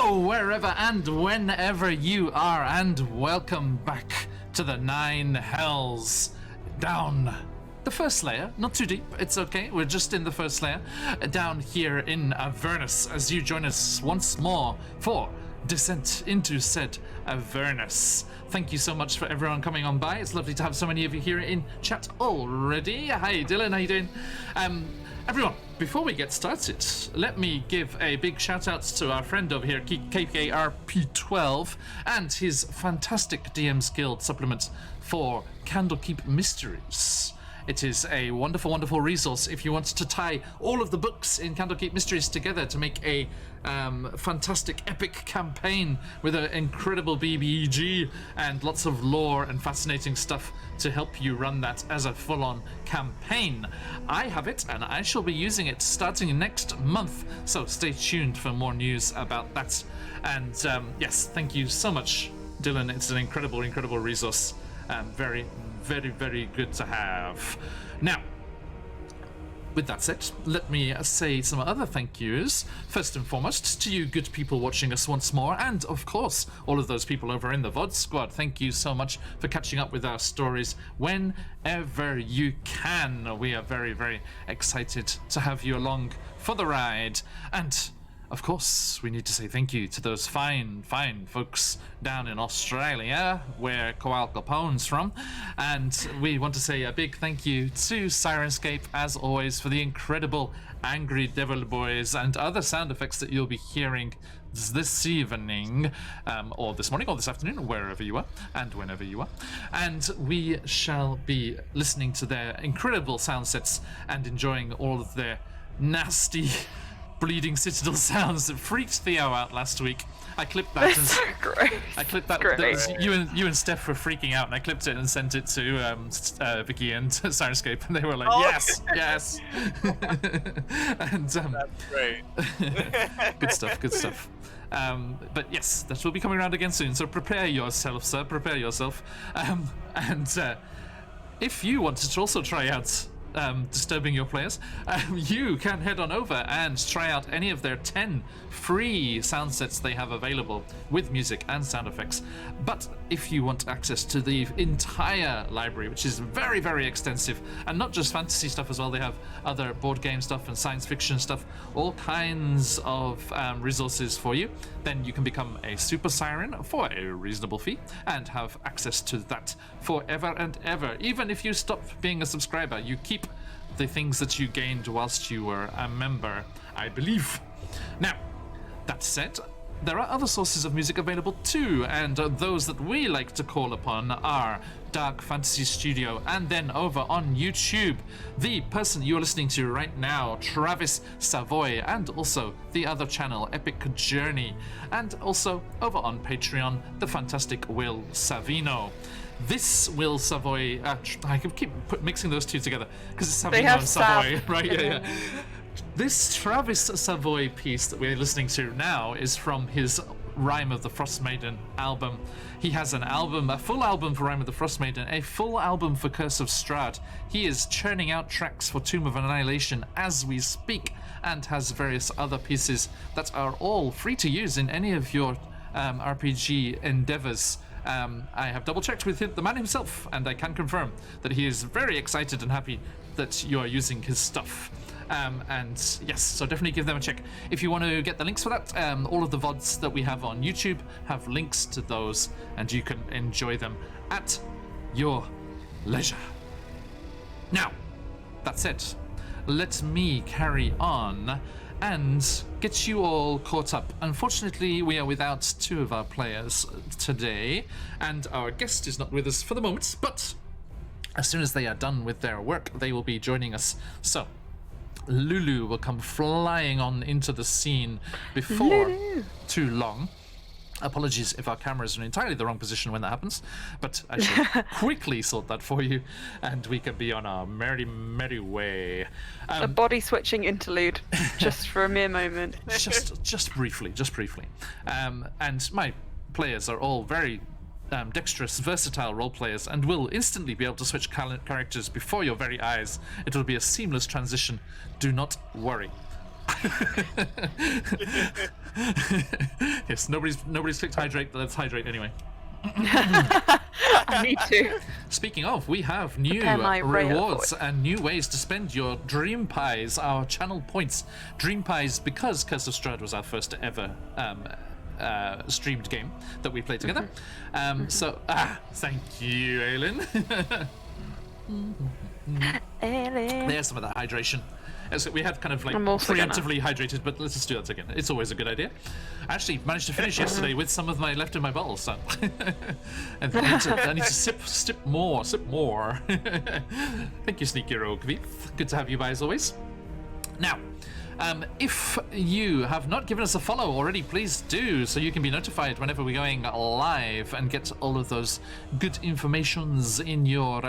Hello, wherever and whenever you are, and welcome back to the Nine Hells. Down the first layer, not too deep, it's okay, we're just in the first layer, down here in Avernus, as you join us once more for Descent into said Avernus. Thank you so much for everyone coming on by. It's lovely to have so many of you here in chat already. Hi Dylan, how you doing? Everyone, before we get started, let me give a big shout out to our friend over here, KKRP12, and his fantastic DM's Guild supplement for Candlekeep Mysteries. It is a wonderful, wonderful resource if you want to tie all of the books in Candlekeep Mysteries together to make a fantastic, epic campaign with an incredible BBG and lots of lore and fascinating stuff to help you run that as a full-on campaign. I have it, and I shall be using it starting next month, so stay tuned for more news about that. And yes, thank you so much, Dylan. It's an incredible, incredible resource. Very, very, very good to have. Now, with that said, let me say some other thank yous. First and foremost, to you good people watching us once more, and of course, all of those people over in the VOD squad. Thank you so much for catching up with our stories whenever you can. We are very, very excited to have you along for the ride. And of course, we need to say thank you to those fine, fine folks down in Australia, where Koal Capone's from. And we want to say a big thank you to Sirenscape, as always, for the incredible Angry Devil Boys and other sound effects that you'll be hearing this evening, or this morning, or this afternoon, wherever you are, and whenever you are. And we shall be listening to their incredible sound sets and enjoying all of their nasty bleeding citadel sounds that freaked Theo out last week. I clipped that. That's so great. I clipped that. Great. That was, you and Steph were freaking out, and I clipped it and sent it to Vicky and Sirenscape, and they were like, "Yes, yes." And that's great. Good stuff. Good stuff. But yes, that will be coming around again soon. So prepare yourself, sir. Prepare yourself. And if you wanted to also try out disturbing your players, you can head on over and try out any of their 10 free sound sets they have available with music and sound effects. But if you want access to the entire library, which is very, very extensive, and not just fantasy stuff as well, they have other board game stuff and science fiction stuff, all kinds of resources for you, then you can become a super siren for a reasonable fee and have access to that forever and ever. Even if you stop being a subscriber, you keep the things that you gained whilst you were a member, I believe. Now, that said, there are other sources of music available too, and those that we like to call upon are Dark Fantasy Studio, and then over on YouTube, the person you're listening to right now, Travis Savoy, and also the other channel, Epic Journey, and also over on Patreon, the fantastic Will Savino. This Will Savoy, I can keep mixing those two together because it's Savino and Savoy, right? Yeah. This Travis Savoy piece that we're listening to now is from his Rime of the Frost Maiden album. He has an album, a full album for Rime of the Frost Maiden, a full album for Curse of Strahd. He is churning out tracks for Tomb of Annihilation as we speak, and has various other pieces that are all free to use in any of your RPG endeavors. I have double checked with the man himself, and I can confirm that he is very excited and happy that you are using his stuff. And yes, so definitely give them a check. If you want to get the links for that, all of the VODs that we have on YouTube have links to those, and you can enjoy them at your leisure. Now, that said, let me carry on and get you all caught up. Unfortunately, we are without two of our players today, and our guest is not with us for the moment, but as soon as they are done with their work, they will be joining us. So Lulu will come flying on into the scene before too long. Apologies if our cameras are in entirely the wrong position when that happens, but I shall quickly sort that for you, and we can be on our merry, merry way. A body switching interlude, just for a mere moment. just briefly. And my players are all very dexterous, versatile role players, and will instantly be able to switch characters before your very eyes. It will be a seamless transition. Do not worry. Yes, nobody's clicked hydrate, but let's hydrate anyway. I need to. Speaking of, we have new Prepare my rewards voice. and new ways to spend your Dream Pies, our channel points. Dream Pies, because Curse of Strahd was our first ever streamed game that we played together. So, thank you, Aylin. There's some of that hydration. So we had kind of like I'm also preemptively hydrated, but let's just do that again. It's always a good idea. I actually managed to finish yesterday with some of my left in my bottle, so and I need to sip more. Thank you, Sneaky Rogue Veeth. Good to have you by as always. Now, if you have not given us a follow already, please do, so you can be notified whenever we're going live and get all of those good informations in your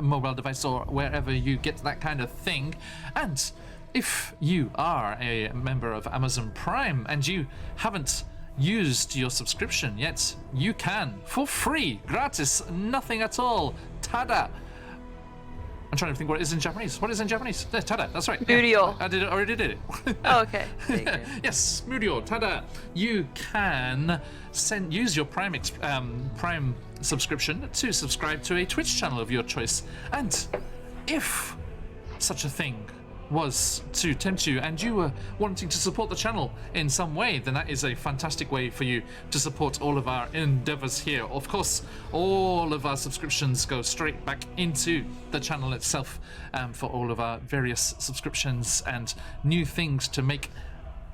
mobile device or wherever you get that kind of thing. And if you are a member of Amazon Prime and you haven't used your subscription yet, you can, for free, gratis, nothing at all, tada. I'm trying to think what it is in Japanese. What is in Japanese? Tada, that's right. Murio. Yeah, I already did it. Oh, okay. There you go. Yes, Murio, tada. You can use your Prime subscription to subscribe to a Twitch channel of your choice. And if such a thing was to tempt you and you were wanting to support the channel in some way, then that is a fantastic way for you to support all of our endeavors here. Of course, all of our subscriptions go straight back into the channel itself for all of our various subscriptions and new things to make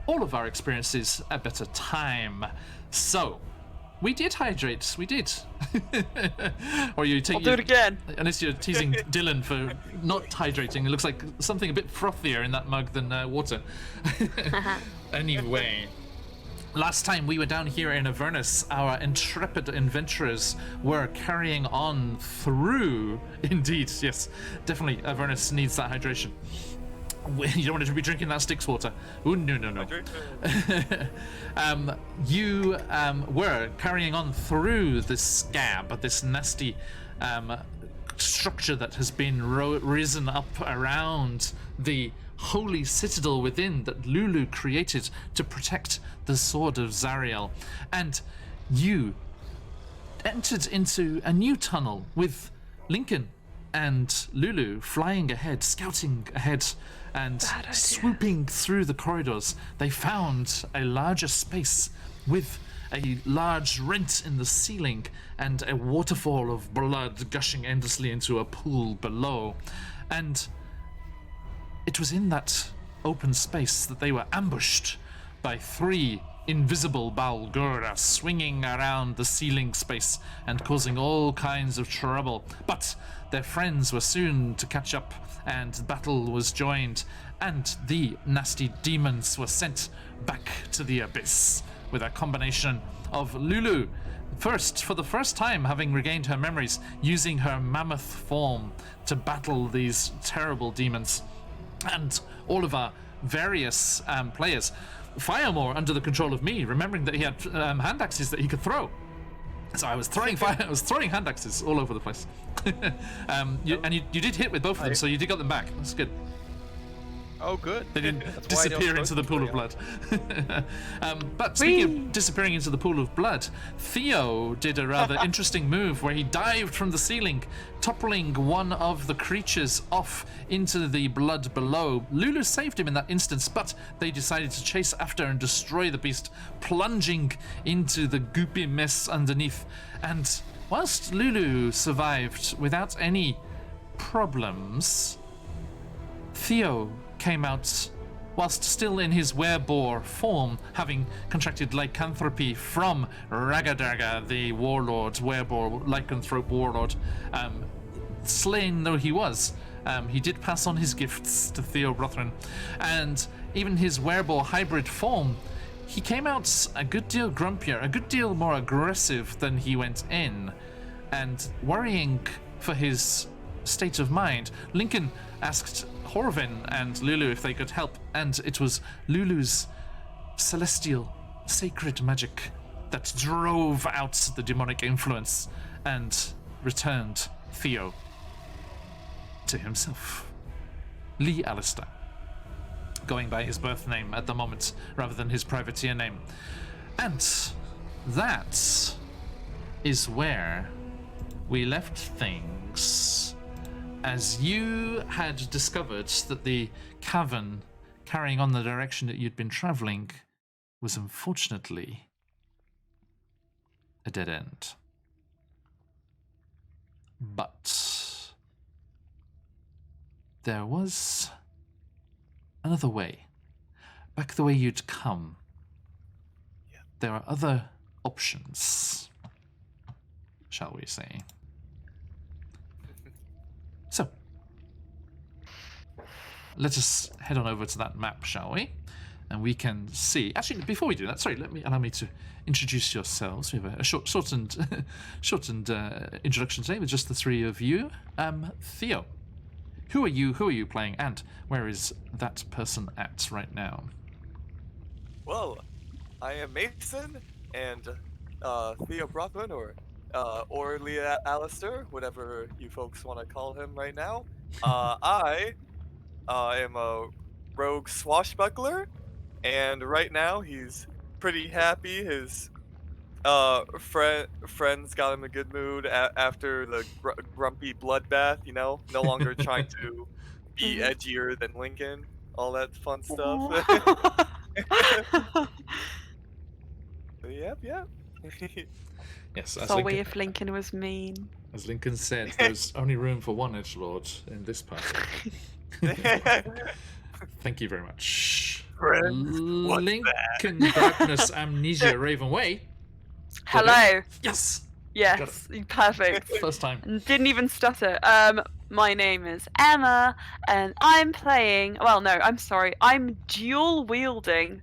all of our experiences a better time. So, we did hydrate, we did. Or you take. I'll do it again. Unless you're teasing Dylan for not hydrating, it looks like something a bit frothier in that mug than water. Anyway, last time we were down here in Avernus, our intrepid adventurers were carrying on through. Indeed, yes, definitely. Avernus needs that hydration. You don't want to be drinking that Styx water. Ooh, no. You were carrying on through this scab, this nasty structure that has been risen up around the holy citadel within that Lulu created to protect the sword of Zariel. And you entered into a new tunnel with Lincoln and Lulu flying ahead, scouting ahead, and swooping through the corridors. They found a larger space with a large rent in the ceiling and a waterfall of blood gushing endlessly into a pool below. And it was in that open space that they were ambushed by 3 invisible Balgura swinging around the ceiling space and causing all kinds of trouble. But their friends were soon to catch up, and the battle was joined, and the nasty demons were sent back to the abyss with a combination of Lulu, for the first time having regained her memories, using her mammoth form to battle these terrible demons, and all of our various players. Firemore under the control of me, remembering that he had hand axes that he could throw. So I was throwing hand axes all over the place. You did hit with both of them, so you did get them back. That's good. Oh, good. They didn't disappear into the pool of blood. But speaking of disappearing into the pool of blood, Theo did a rather interesting move where he dived from the ceiling, toppling one of the creatures off into the blood below. Lulu saved him in that instance, but they decided to chase after and destroy the beast, plunging into the goopy mess underneath. And whilst Lulu survived without any problems, Theo came out whilst still in his werebore form, having contracted lycanthropy from Ragadaga, the warlord, werebore, lycanthrope warlord. Slain though he was, he did pass on his gifts to Theo Brothrin, and even his werebore hybrid form, he came out a good deal grumpier, a good deal more aggressive than he went in, and worrying for his state of mind. Lincoln asked Horvin and Lulu if they could help, and it was Lulu's celestial, sacred magic that drove out the demonic influence and returned Theo to himself. Lee Alistair, going by his birth name at the moment rather than his privateer name. And that is where we left things, as you had discovered that the cavern carrying on the direction that you'd been traveling was unfortunately a dead end. But there was another way. Back the way you'd come. Yeah. There are other options, shall we say. So, let us head on over to that map, shall we? And we can see. Actually, before we do that, sorry, allow me to introduce yourselves. We have a shortened introduction today with just the three of you. Theo, who are you? Who are you playing? And where is that person at right now? Well, I am Mason, and Theo Brockman, or Leah Alistair, whatever you folks want to call him right now. I am a rogue swashbuckler, and right now he's pretty happy. His friends got him in a good mood after the grumpy bloodbath. You know, no longer trying to be edgier than Lincoln. All that fun stuff. Yep. Yes, Sorry if Lincoln was mean. as Lincoln said, there's only room for one edgelord in this party. Thank you very much. Lincoln Darkness Amnesia Raven Way. Hello. Yes. Yes, perfect. First time. Didn't even stutter. My name is Emma, and I'm playing. Well, no, I'm sorry. I'm dual wielding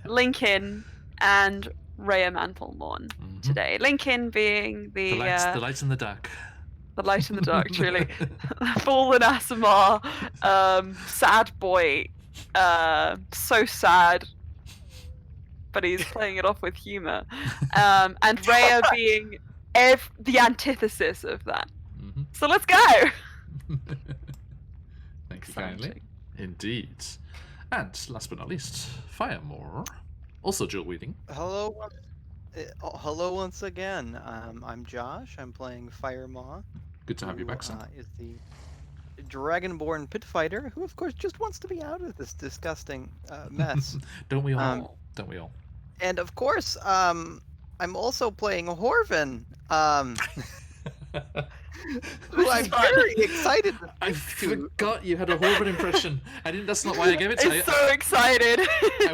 Lincoln and Rhea Mantlemorn today. Lincoln being the light in the dark. The light in the dark, truly. Fallen Asimar, sad boy, so sad, but he's playing it off with humor. And Rhea being the antithesis of that. So let's go! Thank you kindly. Indeed. And last but not least, Firemore, also dual wielding. Hello once again. I'm Josh. I'm playing Firemaw. Good to have you back, son. Is the Dragonborn pit fighter who, of course, just wants to be out of this disgusting mess. Don't we all? Don't we all? And of course, I'm also playing Horvin. Who I'm very excited to I forgot you had a Horvin impression. That's not why I gave it to you. I'm so excited. I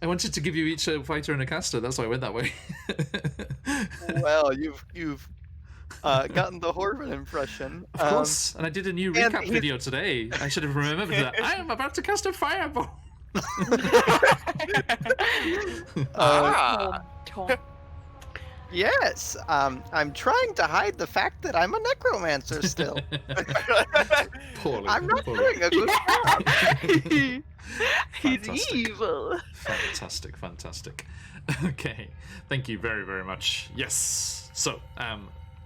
wanted to give you each a fighter and a caster. That's why I went that way. Well, you've gotten the Horvin impression. Of course. And I did a new recap video today. I should have remembered that. I am about to cast a fireball. Yes, I'm trying to hide the fact that I'm a necromancer still. Poorly. I'm not doing a good job. He's evil. Fantastic. Okay, thank you very, very much. Yes. So,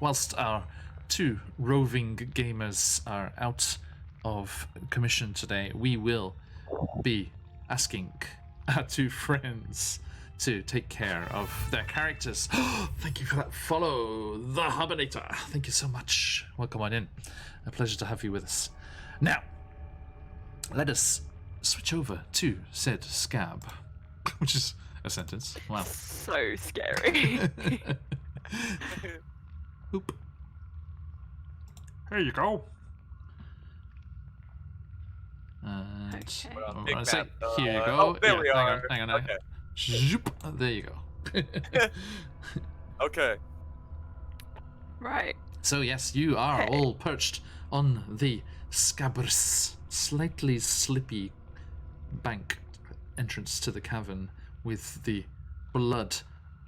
whilst our two roving gamers are out of commission today, we will be asking our two friends to take care of their characters. Thank you for that follow, the Hubinator. Thank you so much. Welcome on in. A pleasure to have you with us. Now, let us switch over to said scab, which is a sentence. Wow. So scary. Oop. Here you go. And Okay. Big I say, map. here you go. There we are. Hang on. Okay. Zoop. There you go. Okay. Right. So yes, you are Okay. all perched on the scabrous, slightly slippy bank entrance to the cavern, with the blood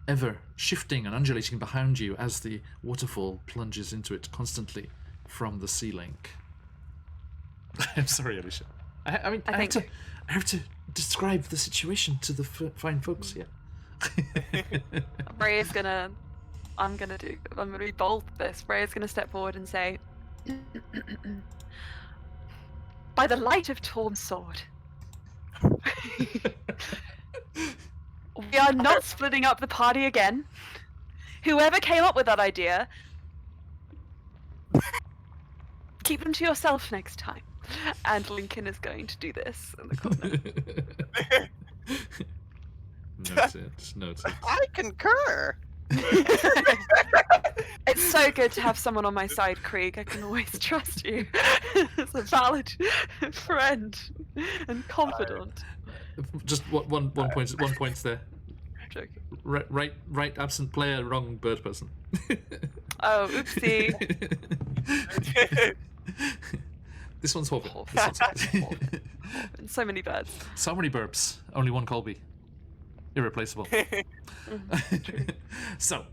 ever shifting and undulating behind you as the waterfall plunges into it constantly from the ceiling. I'm sorry, Alicia. I have to describe the situation to the fine folks here. Rhea's gonna. I'm gonna be bold with this. Rhea's gonna step forward and say, "By the light of Torm's sword, We are not splitting up the party again. Whoever came up with that idea, keep them to yourself next time. And Lincoln is going to do this in the corner. Noted. I concur. It's so good to have someone on my side, Krieg. I can always trust you as a valid friend and confidant. Just one point there. Joking. Right absent player, wrong bird person. Oh, oopsie. This one's Hobbit. And so many birds. So many burps, only one Colby. Irreplaceable. So,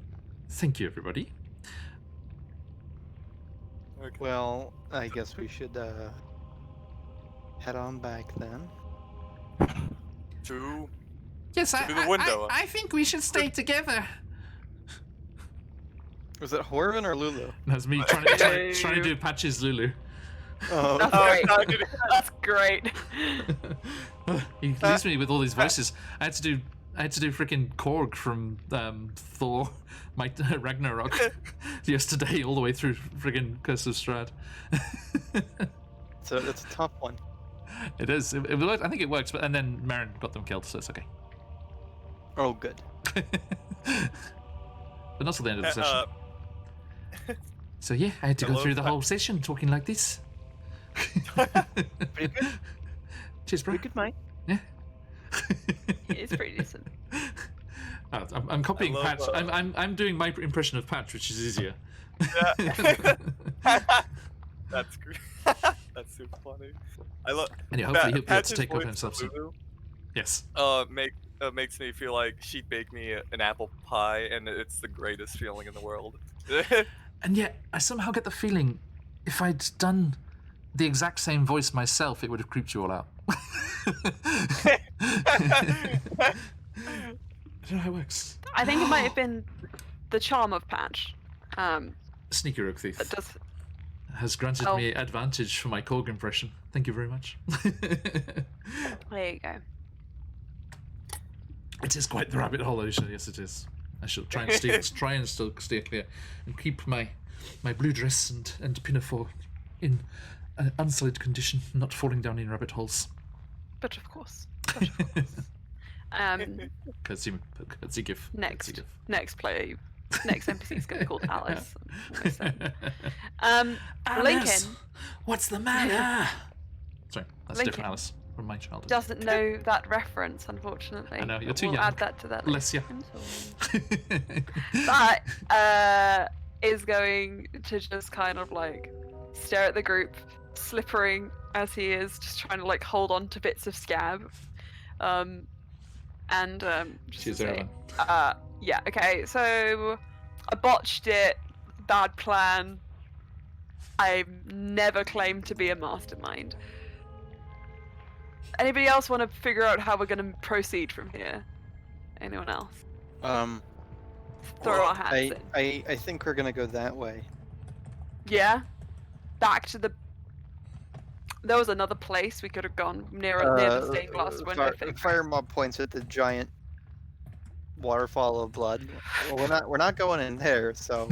thank you everybody. Okay. Well, I guess we should head on back then. To Yes, the window. I think we should stay together. Was it Horvin or Lulu? That's me trying to do Patch's Lulu. Oh, That's Oh, great. That's great. He leaves me with all these voices. I had to do freaking Korg from Thor, Ragnarok yesterday, all the way through freaking Curse of Strahd. so it's a tough one. It is. It worked. I think it works, and then Marin got them killed, so it's okay. Oh, good. But not till the end of the session. So yeah, I had to go Hello, through the whole session talking like this. Pretty good. Cheers, bro. Pretty good, mate. Yeah. It's pretty decent. Oh, I'm copying I love, Patch. I'm doing my impression of Patch, which is easier. That's great. That's super funny. I love. And yeah, hopefully he'll be able to Patch's take over voice himself for soon. Lulu, Yes. makes me feel like she'd bake me an apple pie, and it's the greatest feeling in the world. And yet, I somehow get the feeling if I'd done the exact same voice myself, it would have creeped you all out. I don't know how it works. I think it might have been the charm of Patch. Sneaky Rook Thief That does. has granted Oh. me advantage for my Korg impression. Thank you very much. There you go. It is quite the rabbit hole, Alicia. Yes, it is. I shall try and still stay clear and keep my blue dress and pinafore in an unsullied condition, not falling down in rabbit holes. But of course. Curtsy gif. Next. Curtsy gif. Next player. Next NPC is going to be called Alice. Alice, Lincoln what's the matter? Sorry, that's Lincoln different Alice from my childhood. doesn't know that reference, unfortunately. I know, you're too we'll young. add that to that Bless list. you. I'm sorry. But is going to just kind of like stare at the group, slippering as he is, just trying to like hold on to bits of scab. Just Cheers, to say, everyone. yeah, okay, so I botched it, bad plan. I never claimed to be a mastermind. Anybody else want to figure out how we're going to proceed from here? Anyone else? Throw our hats in. I think we're gonna go that way. Yeah? Back to the... There was another place we could have gone near the stained glass window. I think. Fire mob points at the giant waterfall of blood. Well, we're not going in there, so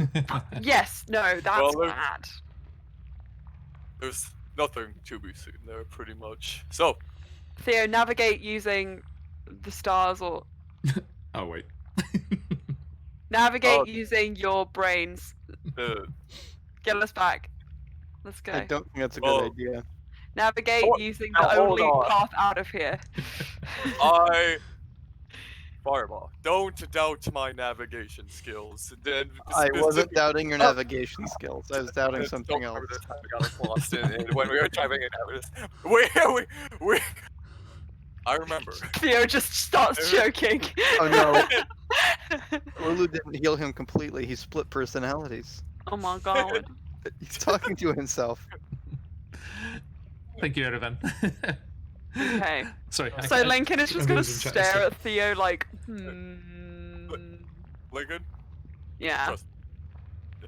Yes, no, that's Well, there- bad. There's nothing to be seen there, pretty much. So, Theo, navigate using the stars or... Oh, wait. Navigate Oh. using your brains. Get us back. Let's go. I don't think that's a Well- good idea. Navigate Hold- using now the hold only on. path out of here. Fireball, don't doubt my navigation skills. Then I wasn't specific- doubting your navigation skills. I was doubting Don't something else. remember the time we got lost in when we were driving in Avernus. We. I remember. Theo just starts joking. Oh no, Lulu didn't heal him completely. He split personalities. Oh my god. He's talking to himself. Thank you, Erevan. Okay. Sorry. So Lincoln is just I'm gonna losing chat stare stuff. at Theo like, Lincoln? yeah. Trust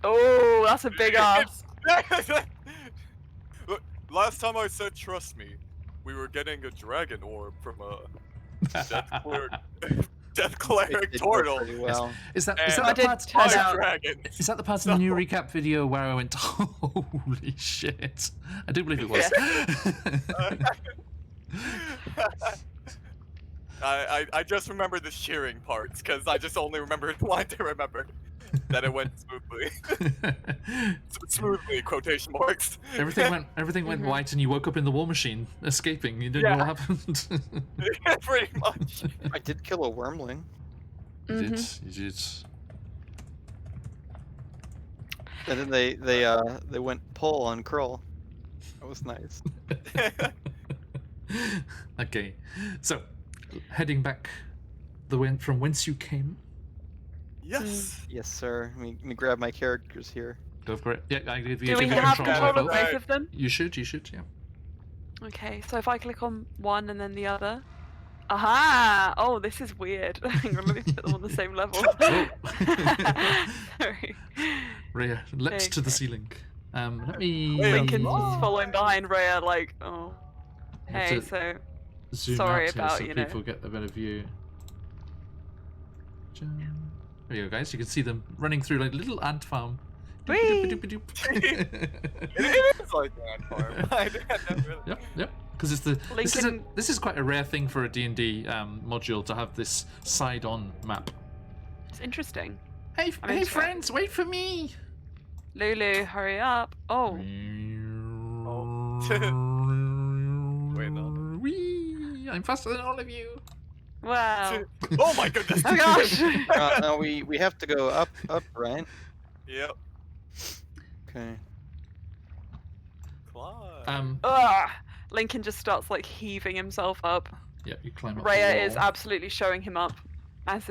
Oh, that's a big ass. Look, last time I said trust me, we were getting a dragon orb from a death cleric. Death It Cleric did go Turtle. pretty well. Is that I the did part? turn Is out- that, Dragon. is that the part in the new recap video where I went, holy shit? I do believe it was. I just remember the cheering parts because I just only wanted to remember that it went smoothly. Smoothly, quotation marks. Everything went white, and you woke up in the war machine, escaping. You didn't know what happened. Pretty much. I did kill a wormling. You did. You did. And then they went pull on Krull. That was nice. Okay, so heading back from whence you came. Yes. Yes, sir. Let me grab my characters here. Go for it. Yeah, I give you Do we give you have control control over of both. both of them? You should, yeah. Okay, so if I click on one and then the other. Aha! Oh, this is weird. Hang on, let me put them on the same level. Sorry. Rhea leapt to the Okay. ceiling. Let me Lincoln's just following behind Rhea, like, oh. I have Hey, to so zoom sorry out here about, so you know. people get a better view. There you go, guys. You can see them running through like a little ant farm. Whee! Doop-a-doop-a-doop. It is like that farm. Yep. Because it's the Lincoln- this is quite a rare thing for a D&D module to have this side-on map. It's interesting. Hey, I'm into it. friends, wait for me. Lulu, hurry up. Oh, Wait, no. Whee! I'm faster than all of you. wow. Oh my goodness. Oh gosh. No, we have to go up, right? Yep. Okay. Climb. Ugh. Lincoln just starts like heaving himself up. Yeah, you climb up. Rhea the is wall. absolutely showing him up, as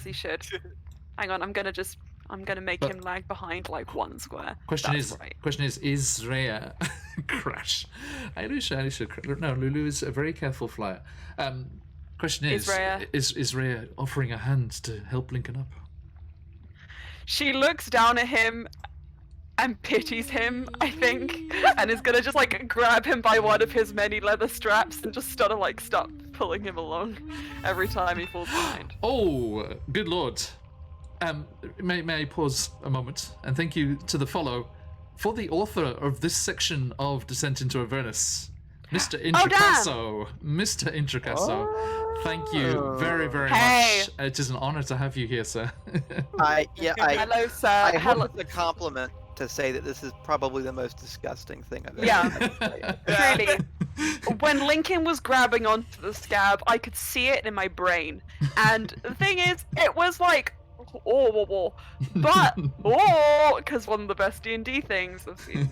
he should. Hang on, I'm gonna make But- him lag behind like one square. Question That's is, right. is Rhea crash? Alicia, no, Lulu is a very careful flyer. Question Is Rhea- is Rhea offering a hand to help Lincoln up? She looks down at him and pities him, I think, and is gonna just like grab him by one of his many leather straps and just start pulling him along every time he falls behind. Oh, good lord. May I pause a moment and thank you to the follow for the author of this section of Descent into Avernus, Mr. Intricasso. Mr. Intricasso. Thank you very, very Hey. much. It is an honor to have you here, sir. Hello, sir. I Hello. hope it's a compliment to say that this is probably the most disgusting thing I've ever Yeah. Truly. When Lincoln was grabbing onto the scab, I could see it in my brain. And the thing is, it was like, but, because one of the best D&D things I've seen.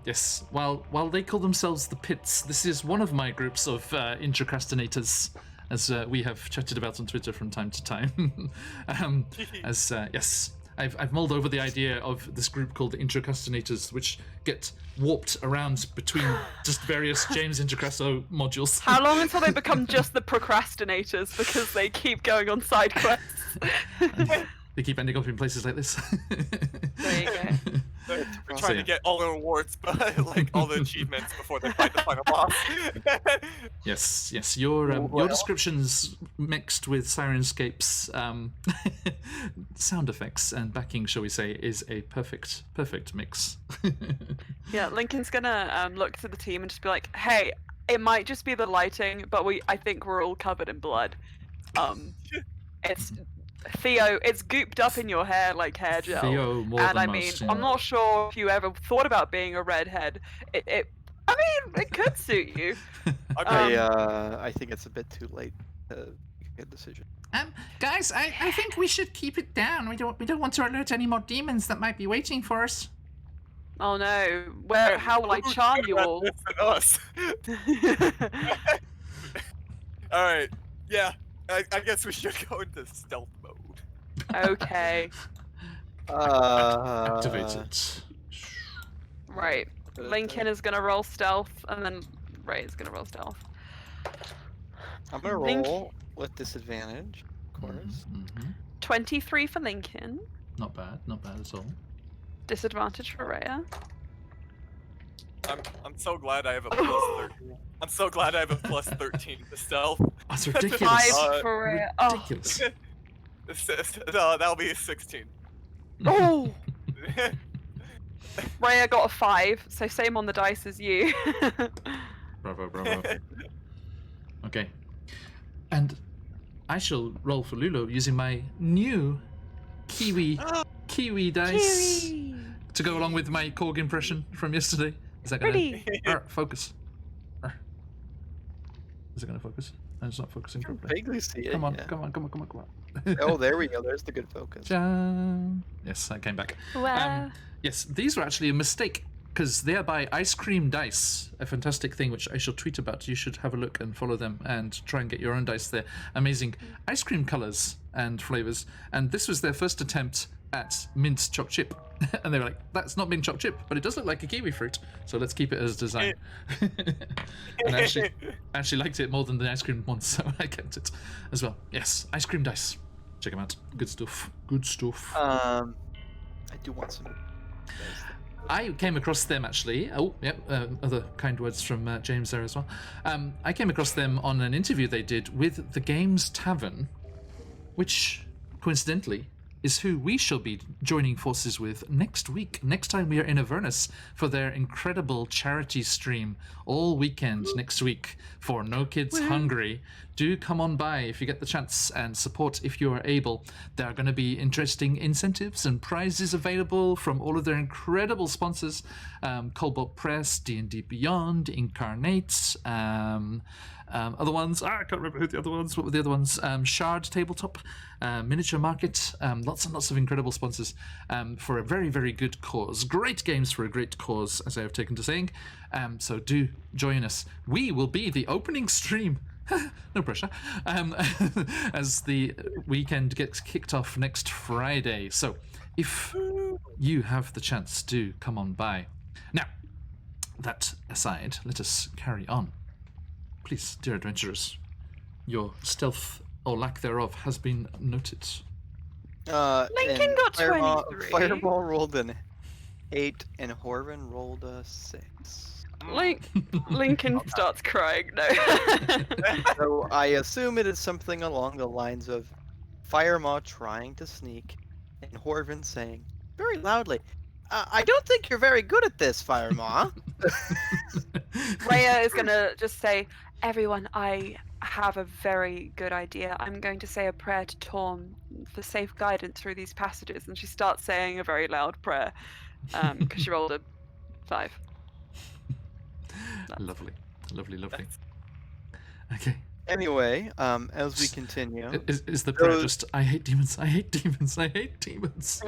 Yes, while they call themselves the Pits, this is one of my groups of intracrastinators, as we have chatted about on Twitter from time to time. Yes, I've mulled over the idea of this group called the Intracrastinators, which get warped around between just various James Intracasso modules. How long until they become just the procrastinators because they keep going on side quests? They keep ending up in places like this. There you go. We're trying to get all the awards, but like all the achievements before they fight the final boss. Yes. Your descriptions mixed with Sirenscape's sound effects and backing, shall we say, is a perfect mix. Yeah, Lincoln's gonna look to the team and just be like, "Hey, it might just be the lighting, but I think we're all covered in blood. It's Theo, it's gooped up in your hair like hair gel. Theo, more and than I mean, most, yeah. I'm not sure if you ever thought about being a redhead. I mean, it could suit you. I think it's a bit too late to make a decision. Guys, I think we should keep it down. We don't want to alert any more demons that might be waiting for us. Oh no, how will I Who's charm better you at all? this than us? All right. Yeah. I guess we should go into stealth mode. Okay, Activated. right. Lincoln is gonna roll stealth, and then Ray is gonna roll stealth. I'm gonna Link- roll with disadvantage, of course. 23 for Lincoln, Not bad at all. disadvantage for Rhea. I'm so glad I have a plus 13. I'm so glad I have a plus 13 to stealth. That's ridiculous. 5 for Rhea. Oh. Ridiculous. That'll be a 16. Oh! Rhea got a 5, so same on the dice as you. Bravo, bravo. Okay. And I shall roll for Lulu using my new Kiwi dice to go along with my Korg impression from yesterday. Is that gonna Pretty. focus? Is it gonna focus? No, it's not focusing properly. Vaguely see it. Come on, yeah. come on. Oh, there we go. There's the good focus. Jan. Yes, I came back. Wow. Yes, these were actually a mistake because they are by Ice Cream Dice, a fantastic thing which I shall tweet about. You should have a look and follow them and try and get your own dice. They're amazing ice cream colors and flavors. And this was their first attempt at mint choc chip. And they were like, that's not mint choc chip, but it does look like a kiwi fruit. So let's keep it as design. And I actually liked it more than the ice cream one, so I kept it as well. Yes, Ice Cream Dice. Check them out. Good stuff. Good stuff. I do want some. I came across them actually. Oh, yep. Other kind words from James there as well. I came across them on an interview they did with the Games Tavern, which coincidentally is who we shall be joining forces with next week. Next time we are in Avernus for their incredible charity stream all weekend next week for No Kids Hungry. Do come on by if you get the chance and support if you are able. There are going to be interesting incentives and prizes available from all of their incredible sponsors. Cobalt Press, D&D Beyond, Incarnate, other ones, I can't remember who the other ones, what were the other ones? Shard Tabletop, Miniature Market, lots and lots of incredible sponsors for a very, very good cause. Great games for a great cause, as I have taken to saying. So do join us. We will be the opening stream. No pressure. As the weekend gets kicked off next Friday. So if you have the chance, do come on by. Now, that aside, let us carry on. Please, dear adventurers, your stealth or lack thereof has been noted. Lincoln and got Fireball, 23. Fireball rolled an 8, and Horvin rolled a 6. Lincoln starts crying. No. So I assume it is something along the lines of Firemaw trying to sneak, and Horvin saying very loudly, I don't think you're very good at this, Firemaw. Rhea is gonna just say, everyone, I have a very good idea. I'm going to say a prayer to Torm for safe guidance through these passages. And she starts saying a very loud prayer because she rolled a 5. Lovely. Okay. Anyway, as we continue, Is the prayer just, I hate demons, I hate demons, I hate demons?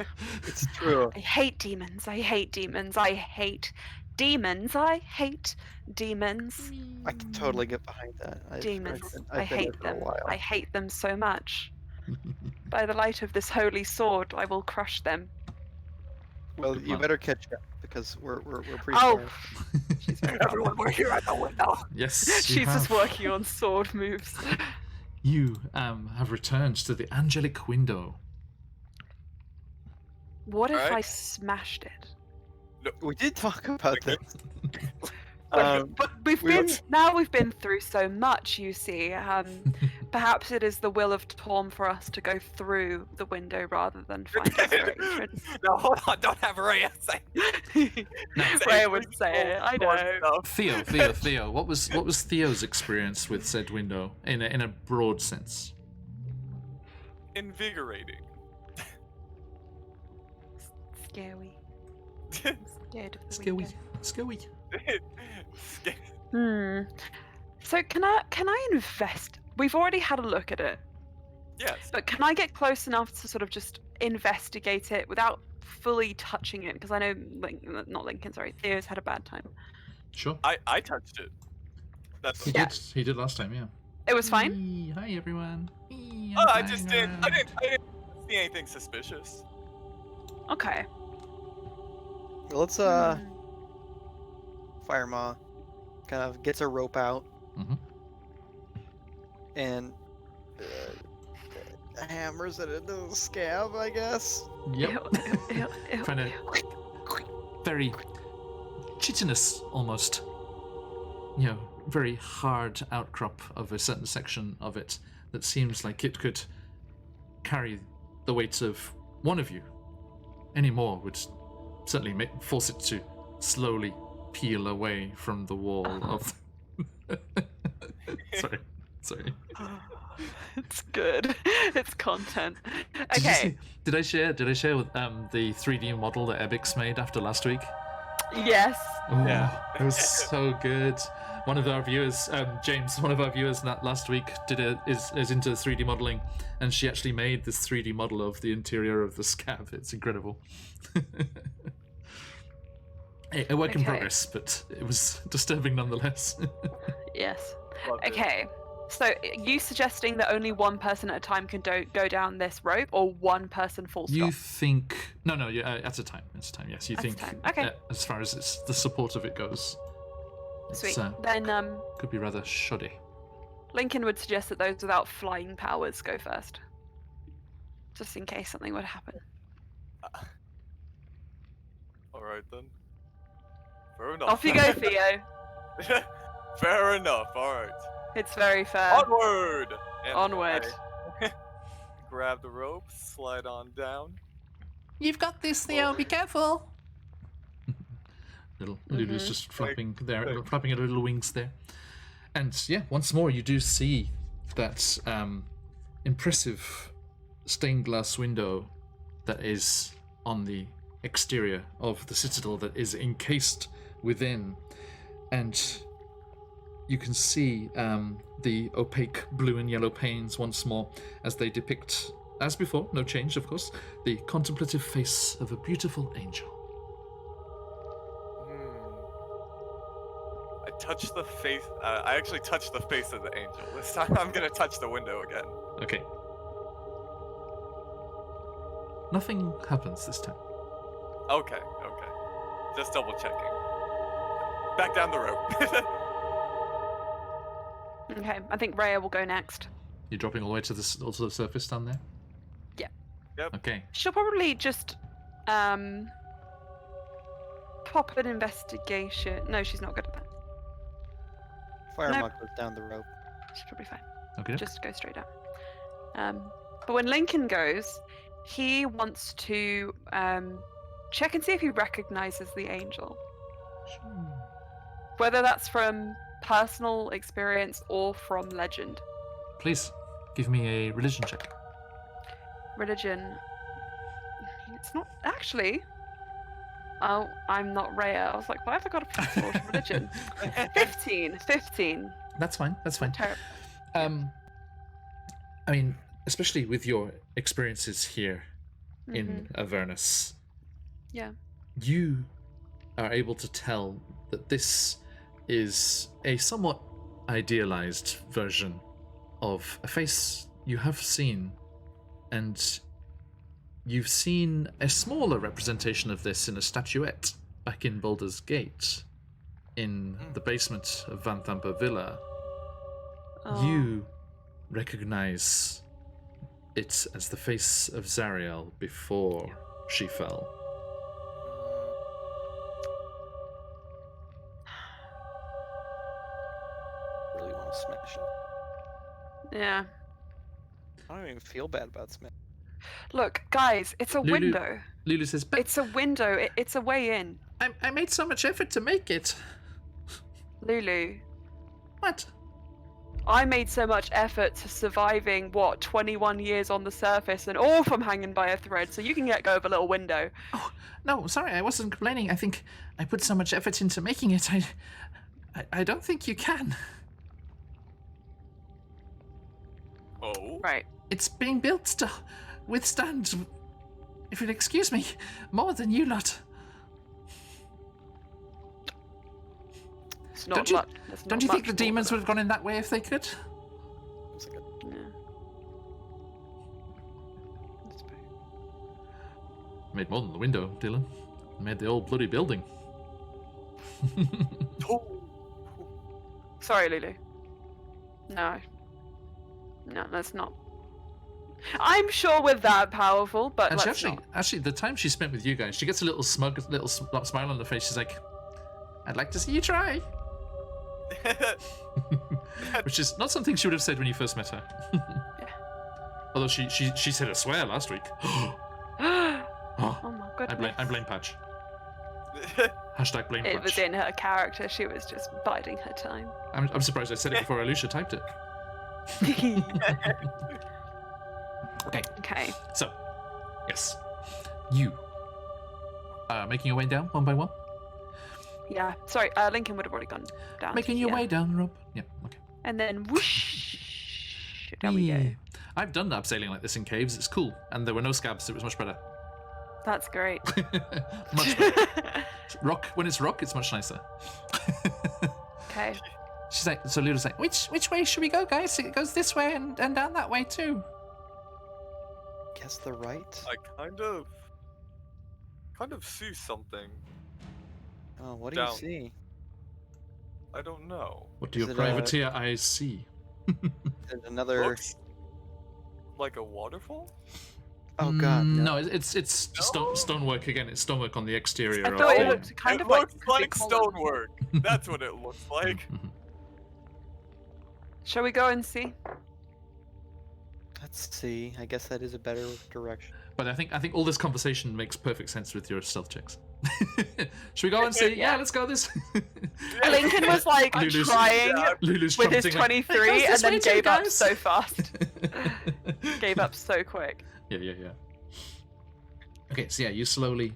it's true. I hate demons. I hate demons. I hate demons. I hate demons. I can totally get behind that. Demons. I've I been hate there for a them. while. I hate them so much. By the light of this holy sword, I will crush them. Well, Good you plan. better catch up because we're pretty. Oh, far. Everyone, we're here at the window. Yes, you she's just have. working on sword moves. You have returned to the angelic window. What if I Alright. smashed it? We did talk about this. But we've we been looked- now we've been through so much, you see. Perhaps it is the will of Torm for us to go through the window rather than find another entrance. No, hold on, don't have Rhea say. Rhea would say it. I know. Theo. What was Theo's experience with said window in a broad sense? Invigorating. Scary. Scared of the window. Scary. So can I invest? We've already had a look at it, Yes. but can I get close enough to sort of just investigate it without fully touching it? Because I know Theo's had a bad time. Sure. I touched it. That's He Yeah. did. He did last time. Yeah. It was fine. Hey, hi everyone. Hey, Oh, I I'm just flying didn't. I around. didn't see anything suspicious. Okay. Let's Firemaw kind of gets a rope out Mhm. and hammers it into the scab, I guess. Yep. Ew, ew, ew, Trying to ew. very chitinous almost. You know, very hard outcrop of a certain section of it that seems like it could carry the weight of one of you. Any more would certainly force it to slowly peel away from the wall of. Sorry. It's good. It's content. Did you Okay. see- Did I share with the 3D model that Ebix made after last week? Yes. Ooh, Yeah. it was so good. One of our viewers, James, one of our viewers last week is into 3D modeling, and she actually made this 3D model of the interior of the scab. It's incredible. A work in Okay. progress, but it was disturbing nonetheless. Yes. Loved it. Okay. So, you suggesting that only one person at a time can go down this rope, or one person full stop? You think? No, yeah, at a time. At a time, yes. You At a think? time, okay. As far as the support of it goes, Sweet. it's, Then, could be rather shoddy. Lincoln would suggest that those without flying powers go first, just in case something would happen. All right then. Fair enough. Off you go, Theo. Fair enough. All right. It's very fair. Onward. And Onward. I grab the rope, slide on down. You've got this, Theo. Be careful. Lulu's just flapping flapping her little wings there. And yeah, once more, you do see that impressive stained glass window that is on the exterior of the citadel that is encased within, and you can see the opaque blue and yellow panes once more as they depict, as before, no change of course, the contemplative face of a beautiful angel. I touch the face. I actually touch the face of the angel. This time I'm gonna touch the window again. Okay. Nothing happens this time. Okay. Just double checking. Back down the rope. Okay, I think Rhea will go next. You're dropping all the way to the surface down there? Yeah. Yep. Okay. She'll probably just pop an investigation. No, she's not good at that. Firemark goes down the rope. She's probably fine. Okay. Just go straight down. But when Lincoln goes, he wants to check and see if he recognizes the angel. Whether that's from personal experience or from legend. Please, give me a religion check. Religion. It's not actually. Oh, I'm not Rhea. I was like, why have I got a plus 4 to religion? 15. That's fine. Terrible. I mean, especially with your experiences here in Avernus, Yeah. you are able to tell that this is a somewhat idealized version of a face you have seen, and you've seen a smaller representation of this in a statuette back in Baldur's Gate, in the basement of Van Thampa Villa. Oh. You recognize it as the face of Zariel before she fell. Really want to smash it. Yeah. I don't even feel bad about smash. Look, guys, it's a Lulu- window. Lulu says, but It's a window. It's a way in. I made so much effort to make it. Lulu, What? I made so much effort to surviving, 21 years on the surface and all from hanging by a thread, so you can let go of a little window. Oh, no, sorry, I wasn't complaining. I think I put so much effort into making it. I don't think you can. Oh. Right. It's being built to withstand, if you'll excuse me, more than you lot. It's not Don't you- much. It's Don't not you think much the more demons than would have gone in that way if they could? It's like a- that. Yeah. Made more than the window, Dylan. Made the old bloody building. Sorry, Lulu. No. No, that's not. I'm sure we're that powerful, but And let's she not. actually, the time she spent with you guys, she gets a little smug, smile on her face. She's like, I'd like to see you try. Which is not something she would have said when you first met her. Although she said a swear last week. Oh my goodness. I blame Patch. Hashtag blame It Patch. was in her character. She was just biding her time. I'm surprised I said it before Alicia typed it. Okay, Okay. so, yes. You making your way down one by one? Yeah. Sorry, Lincoln would have already gone down. Making your way down the rope? Yeah, okay. And then whoosh. Down we go. Yeah. I've done abseiling like this in caves, it's cool. And there were no scabs, it was much better. That's great. Much better. Rock, when it's rock, it's much nicer. Okay. She's like, so Ludo's like, which way should we go, guys? It goes this way and down that way too. Guess the right. I kind of see something. Oh, what do you Down. see? I don't know. What do Is your it, privateer eyes see? There's another. Looks like a waterfall? Oh god. No, it's stonework again. It's stonework on the exterior. I of thought the- it looked kind it of like looks like columns. stonework. That's what it looks like. Shall we go and see? Let's see. I guess that is a better direction. But I think all this conversation makes perfect sense with your stealth checks. Should we go and see? Yeah, let's go this. Lincoln was like Lulu's- trying Lulu's with his trumpeting like, 23 "It goes and this then way too, gave up guys." so fast. Gave up so quick. Yeah. Okay, so yeah, you slowly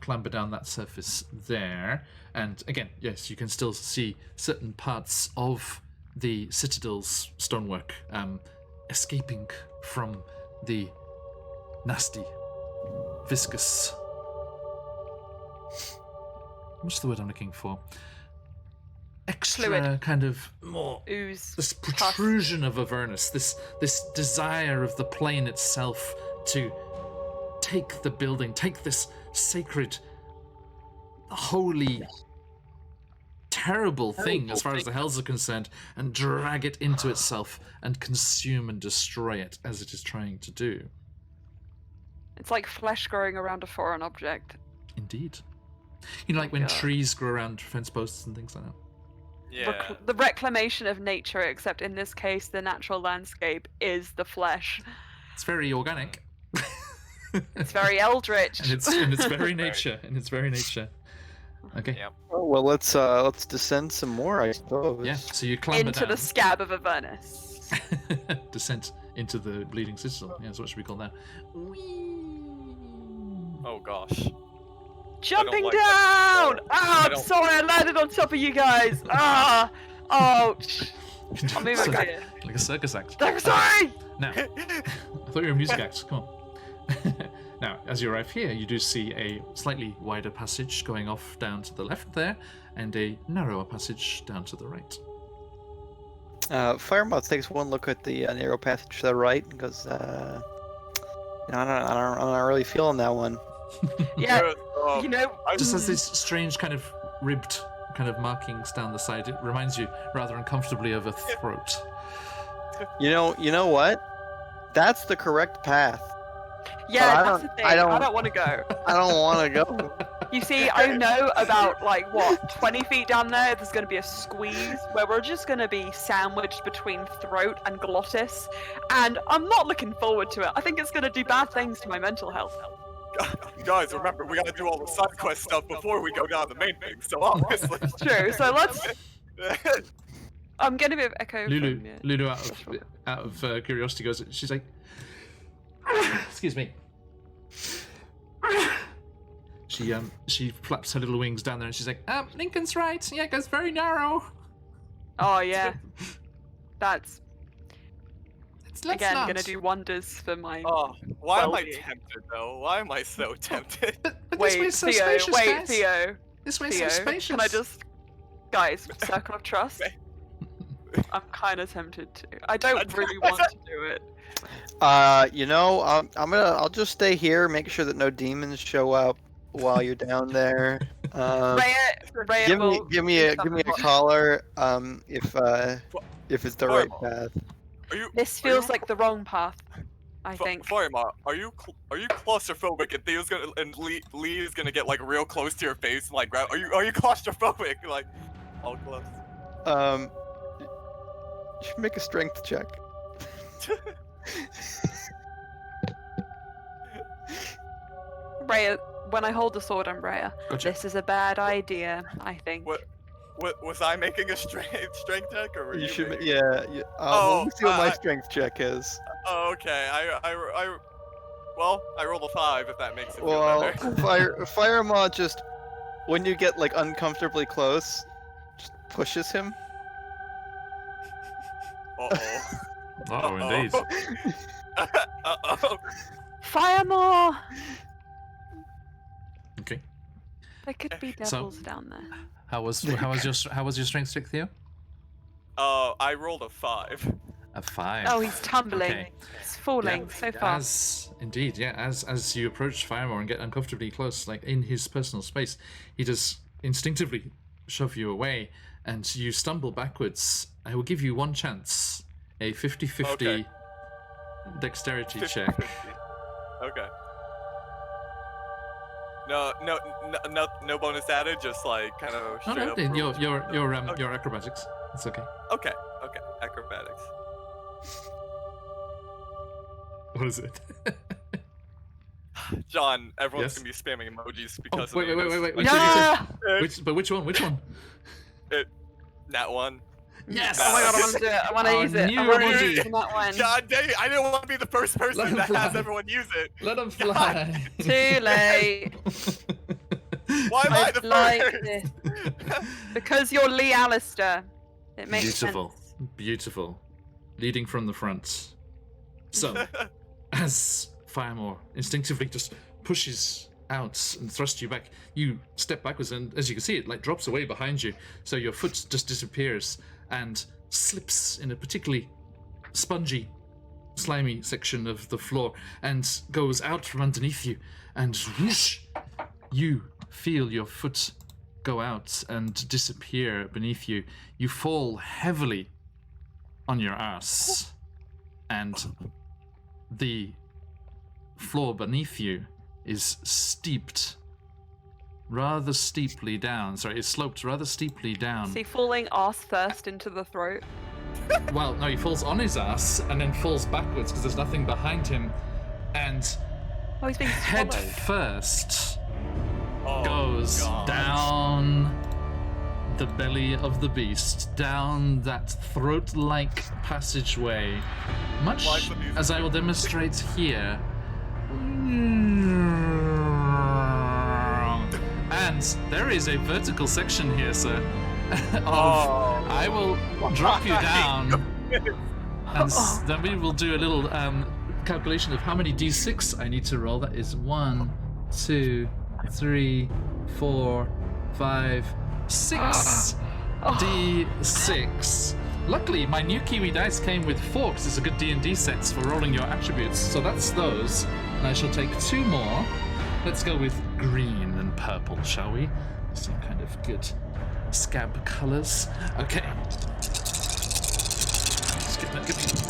clamber down that surface there, and again, yes, you can still see certain parts of the citadel's stonework escaping from the nasty, viscous. What's the word I'm looking for? Extra Fluid. kind of more Ooze. this Pus. protrusion of Avernus, this desire of the plane itself to take the building, take this sacred, holy, terrible thing as far as the hells are concerned, and drag it into itself and consume and destroy it as it is trying to do. It's like flesh growing around a foreign object. Indeed. You know, like when God. trees grow around fence posts and things like that. Yeah. The reclamation of nature, except in this case, the natural landscape is the flesh. It's very organic. It's very eldritch. and it's very nature. And it's very nature. Okay. Yeah. Oh, well, let's descend some more, I suppose. Yeah. So you clamber Into down. the scab of Avernus. Descent into the bleeding citadel. Yeah, that's what should we call that? Oh gosh. Jumping like down! that. Ah, I'm don't- sorry, I landed on top of you guys. Ah, ouch. I'll move over here. Like a circus act. I'm sorry. Now, I thought you were a music act. Come on. Now, as you arrive here, you do see a slightly wider passage going off down to the left there, and a narrower passage down to the right. Firemouth takes one look at the narrow passage to the right and goes, I'm not really feeling that one. Yeah, um, you know, Just has these strange kind of ribbed kind of markings down the side. It reminds you rather uncomfortably of a throat. You know what? That's the correct path. yeah, I that's don't- the thing. I I don't- don't want to go. I don't want to go. You see, I know about, like, what, 20 feet down there's going to be a squeeze where we're just going to be sandwiched between throat and glottis, and I'm not looking forward to it. I think it's going to do bad things to my mental health. Guys, remember, we gotta do all the side quest stuff before we go down the main thing, so obviously. True, so let's... I'm getting a bit of echo Lulu, from you. Lulu, out of curiosity, goes. She's like, excuse me. She flaps her little wings down there, and she's like, Lincoln's right. Yeah, it goes very narrow. Oh, yeah. That's, Let's again, not. going to do wonders for my... Oh, why am I Well-being. tempted though? Why am I so tempted? But this Wait, way's so Theo, spacious, wait, guys. Theo, This way's Theo, so spacious. can I just... Guys, circle of trust? I'm kind of tempted to. I don't really want to do it. I'll just stay here, make sure that no demons show up while you're down there. Rhea Give me a caller. If it's the right Fireball. path. Are you? This are you- feels like the wrong path. I think. Firemark, are you claustrophobic? And Theo's gonna and Lee is gonna get like real close to your face and like grab. Are you claustrophobic? Like all close. You should make a strength check. Rhea, when I hold the sword, I'm Rhea. Gotcha. This is a bad idea, I think. What was I making a strength check or were you? You should. making- Yeah. Oh, let me see what my I- strength check is. Oh, okay. Well, I rolled a 5 if that makes it feel Well, better. Fire Maw just, when you get like uncomfortably close, just pushes him. Uh-oh. Oh, indeed. Uh-oh. Fire more! Okay. There could be So- devils down there. How was your strength check, Theo? I rolled a 5. A 5. Oh, he's tumbling. Okay. He's falling so fast. As you approach Firemore and get uncomfortably close, like in his personal space, he does instinctively shove you away, and you stumble backwards. I will give you one chance, a 50-50 Okay. dexterity 50-50. check. Okay. No bonus added, just like kind of No, straight no, up. your acrobatics. It's okay. Okay, acrobatics. What is it? John, everyone's Yes? gonna be spamming emojis Oh, because wait. of Which did you Yeah! say? Which one? Which one? That one. Yes! Oh my god, I want to do it. I want to Our use it. new I want to emoji. use that one. God dang it! I didn't want to be the first Let person him that has fly. everyone use it. Let him fly. Too late. Why am I I the like first? this. Because you're Lee Alistair. It makes Beautiful. sense. Beautiful. Leading from the front. So, as Firemore instinctively just pushes out and thrusts you back, you step backwards, and as you can see, it like drops away behind you. So your foot just disappears and slips in a particularly spongy, slimy section of the floor and goes out from underneath you. And whoosh, you feel your foot go out and disappear beneath you. You fall heavily on your ass, and the floor beneath you is steeped rather steeply down. Sorry, it's sloped rather steeply down. Is he falling ass first into the throat? Well, no, he falls on his ass and then falls backwards because there's nothing behind him, and Oh, he's being head swallowed. first Oh, goes God. down the belly of the beast, down that throat-like passageway, much Why is the music as I will here? demonstrate here. And there is a vertical section here, sir. Oh. I will drop you my down, and then we will do a little calculation of how many d6 I need to roll. That is 1, 2, 3, 4, 5, 6 d6. Luckily, my new Kiwi dice came with 4 because it's a good D&D sets for rolling your attributes. So that's those, and I shall take 2 more. Let's go with green and purple, shall we? Some kind of good scab colours. Okay. Just get me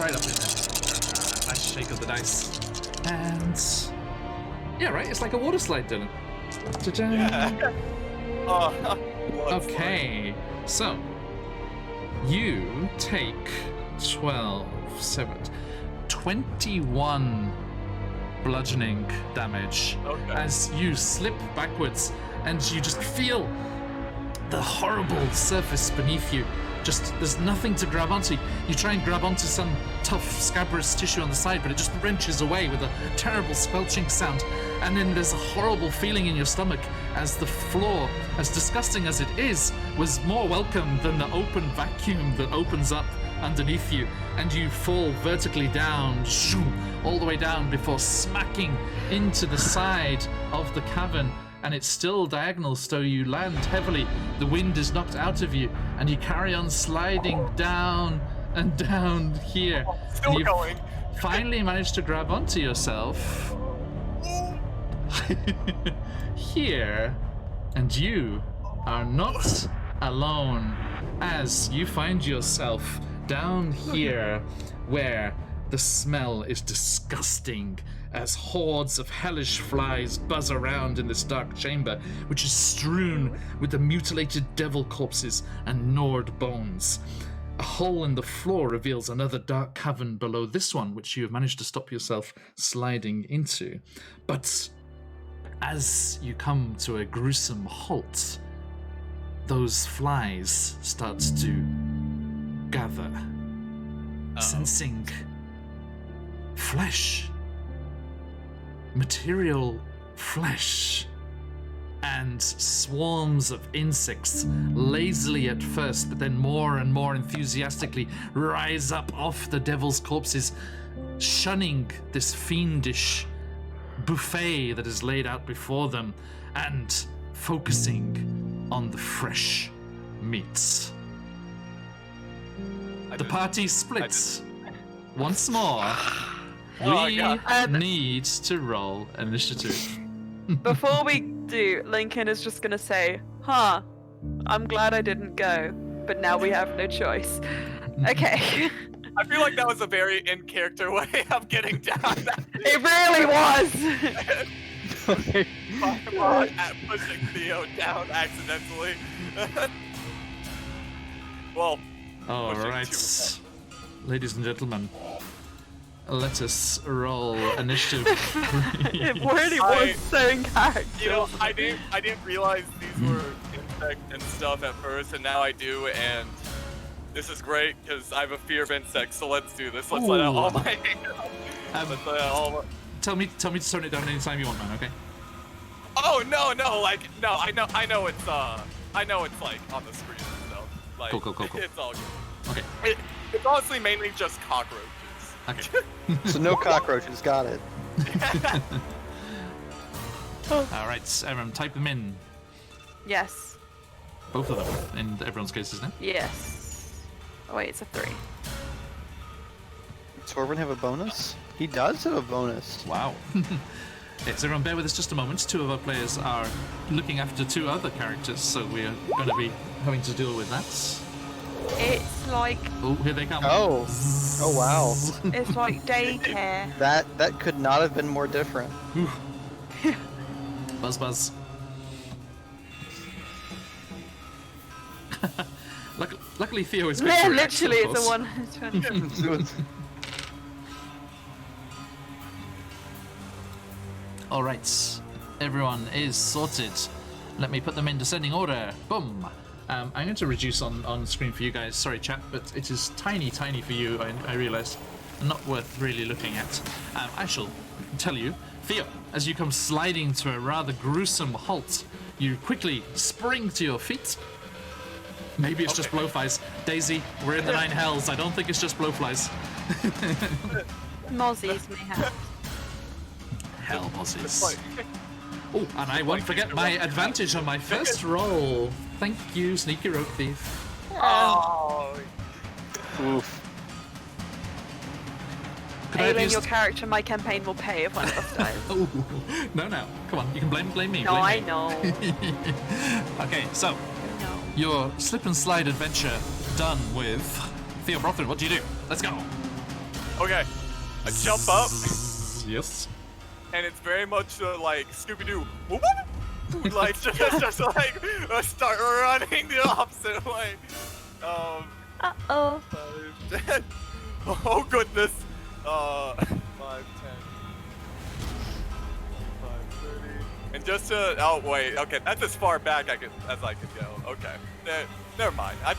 right up in there. Nice shake of the dice. And yeah, right. It's like a water slide, Dylan. Ta-da. Yeah. Oh, blood Okay, so you take 21 bludgeoning damage Okay. as you slip backwards, and you just feel the horrible surface beneath you. Just, there's nothing to grab onto. You try and grab onto some tough scabrous tissue on the side, but it just wrenches away with a terrible squelching sound. And then there's a horrible feeling in your stomach as the floor, as disgusting as it is, was more welcome than the open vacuum that opens up underneath you, and you fall vertically down, all the way down before smacking into the side of the cavern. And it's still diagonal, so you land heavily. The wind is knocked out of you, and you carry on sliding down and down here. Still And you going. finally manage to grab onto yourself here, and you are not alone as you find yourself down here where The smell is disgusting as hordes of hellish flies buzz around in this dark chamber, which is strewn with the mutilated devil corpses and gnawed bones. A hole in the floor reveals another dark cavern below this one, which you have managed to stop yourself sliding into. But as you come to a gruesome halt, those flies start to gather, sensing flesh, material flesh, and swarms of insects, lazily at first, but then more and more enthusiastically, rise up off the devil's corpses, shunning this fiendish buffet that is laid out before them, and focusing on the fresh meats. The party splits. Once more, we need to roll initiative. Before we do, Lincoln is just gonna say, "Huh, I'm glad I didn't go, but now we have no choice." Okay. I feel like that was a very in-character way of getting down. It really was. At pushing Theo down accidentally. Well. All right, ladies and gentlemen, let us roll initiative. It really was so in character. You know, I didn't realize these were insects and stuff at first, and now I do, and this is great because I have a fear of insects. So let's do this. Let's let out all my. Let's let out all. Tell me to tone it down anytime you want, man. Okay. Oh no, like no, I know it's like on the screen and stuff. Like, Cool. It's all good. Okay. It's honestly mainly just cockroaches. Okay. So no cockroaches, got it. All right, everyone, type them in. Yes. Both of them, in everyone's cases now. Yes. Oh wait, it's a 3. Does Torvin have a bonus? He does have a bonus. Wow. Yes, everyone, bear with us just a moment. 2 of our players are looking after 2 other characters, so we're going to be having to deal with that. It's like Oh, here they come. Oh wow. it's like daycare. That could not have been more different. Buzz. Luckily, Theo is quick Yeah, to react, literally, of it's a course. one. All right, everyone is sorted. Let me put them in descending order. Boom. I'm going to reduce on screen for you guys. Sorry, chat, but it is tiny for you. I realise. Not worth really looking at. I shall tell you, Theo, as you come sliding to a rather gruesome halt, you quickly spring to your feet. Maybe it's just blowflies. Daisy, we're in the 9 hells. I don't think it's just blowflies. Mozzies may have. Hell mozzies. Oh, and I won't forget my advantage on my first roll. Thank you, Sneaky Rogue Thief. Oh. Oof. Could I have Ailing used- your character, my campaign will pay if one of us dies. Oh, no. Come on, you can blame me. No, blame I me. know. Okay, so No. your slip and slide adventure done with Theo Brothon. What do you do? Let's go. Okay. I jump up, Yes. and it's very much like Scooby-Doo. Whoop, whoop. Like just like start running the opposite way. Uh-oh. Oh goodness. 5, 10, 5, 30. And just to, oh wait, okay, that's as far back as I could go. Okay, never mind. I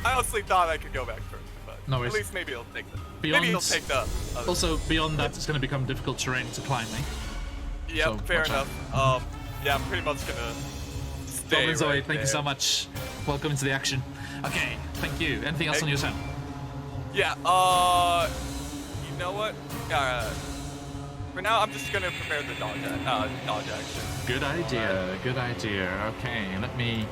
honestly thought I could go back further, but No worries. at least maybe it'll take the. Beyond- maybe it'll take the. Also, beyond that, it's going to become difficult terrain to climb, eh? Yep, so fair watch out. enough. Yeah, I'm pretty much gonna stay Goblin Zoe, right thank you there. so much. Welcome into the action. Okay, thank you. Anything else on your turn? Yeah. You know what? For now, I'm just gonna prepare the dodge action. Good idea. Okay, let me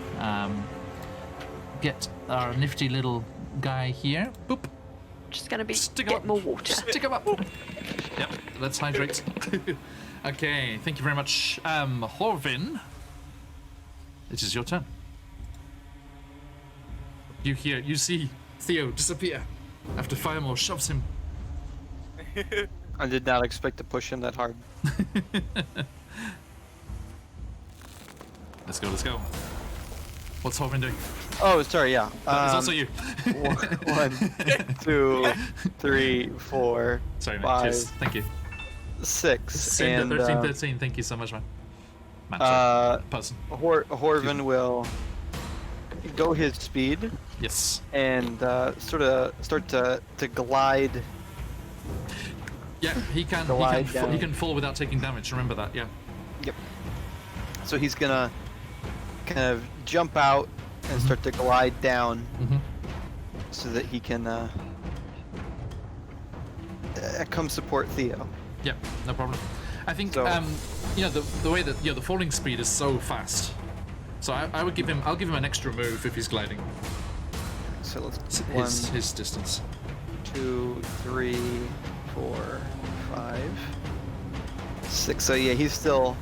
get our nifty little guy here. Boop. Just gonna be Stick 'em get up. more water. Stick him up. Yep, let's hydrate. Okay, thank you very much. Horvin, it is your turn. You see Theo disappear after Firemore shoves him I did not expect to push him that hard. Let's go, let's go. What's Horvin doing? Oh, sorry, yeah. It's also you. 1, 2, 3, 4, Sorry, mate. 5, Cheers. Thank you. 6, Send and 1313. Thank you so much, man. Man, person. Horvin will go his speed Yes. and sort of start to glide. Yeah, he can. Glide He down. can fall without taking damage. Remember that. Yeah. Yep. So he's gonna kind of jump out and start to glide down Mm-hmm. so that he can come support Theo. Yeah. No problem. I think So- you know the way that the falling speed is so fast. So I would give him. I'll give him an extra move if he's gliding. So let's His distance. 2, 3, 4, 5, 6. So yeah, he's still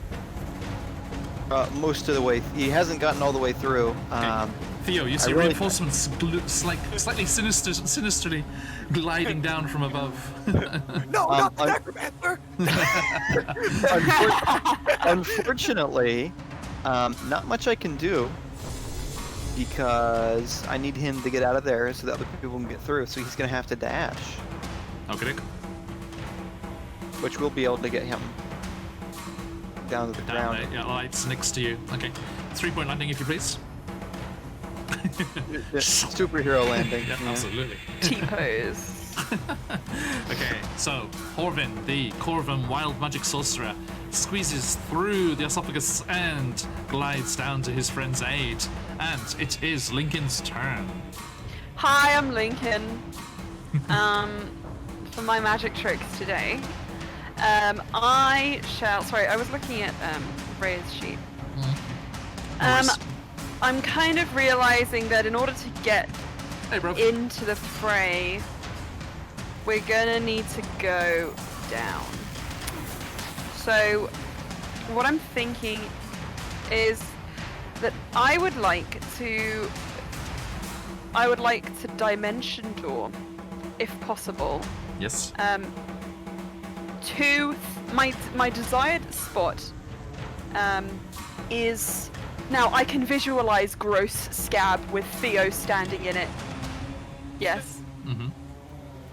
most of the way. He hasn't gotten all the way through. Okay. Theo, you see really- reinforcements slightly sinisterly gliding down from above. No, not the un- necromancer! Unfortunately, not much I can do because I need him to get out of there so that other people can get through. So he's gonna have to dash, Okay. which will be able to get him down to the Down ground. there. Yeah, lights next to you. Okay. 3-point landing, if you please. Superhero landing. Yeah, yeah. absolutely. T-pose. Okay, so Horvin, the Corvum wild magic sorcerer, squeezes through the esophagus and glides down to his friend's aid. And it is Lincoln's turn. Hi, I'm Lincoln. For my magic tricks today, I shall. Sorry, I was looking at Ray's sheet. Nice. I'm kind of realizing that in order to get Hey, bro. into the fray, we're gonna need to go down. So, what I'm thinking is that I would like to dimension door, if possible, Yes. to my desired spot is now I can visualize gross scab with Theo standing in it. Yes. Mm-hmm.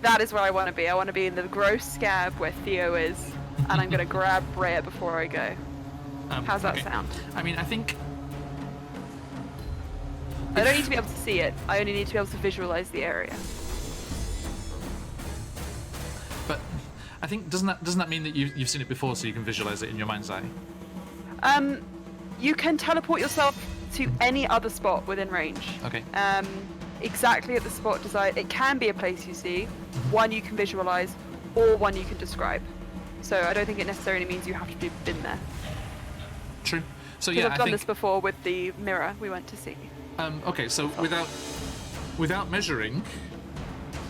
That is where I want to be. I want to be in the gross scab where Theo is, and I'm gonna grab Rhea before I go. How's that okay. sound? I mean, I think I don't need to be able to see it. I only need to be able to visualize the area. But I think doesn't that mean that you've seen it before, so you can visualize it in your mind's eye? You can teleport yourself to any other spot within range. Okay. Exactly at the spot desired. It can be a place you see, one you can visualize, or one you can describe. So I don't think it necessarily means you have to have been there. True. So Because yeah, I've I done think. this before with the mirror we went to see. Okay, so without measuring,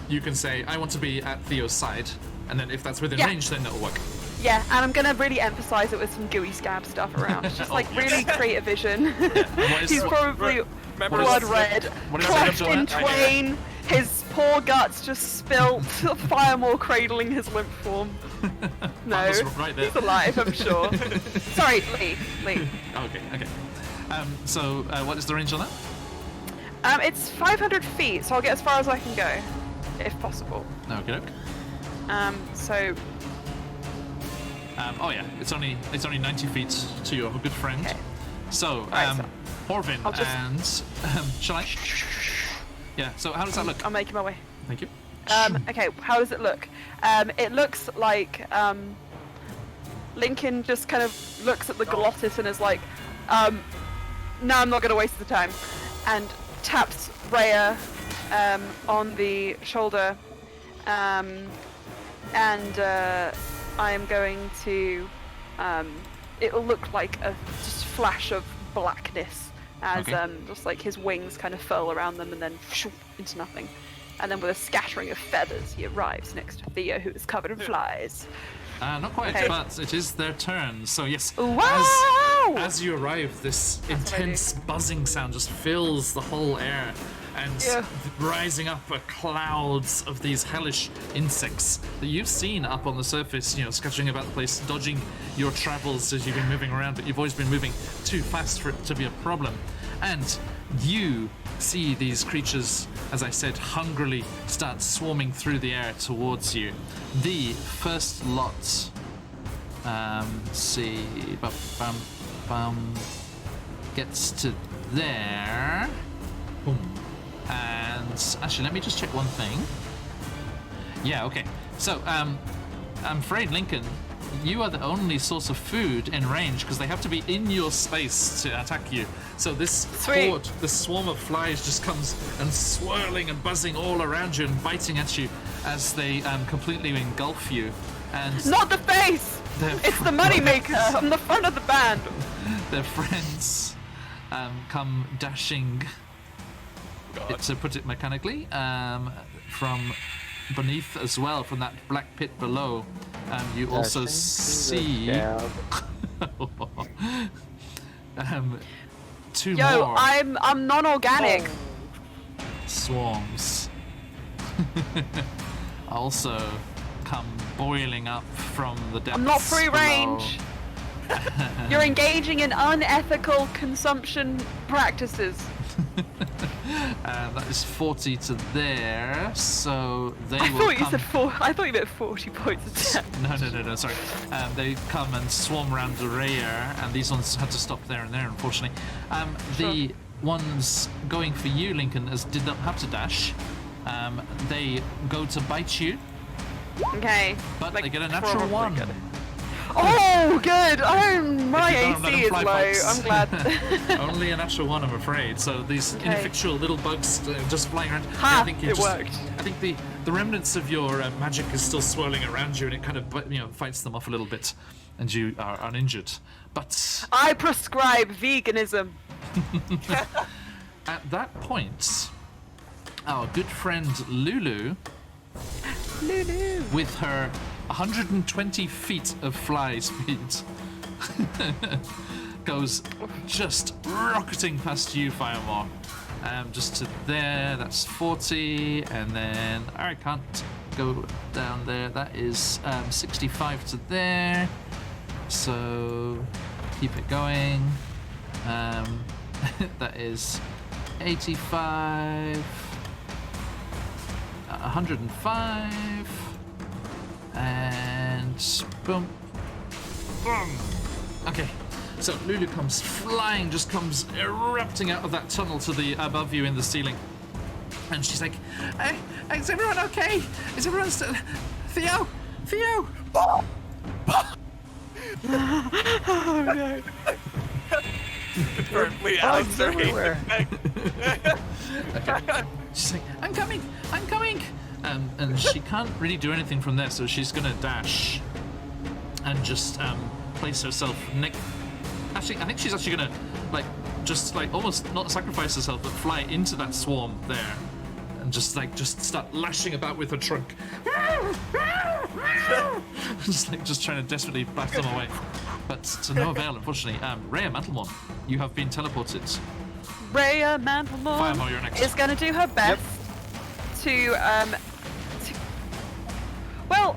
you can say I want to be at Theo's side, and then if that's within Yeah. range, then it'll work. Yeah, and I'm gonna really emphasize it with some gooey scab stuff around. Just Oh, like yes. really create a vision. What is- He's probably Remember blood what- red, what is crushed it, in Angela? twain. His poor guts just spilt. Firemore cradling his limp form. No, That was right there. he's alive, I'm sure. Sorry, Lee. Okay. So what is the range on that? It's 500 feet, so I'll get as far as I can go, if possible. Okay. So Oh yeah, it's only 90 feet to your good friend. Okay. So, Right, so Horvin I'll just- and shall I? Yeah. So how does that look? I'm making my way. Thank you. Okay, how does it look? It looks like Lincoln just kind of looks at the glottis and is like, no, I'm not going to waste the time, and taps Rhea on the shoulder, and I am going to, it'll look like a just flash of blackness as Okay. just like his wings kind of furl around them and then into nothing. And then with a scattering of feathers, he arrives next to Theo, who is covered in flies. Not quite, Okay. but it is their turn. So yes, Wow! as you arrive, this That's what I do. intense buzzing sound just fills the whole air, and Yeah. rising up are clouds of these hellish insects that you've seen up on the surface, scattering about the place, dodging your travels as you've been moving around, but you've always been moving too fast for it to be a problem. And you see these creatures, as I said, hungrily start swarming through the air towards you. The first lot, see, gets to there. Boom. And actually, let me just check one thing. Yeah, okay. So, I'm afraid, Lincoln, you are the only source of food in range because they have to be in your space to attack you. So this horde, this swarm of flies just comes and swirling and buzzing all around you and biting at you as they completely engulf you. And Not the face! It's the moneymaker on the front of the band. Their friends come dashing, to put it mechanically, from beneath as well, from that black pit below. You also see two more I'm non-organic. swarms also come boiling up from the depths I'm not free below. range. You're engaging in unethical consumption practices. That is 40 to there, so they I will thought you come... said 4. I thought you meant 40 points of damage. No, sorry. They come and swarm around the rear, and these ones had to stop there and there, unfortunately. The ones going for you, Lincoln, did not have to dash. They go to bite you, Okay. but like, they get a natural probably one. good. Oh, good. Oh, my If you don't let AC them is fly, low. folks. I'm glad. Only a natural one, I'm afraid. So these Okay. ineffectual little bugs just flying around. Ha! I think It worked. I think the remnants of your magic is still swirling around you, and it kind of fights them off a little bit, and you are uninjured. But I prescribe veganism. at that point, our good friend Lulu, Lulu. with her 120 feet of fly speed, goes just rocketing past you, Firemore. Just to there, that's 40, and then I can't go down there. That is 65 to there. So keep it going. That is 85, 105, and boom, boom. Okay. So Lulu comes flying, just comes erupting out of that tunnel to the above you in the ceiling, and she's like, hey, "Is everyone okay? Is everyone still? Theo? Oh no. Currently, Alistair everywhere. Okay. She's like, I'm coming. And she can't really do anything from there, so she's gonna dash and just place herself next. Actually, I think she's actually gonna almost not sacrifice herself, but fly into that swarm there, and just start lashing about with her trunk, just trying to desperately bash them away, but to no avail, unfortunately. Rhea Mantelmon, you have been teleported. Rhea Mantelmon Firemore, you're next. is going to do her best to well,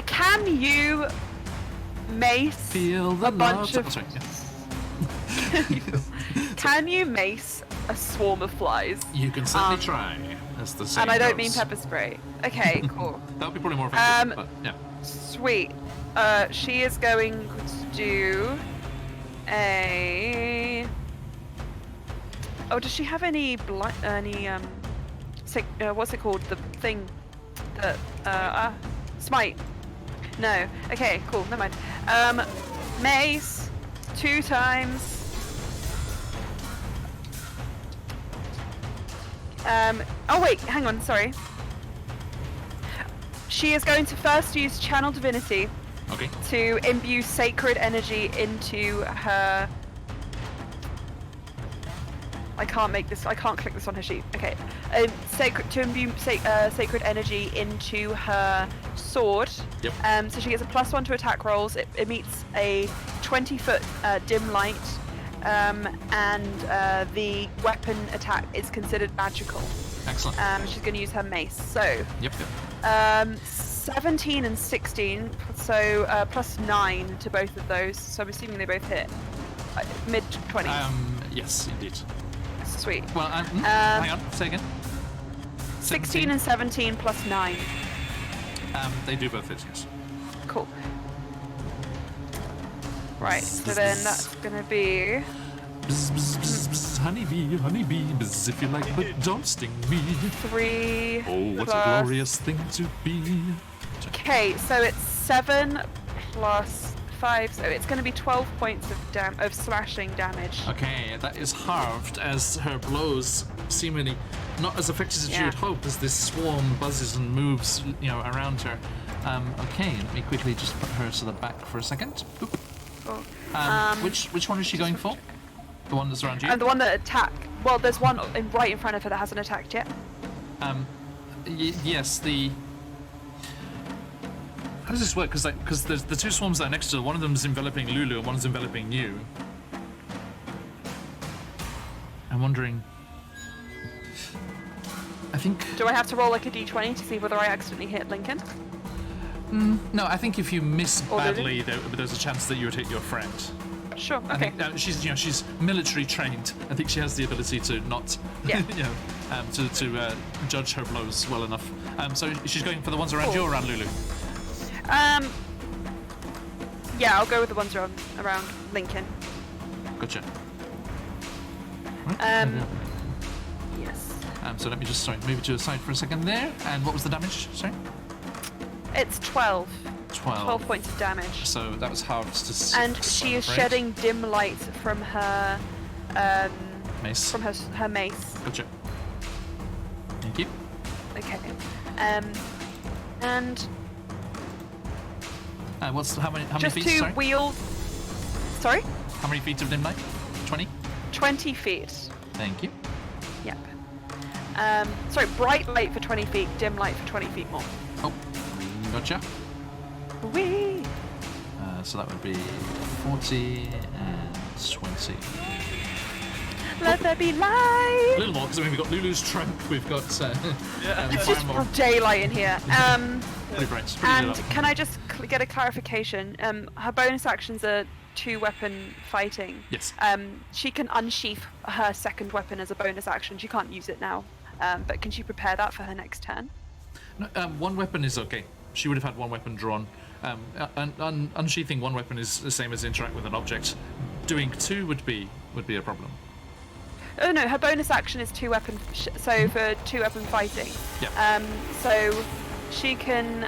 can you mace Feel the a bunch love. of Sorry, yeah. can you mace a swarm of flies? You can certainly try, as the saying And I don't mean goes. pepper spray. Okay, cool. That would be probably more effective, but yeah. Sweet. She is going to do a. Oh, does she have any what's it called? The thing that smite. No. Okay, cool. Never mind. Mace 2 times. Oh wait, hang on. Sorry. She is going to first use Channel Divinity Okay. to imbue sacred energy into her. I can't click this on her sheet. Okay. To imbue sacred energy into her sword. Yep. So she gets a +1 to attack rolls. It meets a 20-foot dim light and the weapon attack is considered magical. Excellent. She's going to use her mace. So, Yep. 17 and 16, so plus 9 to both of those. So I'm assuming they both hit. Mid 20s. Yes, indeed. Sweet. Well, hang on. Say again. 16 and 17 plus 9. They do both hit, yes. Cool. Right, so then that's gonna be... Bzz, bzz, bzz, bzz, honeybee, bzz, if you like, but don't sting me. 3 Oh, what a plus... glorious thing to be. Okay, so it's 7 plus 5, so it's gonna be 12 points of slashing damage. Okay, that is halved as her blows seemingly not as effective as you would hope as this swarm buzzes and moves, around her. Okay, let me quickly just put her to the back for a second. Oop. Cool. Which one is she going for? The one that's around you? And the one that attacked. Well, there's one right in front of her that hasn't attacked yet. Yes, the... How does this work? Because there's the two swarms that are next to her. One of them is enveloping Lulu and one is enveloping you. I'm wondering... I think... Do I have to roll like a d20 to see whether I accidentally hit Lincoln? No, I think if you miss Or badly, there's a chance that you would hit your friend. Sure, I okay. think she's military trained. I think she has the ability to not, Yeah. to judge her blows well enough. So she's going for the ones around you or around Lulu? Yeah, I'll go with the ones around Lincoln. Gotcha. Yes. So let me just move it to the side for a second there. And what was the damage? Sorry. It's 12. 12 points of damage. So that was halved to 6. And she is shedding dim light from her mace. From her mace. Gotcha. Thank you. Okay. And how many just feet? to Sorry. wield. Sorry. How many feet of dim light? 20. 20 feet. Thank you. Yep. Sorry, bright light for 20 feet, dim light for 20 feet more. Oh, gotcha. Whee! So that would be 40 and 20. Let there be light! A little more, because we've got Lulu's trunk, we've got It's fire just more. daylight in here. Pretty bright. Pretty And lit up. can I just get a clarification? Her bonus actions are 2-weapon fighting. Yes. She can unsheath her second weapon as a bonus action. She can't use it now. But can she prepare that for her next turn? No, one weapon is okay. She would have had one weapon drawn. Unsheathing one weapon is the same as interact with an object. Doing two would be a problem. Oh no, her bonus action is 2-weapon. So for 2-weapon fighting. Yeah. So she can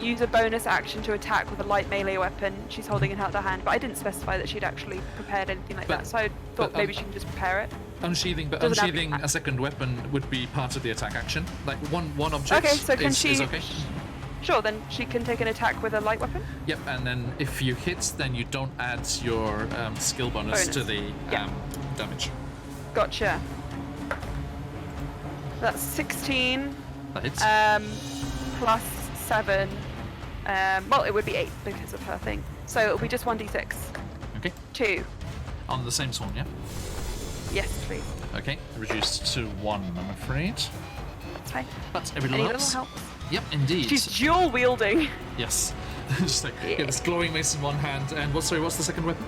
use a bonus action to attack with a light melee weapon she's holding in her other hand. But I didn't specify that she'd actually prepared anything like that. So I thought maybe she can just prepare it. Unsheathing a second weapon would be part of the attack action. Like one object Okay, so can is she? okay. Sure, then she can take an attack with a light weapon. Yep, and then if you hit, then you don't add your skill bonus to the damage. Gotcha. That's 16. That hits. Plus 7. Well, it would be 8 because of her thing. So it'll be just 1d6. Okay. 2. On the same swarm, yeah? Yes, please. Okay, reduced to 1, I'm afraid. That's fine. But every Any little little helps. help? Yep, indeed. She's dual wielding. Yes. Just like, get this glowing mace in one hand, and what's the second weapon?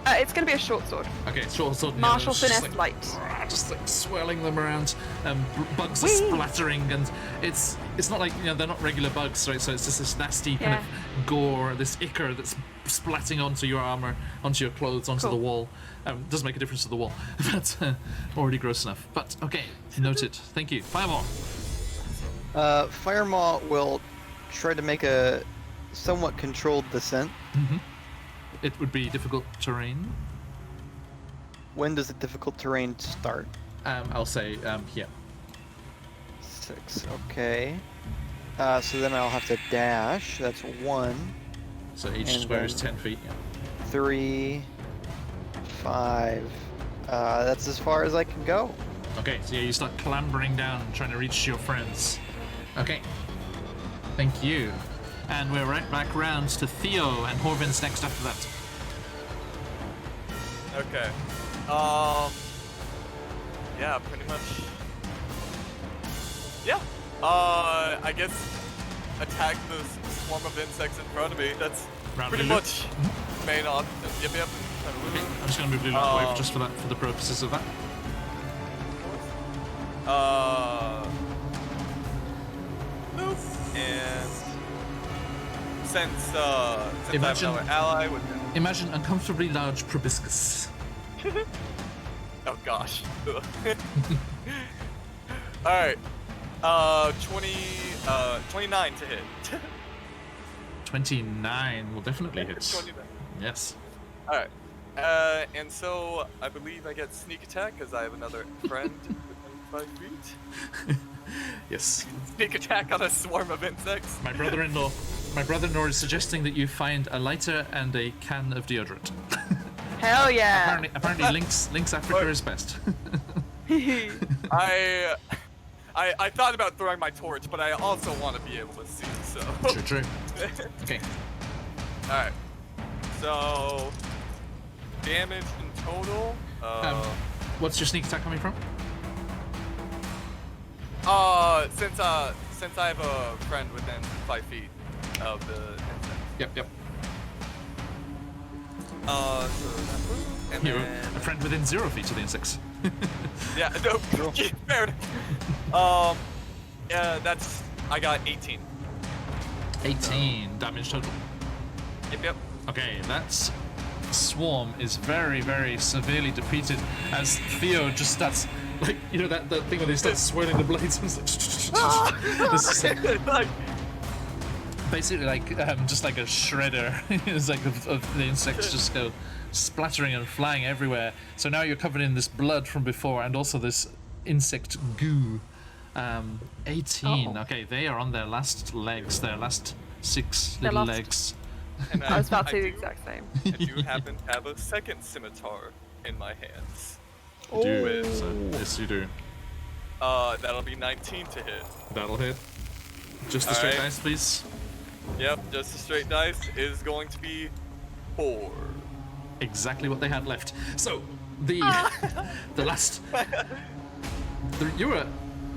It's going to be a short sword. Okay, short sword. Martial just finesse light. Just like swirling them around, bugs are Whee! splattering, and it's not like they're not regular bugs, right? So it's just this nasty kind of gore, this ichor that's splatting onto your armor, onto your clothes, onto the wall. Doesn't make a difference to the wall, but already gross enough. But okay, noted. Thank you. Firemaw. Firemaw will try to make a somewhat controlled descent. Mm-hmm. It would be difficult terrain. When does the difficult terrain start? I'll say here. 6, okay. So then I'll have to dash. That's 1, So each And square is then- 10 feet. Yeah. 3, 5. That's as far as I can go. Okay, so yeah, you start clambering down, trying to reach your friends. Okay. Thank you. And we're right back round to Theo, and Horvin's next after that. Okay. Yeah, pretty much. Yeah. I guess attack the swarm of insects in front of me. That's Round pretty Lulu. much main option. Yep. Okay, I'm just gonna move Lulu out of the way just for that, for the purposes of that. Nope. And since I have Imagine- another ally with Imagine uncomfortably large proboscis. oh gosh. Alright. 29 to hit. 29 will definitely hit. 29. Yes. Alright. And so I believe I get sneak attack because I have another friend within 5 feet. Yes. Sneak attack on a swarm of insects. My brother-in-law is suggesting that you find a lighter and a can of deodorant. Hell yeah! Apparently Link's Africa is best. I thought about throwing my torch, but I also want to be able to see, so. True. Okay. Alright. So damage in total. What's your sneak attack coming from? Since I have a friend within 5 feet of the insect. Yep. So and You're then a friend within 0 feet of the insects. yeah, no, fair enough. That's I got 18. 18 damage total. Yep. Okay, that swarm is very, very severely defeated as Theo just starts, like, you know, that thing where they start swirling the blades. This is Like, basically like just like a shredder. It's like of the insects just go splattering and flying everywhere. So now you're covered in this blood from before and also this insect goo. 18. Oh. Okay, they are on their last legs, their last 6 Their little last- legs. and I was about to I say the do- exact same. I do happen to have a second scimitar in my hands. You do. Yes, you do. That'll be 19 to hit. That'll hit. Just the straight Alright. dice, please. Yep, just a straight dice is going to be 4. Exactly what they had left. So the last. You were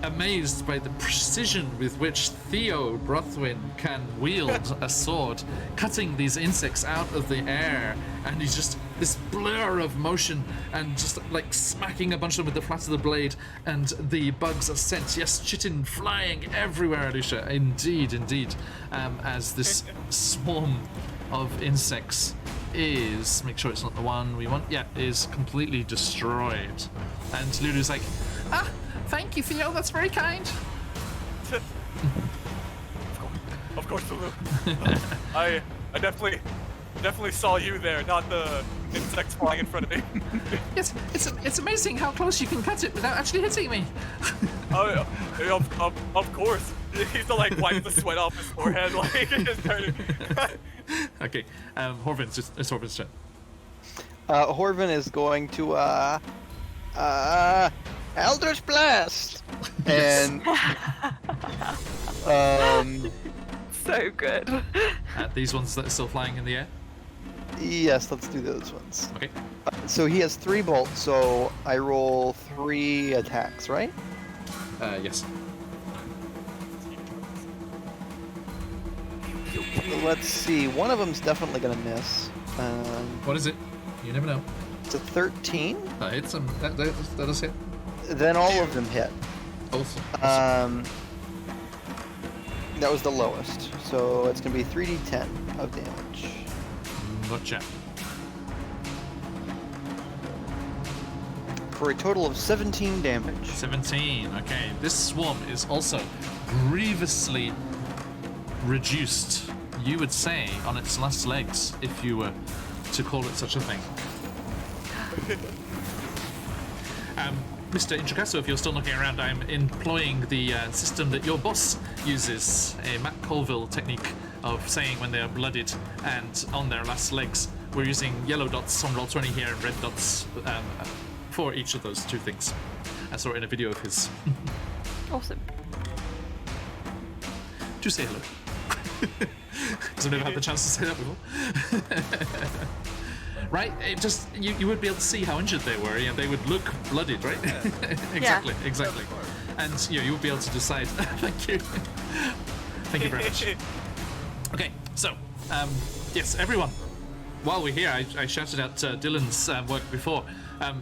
amazed by the precision with which Theo Brothwin can wield a sword, cutting these insects out of the air, and he's just this blur of motion and just like smacking a bunch of them with the flat of the blade, and the bugs are sent, yes, chitin flying everywhere, Alicia. Indeed. As this swarm of insects is, make sure it's not the one we want, yeah, is completely destroyed. And Lulu's like, thank you, Theo, that's very kind. Of course, Lulu. I definitely saw you there, not the insects flying in front of me. Yes, it's amazing how close you can cut it without actually hitting me. Oh, yeah, of course. He's like wipe the sweat off his forehead, like just turning. Okay, it's Horvin's turn. Horvin is going to Eldritch Blast, and So good. These ones that are still flying in the air. yes, let's do those ones. Okay. So he has 3 bolts, so I roll 3 attacks, right? Yes. Let's see. One of them's definitely gonna miss. What is it? You never know. It's a 13. It's that does hit. Then all of them hit. Both. That was the lowest. So it's gonna be 3d10 of damage. Gotcha. For a total of 17 damage. 17. Okay. This swarm is also grievously reduced, you would say, on its last legs, if you were to call it such a thing. Mr. Intricasso, if you're still looking around, I'm employing the system that your boss uses, a Matt Colville technique of saying when they are blooded and on their last legs. We're using yellow dots on Roll20 here and red dots for each of those 2 things. I saw it in a video of his. Awesome. Do say hello. Because I've never had the chance to say that before. Right? It just you would be able to see how injured they were. They would look bloodied, right? Exactly. And you would be able to decide. Thank you. Thank you very much. Okay, so yes, everyone. While we're here, I shouted out Dylan's work before.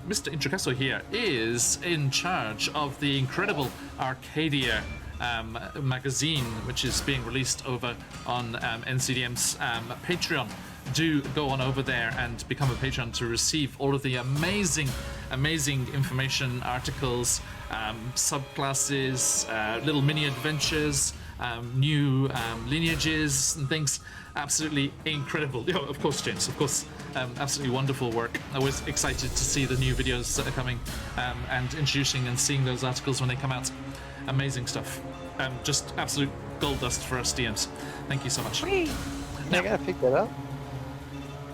Mr. Intricasso here is in charge of the incredible Arcadia magazine, which is being released over on NCDM's Patreon. Do go on over there and become a patron to receive all of the amazing information, articles, subclasses, little mini adventures, new lineages and things. Absolutely incredible. Of course, James, of course. Absolutely wonderful work. I was excited to see the new videos that are coming and introducing and seeing those articles when they come out. Amazing stuff. Just absolute gold dust for us DMs. Thank you so much. I gotta pick that up.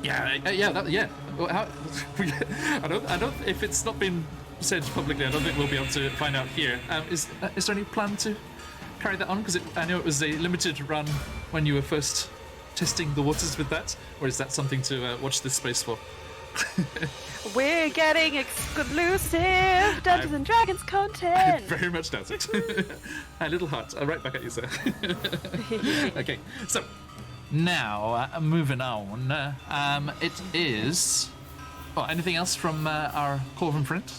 Yeah. Well, I don't. If it's not been said publicly, I don't think we'll be able to find out here. Is there any plan to carry that on? Because I know it was a limited run when you were first testing the waters with that, or is that something to watch this space for? We're getting exclusive Dungeons and Dragons content. I very much doubt it. A little heart. Right back at you, sir. Okay, so now moving on. It is. Oh, anything else from our Corvin friend?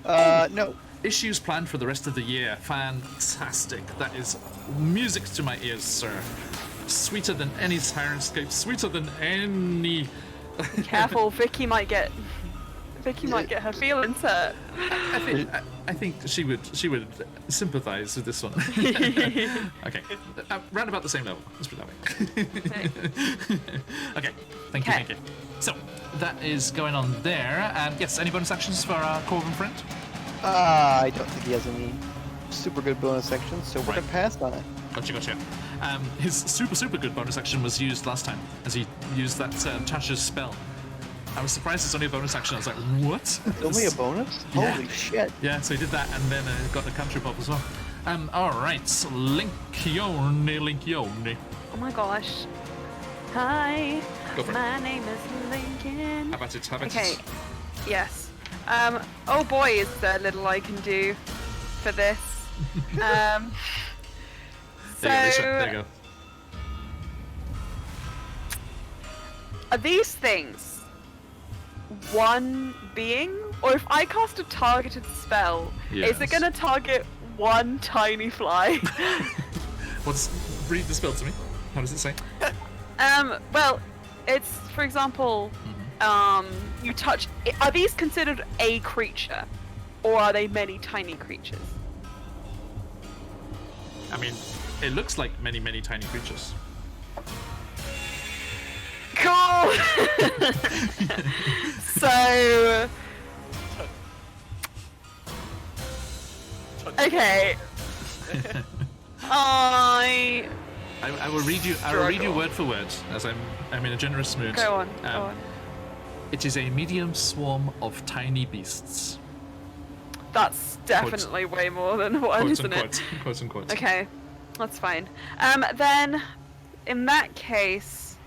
No. Issues planned for the rest of the year. Fantastic. That is music to my ears, sir. Sweeter than any Sirenscape. Sweeter than any. Careful, Vicky might get her feelings hurt. I think she would sympathise with this one. Okay, round about the same level. Let's put it that way. Okay, thank you. So that is going on there. Yes, any bonus actions for our Corvin friend? I don't think he has any super good bonus actions, so we're gonna pass on it. Gotcha. His super good bonus action was used last time, as he used that Tasha's spell. I was surprised it's only a bonus action. I was like, what? Only a bonus? Yeah. Holy shit. Yeah, so he did that and then got the cantrip up as well. Alright, Linkione. Oh my gosh. Hi. Go for it. My name is Lincoln. How about it? Okay. Yes. Oh boy, is there little I can do for this. There you go. Are these things one being? Or if I cast a targeted spell, is it going to target one tiny fly? Read the spell to me. How does it say? Well, it's, for example, you touch... Are these considered a creature? Or are they many tiny creatures? I mean, it looks like many tiny creatures. Cool! So... Okay. I will read you. I will read you word for word, as I'm in a generous mood. Go on. It is a medium swarm of tiny beasts. That's definitely way more than one, isn't it? Quote unquote. Okay, that's fine. Then, in that case,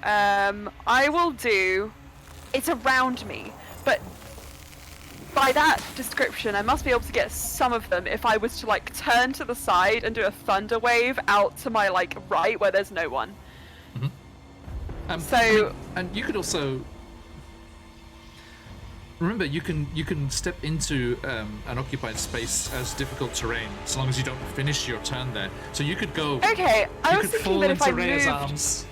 I will do. It's around me, but by that description, I must be able to get some of them if I was to like turn to the side and do a thunder wave out to my like right where there's no one. So, and you could also remember you can step into an occupied space as difficult terrain as long as you don't finish your turn there. So you could go. Okay, I was thinking that if I Rhea's moved, arms.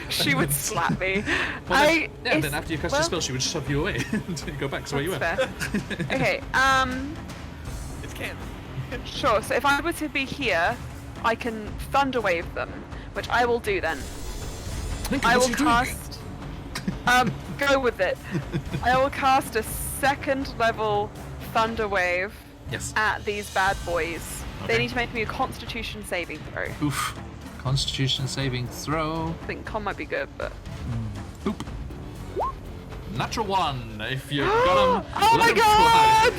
she would slap me. Then after you cast your spell, she would shove you away until you go back to where you were. Okay. It's canon. Sure. So if I were to be here, I can thunder wave them, which I will do then. I will cast. Go with it. I will cast a second level thunder wave. Yes. At these bad boys. Okay. They need to make me a Constitution saving throw. Oof. Constitution saving throw. I think con might be good, but. Oop. Natural 1. If you've got them, oh my god!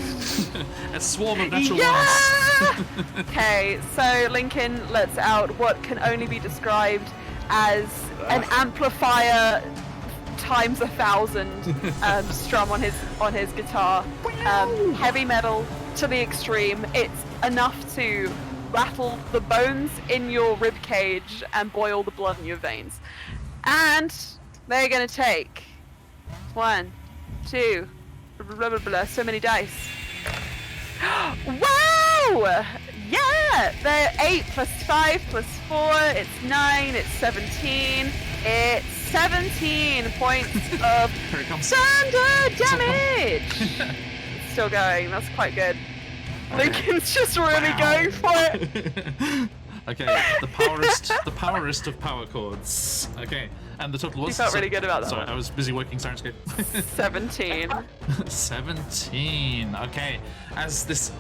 A swarm of natural yeah! ones. Okay, so Lincoln lets out what can only be described as an amplifier times 1,000 strum on his guitar. Heavy metal to the extreme. It's enough to rattle the bones in your rib cage and boil the blood in your veins. And they're gonna take 1, 2, blah blah blah, so many dice. Wow! Yeah! They're 8 plus 5 plus 4, it's 9, it's 17. It's 17 points of Here it comes. thunder damage! It's still going, that's quite good. Lincoln's just really going for it. Okay, the powerest of power chords. Okay, and the total was. You felt really good about that Sorry, one. I was busy working Sirenscape. 17. 17. Okay, as this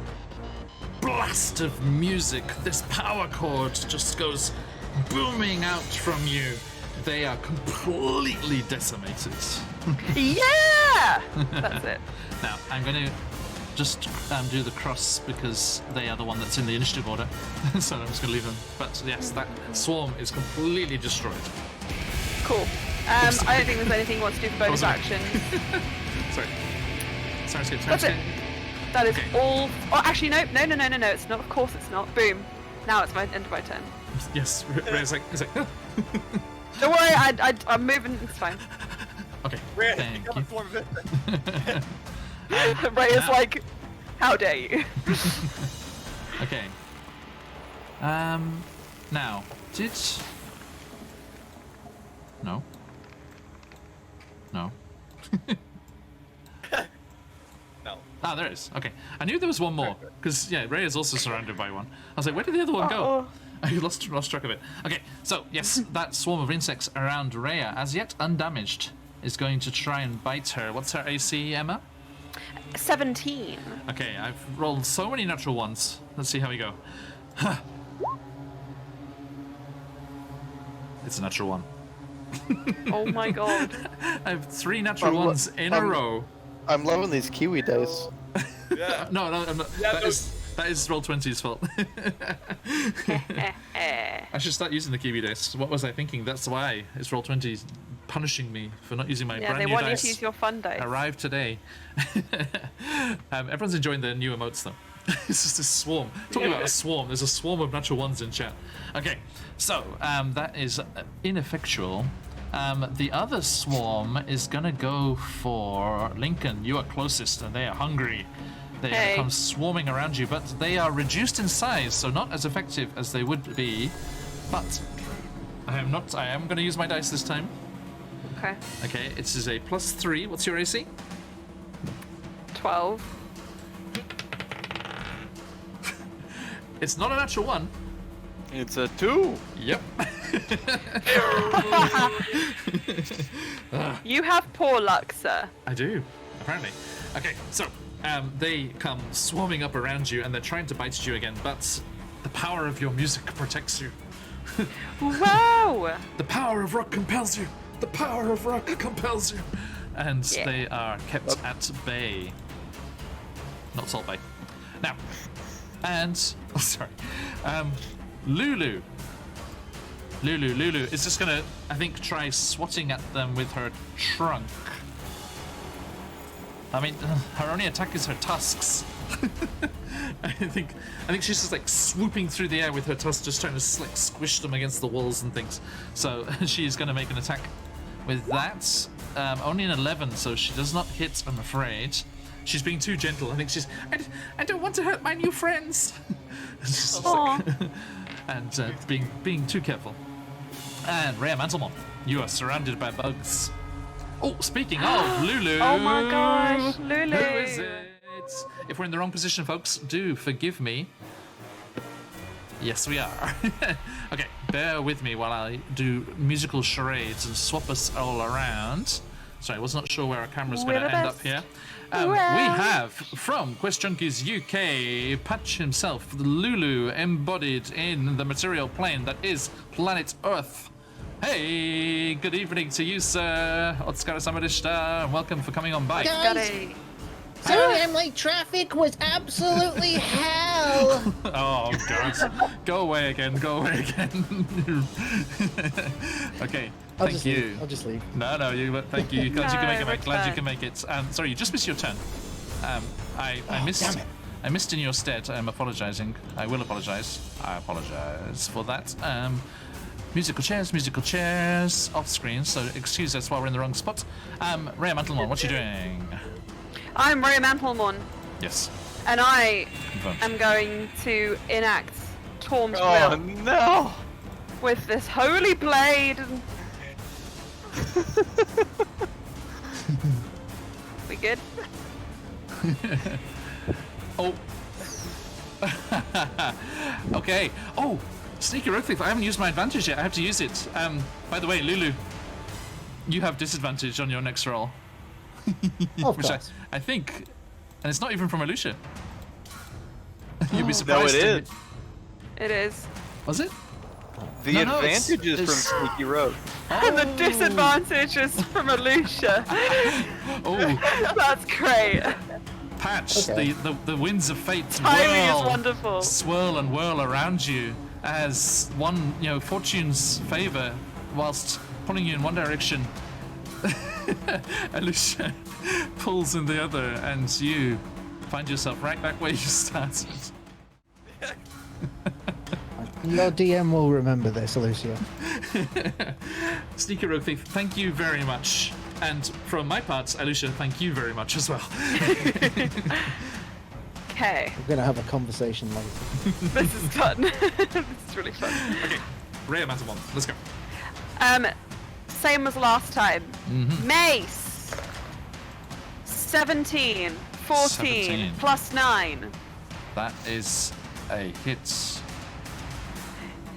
blast of music, this power chord just goes booming out from you. They are completely decimated. Yeah! That's it. Now, I'm going to just do the cross because they are the one that's in the initiative order. So I'm just going to leave them. But yes, that swarm is completely destroyed. Cool. I don't think there's anything he wants to do for bonus sorry. action. Sorry. Sirenscape, That's it. Sirenscape. That is Okay. all. Oh, actually, no, it's not. Of course, it's not. Boom. Now it's my end of my turn. Yes, Ray's like, Don't worry, I'm moving. It's fine. okay, Ray, thank you got a you. form of it. Ray is now- like, how dare you? Okay. Now, did... No. No. No. Ah, there is. Okay. I knew there was one more, because, yeah, Ray is also surrounded by one. I was like, where did the other one go? Uh-oh. I lost track of it. Okay, so, yes, that swarm of insects around Rhea, as yet undamaged, is going to try and bite her. What's her AC, Emma? 17. Okay, I've rolled so many natural ones. Let's see how we go. It's a natural one. Oh my god. I have 3 natural ones in a row. I'm loving these kiwi dice. Yeah. No, I'm not. Yeah, That is Roll20's fault. I should start using the kiwi dice. What was I thinking? That's why it's Roll20's punishing me for not using my Yeah, brand they new want you dice. to use your fun dice. Arrived today. Everyone's enjoying their new emotes though. It's just a swarm. Talking about a swarm, there's a swarm of natural ones in chat. Okay, so that is ineffectual. The other swarm is gonna go for Lincoln. You are closest, and they are hungry. They Hey. come swarming around you, but they are reduced in size, so not as effective as they would be. But I am not. I am gonna use my dice this time. Okay. Okay, it is a +3. What's your AC? 12. It's not a natural one. It's a 2. Yep. You have poor luck, sir. I do, apparently. Okay, so they come swarming up around you and they're trying to bite you again, but the power of your music protects you. Wow! The power of rock compels you. The power of rock compels you. And Yeah. they are kept at bay. Not Salt Bay. Now, and oh, sorry, Lulu is just gonna, I think, try swatting at them with her trunk. I mean, her only attack is her tusks. I think she's just like swooping through the air with her tusks, just trying to like squish them against the walls and things. So she's gonna make an attack with that. Only an 11, so she does not hit, I'm afraid. She's being too gentle. I think she's. I don't want to hurt my new friends. It's just like- and being too careful. And Rhea Mantelmon, you are surrounded by bugs. Oh, speaking of Lulu. Oh my gosh, Lulu. Who is it? If we're in the wrong position, folks, do forgive me. Yes, we are. Okay, bear with me while I do musical charades and swap us all around. Sorry, I was not sure where our camera's going We're to the end up best. here. Well. We have, from Quest Junkies UK, Patch himself, Lulu, embodied in the material plane that is planet Earth. Hey, good evening to you, sir. Otskara samadishita, and welcome for coming on by. Got it. Sorry, I'm late. Traffic was absolutely hell. Oh god. Go away again. Go away again. Okay. I'll Thank just you. leave. I'll just leave. No, you. Thank you. Glad you can make it, No, mate. Glad you return. can make it. Sorry, you just missed your turn. I missed. damn it. I missed in your stead. I'm apologizing. I will apologize. I apologize for that. Musical chairs, off screen. So excuse us while we're in the wrong spot. Rhea Mantlemon, what you doing? I'm Rhea Mantlemon, Yes. and I Confirmed. am going to enact Torm's Oh will no! with this holy blade. We good? Oh. Okay. Oh, sneaky rogue thief. I haven't used my advantage yet. I have to use it. By the way, Lulu, you have disadvantage on your next roll. Of Which course. I think, and it's not even from Alicia. You'd be No, surprised. it to is. It is. Was it? The No, it's- advantage is it's- from Sneaky Rogue. And the disadvantage is from Alicia. Oh, That's great. Patch, Okay. the winds of fate Timing is whirl, wonderful. swirl and whirl around you as one, fortune's favor, whilst pulling you in one direction, Alicia pulls in the other, and you find yourself right back where you started. Your DM will remember this, Alicia. Sneaky Rogue Thief, thank you very much. And from my part, Alicia, thank you very much as well. Okay, We're gonna have a conversation later. this is fun. This is really fun. Okay, Rhea Mantelmon, let's go. Same as last time. Mm-hmm. Mace. 17, 14, 17. plus 9. That is a hit.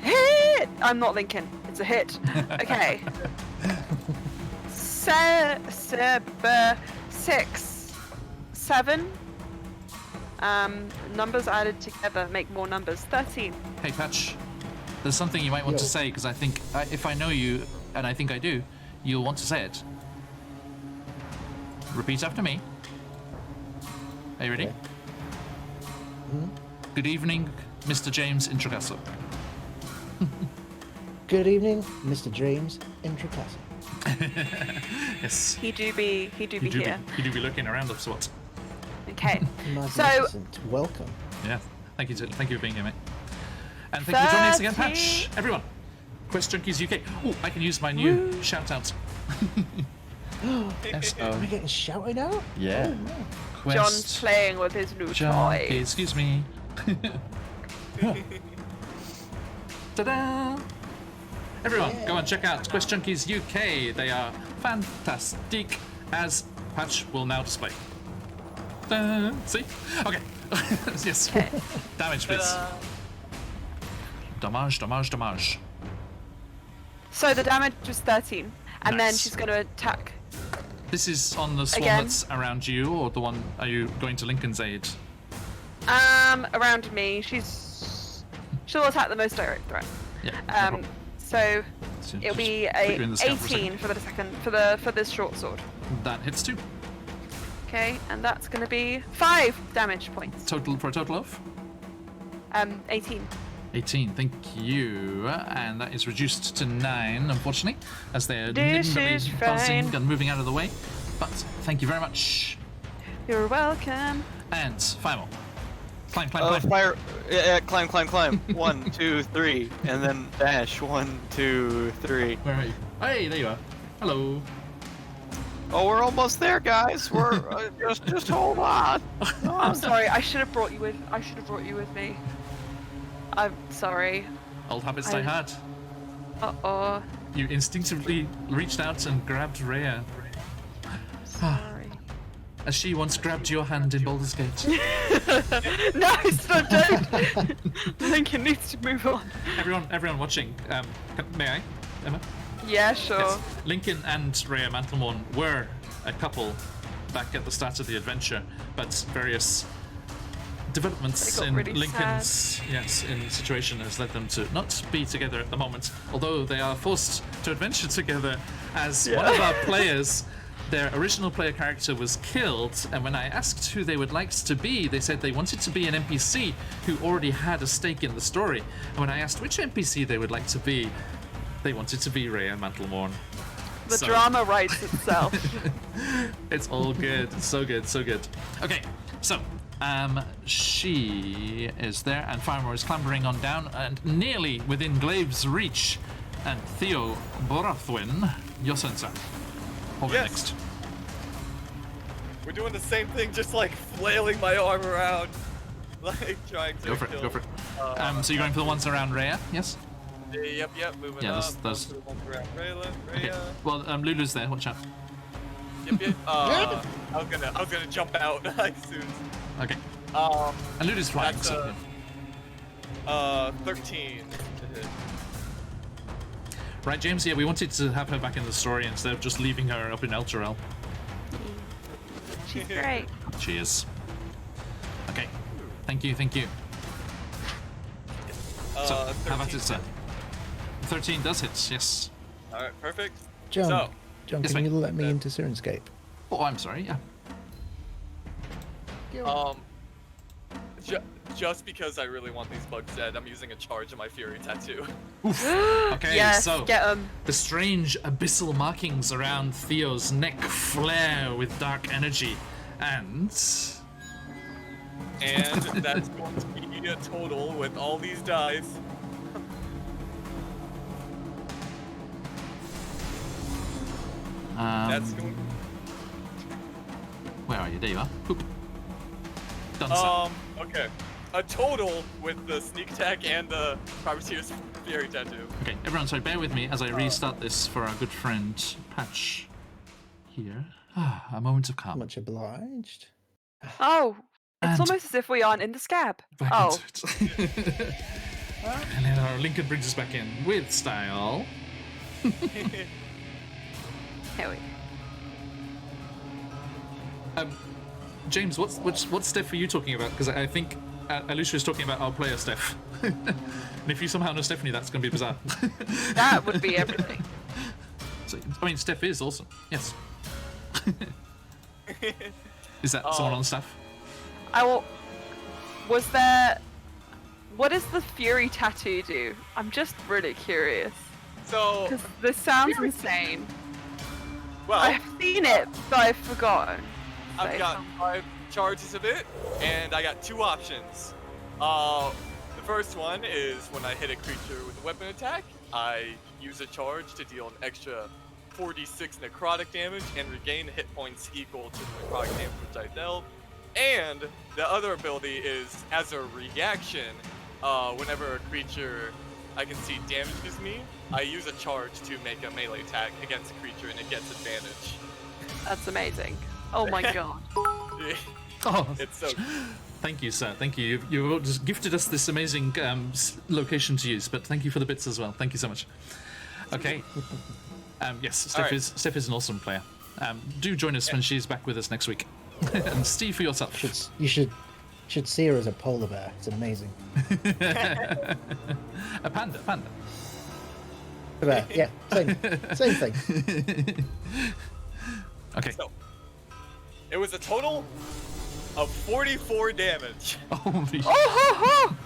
Hit! I'm not Lincoln. It's a hit. Okay. 6, 7. Numbers added together make more numbers. 13. Hey, Patch, there's something you might want to Yo. say, because I think if I know you, and I think I do, you'll want to say it. Repeat after me. Are you ready? Okay. Mhm. Good evening, Mr. James Intricasso. Good evening, Mr. James Intricasso. Yes. He do be You do here. be looking around of sorts. Okay. Magnificent. Welcome. Yeah. Thank you for being here, mate. And thank you for joining us again, Patch. 30. Everyone. Quest Junkies UK. Oh, I can use my new shout out. Yes. Are we getting shouted out? Yeah. Oh, no. Quest John's playing with his new Junkies. toy. Excuse me. Ta-da! Everyone, go and check out Quest Junkies UK. They are fantastic, as Patch will now display. See? Okay. Yes. Damage, please. Damage. So the damage was 13, and then Nice. she's going to attack. This is on the swarm Again. that's around you, or the one? Are you going to Lincoln's aid? Around me. She'll attack the most direct threat. Yeah. no Um, problem. so So it'll just be put you in a the scout for a second. 18 for the second for this short sword. That hits too. Okay, and that's going to be 5 damage points. Total for a total of 18. 18. Thank you. And that is reduced to 9, unfortunately, as they're This nimbly is buzzing fine. and moving out of the way. But thank you very much. You're welcome. And 5 more. Climb. Fire! Climb! 1, 2, 3, and then dash. 1, 2, 3. Where are you? Hey, there you are. Hello. Oh, we're almost there, guys. We're just hold on. I'm sorry. I should have brought you with me. I'm sorry. Old habits die hard. Uh-oh. You instinctively reached out and grabbed Rhea, Sorry. as she once grabbed your hand in Baldur's Gate. No, stop, don't. Lincoln needs to move on. Everyone watching, may I, Emma? Yeah, sure. Yes. Lincoln and Rhea Mantlemon were a couple back at the start of the adventure, but various developments They got in really Lincoln's situation has led them to not be together at the moment, although they are forced to adventure together as one of our players their original player character was killed, and when I asked who they would like to be, they said they wanted to be an NPC who already had a stake in the story. And when I asked which NPC they would like to be, they wanted to be Rhea Mantlemorn. The So- drama writes itself. It's all good. It's so good, so good. Okay, so she is there, and Firemore is clambering on down, and nearly within Glaive's reach. And Theo Borathwin, your turn, sir. Hold it Yes. next. We're doing the same thing, just like flailing my arm around, like trying to Go for it. kill. Go for it. So you're going for the ones around Rhea, yes? Yep, moving Yeah, up. those- going for the ones around Rhea. Okay. Well, Lulu's there. Watch out. Yep. I was gonna jump out like soon. Okay. Um, And Lulu's flying. that's So, a 13 to hit. right, James. Yeah, we wanted to have her back in the story instead of just leaving her up in Elturel. She's great. She is. Okay. Thank you. Thank you. So, how about 13. it, sir? 13 does hit. Yes. All right, perfect. John, So, John, Yes, can mate. you let me into Sirenscape? Oh, I'm sorry. Yeah. just because I really want these bugs dead, I'm using a charge of my Fury tattoo. Oof. Okay. Yes, So. get 'em. The strange abyssal markings around Theo's neck flare with dark energy, and And that's going to be a total with all these dice. That's going where are you? There you are. Poop. Done, sir. okay. A total with the sneak attack and the Privateer's Fury tattoo. Okay, everyone, sorry, bear with me as I restart this for our good friend Patch here. A moment of calm. Much obliged. Oh, it's And- almost as if we aren't in the scab. Back Oh, into it. And then our Lincoln brings us back in with style. here we James, what Steph are you talking about? Because I think Alicia is talking about our player Steph. And if you somehow know Stephanie, that's going to be bizarre. That would be everything. So, I mean, Steph is awesome. Yes. Is that someone on staff? Was there... What does the Fury tattoo do? I'm just really curious. So, Because this sounds insane. well, I've seen it, but I've forgotten. I've So- got 5 charges of it, and I got 2 options. The first one is when I hit a creature with a weapon attack, I use a charge to deal an extra 46 necrotic damage and regain hit points equal to the necrotic damage which I dealt. And the other ability is, as a reaction, whenever a creature I can see damages me, I use a charge to make a melee attack against a creature and it gets advantage. That's amazing. Oh my god. Oh, It's so thank you, sir. Thank you. You've just gifted us this amazing location to use, but thank you for the bits as well. Thank you so much. Okay. Yes, Steph Alright. is an awesome player. Do join us when she's back with us next week. And Steve, for yourself. You should see her as a polar bear. It's amazing. A panda. A bear, yeah, same thing. Okay. So, it was a total of 44 damage. Holy. Oh, ho, ho!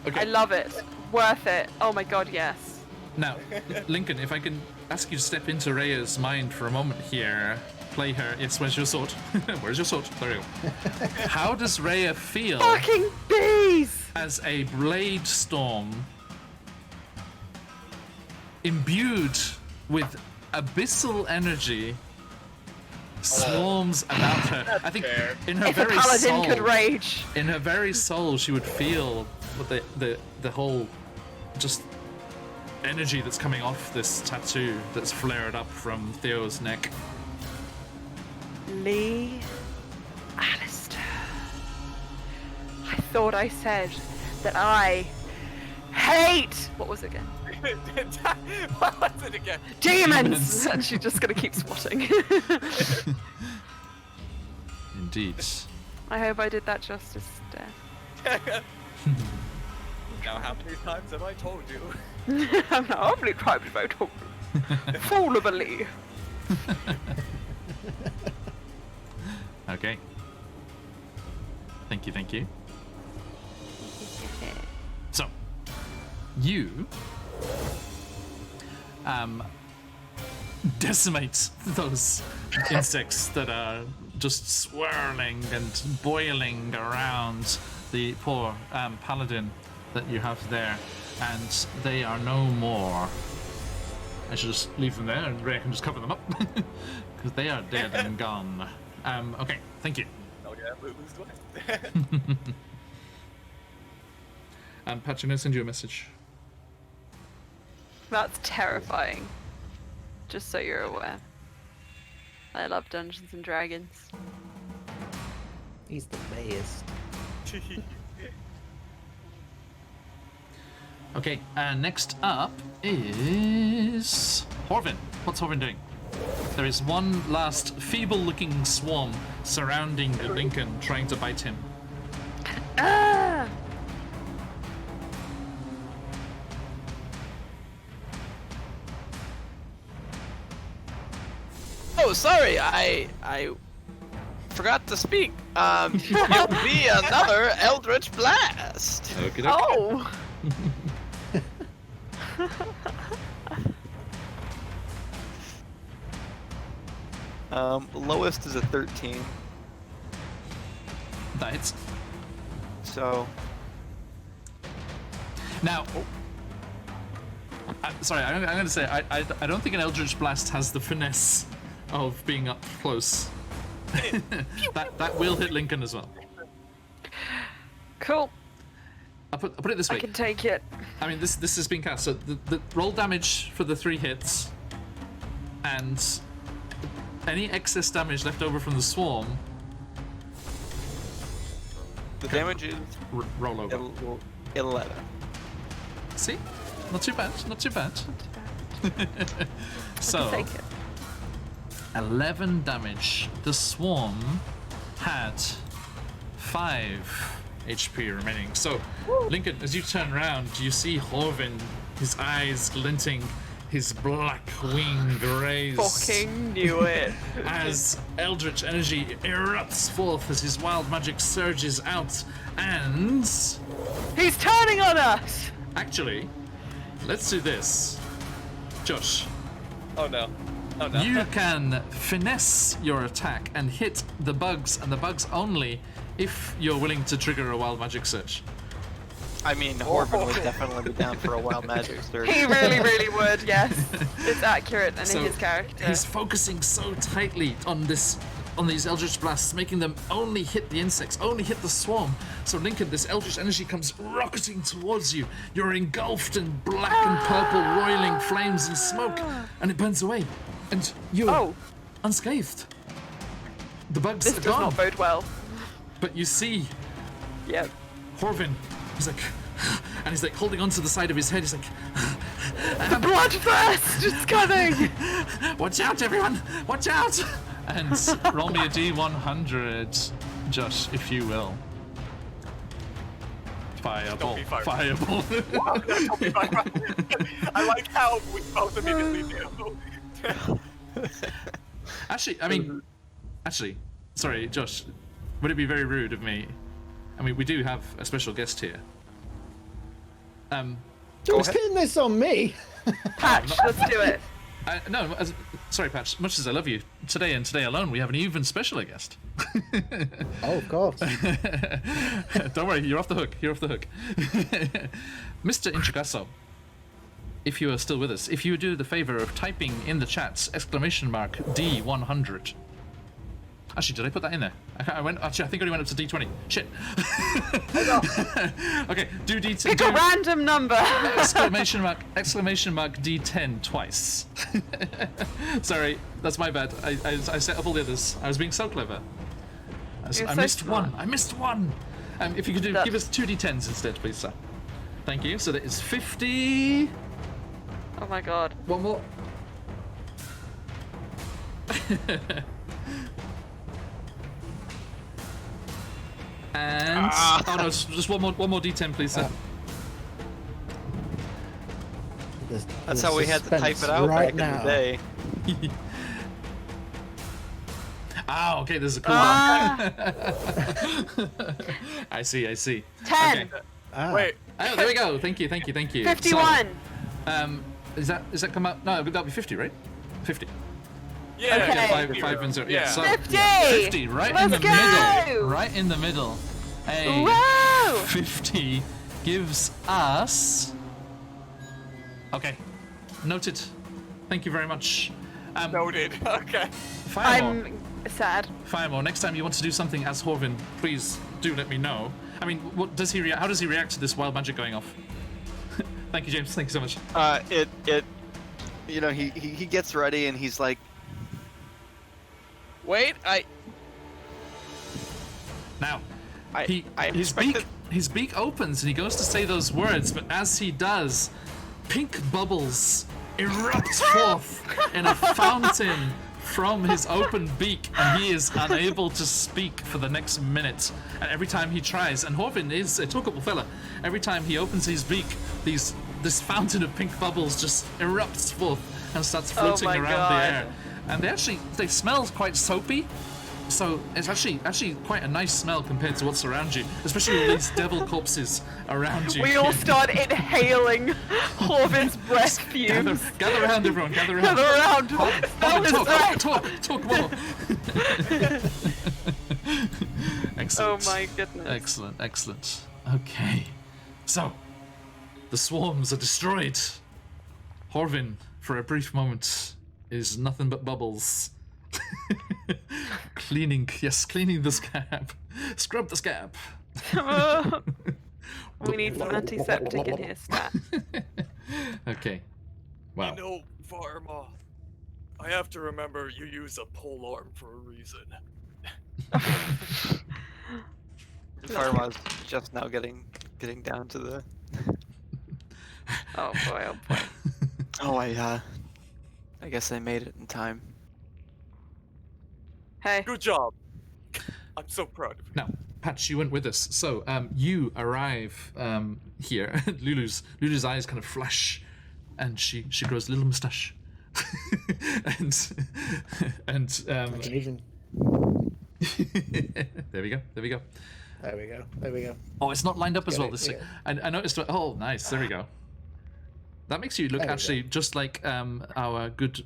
Okay. I love it. Worth it. Oh my god, yes. Now, Lincoln, if I can ask you to step into Rhea's mind for a moment here, play her. Yes, where's your sword? Where's your sword? There you go. How does Rhea feel Fucking bees! as a blade storm imbued with abyssal energy swarms about her? I think fair. in her If a very paladin soul, could rage. in her very soul, she would feel the whole just energy that's coming off this tattoo that's flared up from Theo's neck. Lee Alistair. I thought I said that I hate... What was it again? What was it again? Demons! And she's just gonna keep swatting. Indeed. I hope I did that justice, Steph. Now, how many times have I told you? I'm not awfully proud of it. Fool of a Lee. Okay. Thank you, thank you. So, you decimate those insects that are just swirling and boiling around the poor paladin that you have there, and they are no more. I should just leave them there and Ray can just cover them up because they are dead and gone. Okay, thank you. Oh yeah, lose twice. And Patch, I'm going to send you a message. That's terrifying. Just so you're aware. I love Dungeons and Dragons. He's the best. Okay, next up is Horvin. What's Horvin doing? There is one last feeble-looking swarm surrounding Lincoln, trying to bite him. Ah! Oh, sorry, I forgot to speak. It would be another Eldritch Blast. Okay. Oh! Lowest is a 13, That hits. so Now, sorry, I'm going to say I don't think an Eldritch Blast has the finesse of being up close. that will hit Lincoln as well. Cool. I'll put it this I way. can take it. I mean, this has been cast. So the roll damage for the 3 hits, and any excess damage left over from the swarm. the damage is Roll over. 11. See, not too bad. Not too bad. So, Take it. 11 damage. The swarm had 5 HP remaining. So, Lincoln, as you turn around, you see Horvin, his eyes glinting, his black wing raised. Fucking knew it. As eldritch energy erupts forth as his wild magic surges out, and He's turning on us! actually, let's do this. Josh, Oh no. Oh no. you can finesse your attack and hit the bugs, and the bugs only, if you're willing to trigger a wild magic search. I mean, Horvin would definitely be down for a wild magic surge. He really, really would, yes. It's accurate and So in his character. he's focusing so tightly on these eldritch blasts, making them only hit the insects, only hit the swarm. So Lincoln, this eldritch energy comes rocketing towards you. You're engulfed in black and purple roiling flames and smoke, and it burns away. And you're unscathed. The bugs This are does gone. not bode well. But you see Yep. Horvin, he's like, and he's like holding onto the side of his head. He's like, The bloodthirst is coming! watch out, everyone! Watch out! And roll me a D100, Josh, if you will. Fireball. Don't be fired. Fireball. Don't be fired. I like how we both immediately do. Actually, sorry, Josh. Would it be very rude of me? I mean, we do have a special guest here. Don't pin this on me. Patch, let's do it. Sorry, Patch. Much as I love you, today and today alone, we have an even specialer guest. Oh, of course. Don't worry, you're off the hook. You're off the hook. Mr. Intrigasso, if you are still with us, if you would do the favor of typing in the chats !D100. Actually, did I put that in there? I think I only went up to D20. Shit. Okay, do D10. Pick a random number. Exclamation mark D10 twice. Sorry, that's my bad. I set up all the others. I was being so clever. I missed one. I missed one. If you could give us 2 D10s instead, please, sir. Thank you. So that is 50. Oh my god. One more. And oh no, just one more D10, please, sir. That's how we had to type it out right back now. in the day. Ah, okay, there's a cooldown. I see. 10. Okay. Ah, Wait, Oh, there we go. Thank you. 51. So, does that come up? No, that'll be 50, right? 50. yeah. Okay. Yeah, yeah, five and 0. Yeah, so 50. 50, right in the Let's go. middle. Right in the middle. Hey, Whoa. 50 gives us. Okay, noted. Thank you very much. Noted. Okay. Firemore. I'm sad. Firemore, next time you want to do something as Horvin, please do let me know. I mean, what does he how does he react to this wild magic going off? Thank you, James. Thank you so much. He gets ready and he's like, wait, Now, I his expected- beak opens and he goes to say those words, but as he does, pink bubbles erupt forth in a fountain from his open beak, and he is unable to speak for the next minute. And every time he tries, and Horvin is a talkable fella, every time he opens his beak, this fountain of pink bubbles just erupts forth and starts floating my around God. the air. And they smell quite soapy. So it's actually quite a nice smell compared to what's around you, especially all these devil corpses around you. We all start inhaling Horvin's breath fumes. Gather around, everyone. Gather around. Gather around. Smell his breath. Talk more. Excellent. Oh my goodness. Excellent. Okay. So, the swarms are destroyed. Horvin, for a brief moment, is nothing but bubbles. Cleaning the scab. Scrub the scab. We need some antiseptic in here, stat. Okay. Wow. You know, Varma, I have to remember you use a pole arm for a reason. Farma's just now getting down to the. Oh boy, oh boy. Oh, I guess I made it in time. Hey. Good job. I'm so proud of you. Now, Patch, you went with us. So, you arrive here. Lulu's eyes kind of flash, and she grows a little moustache. and I can even. there we go. There we go. Oh, it's not lined up as Get well. it, This yeah. I noticed. Oh, nice. There we go. That makes you look There we actually just like our good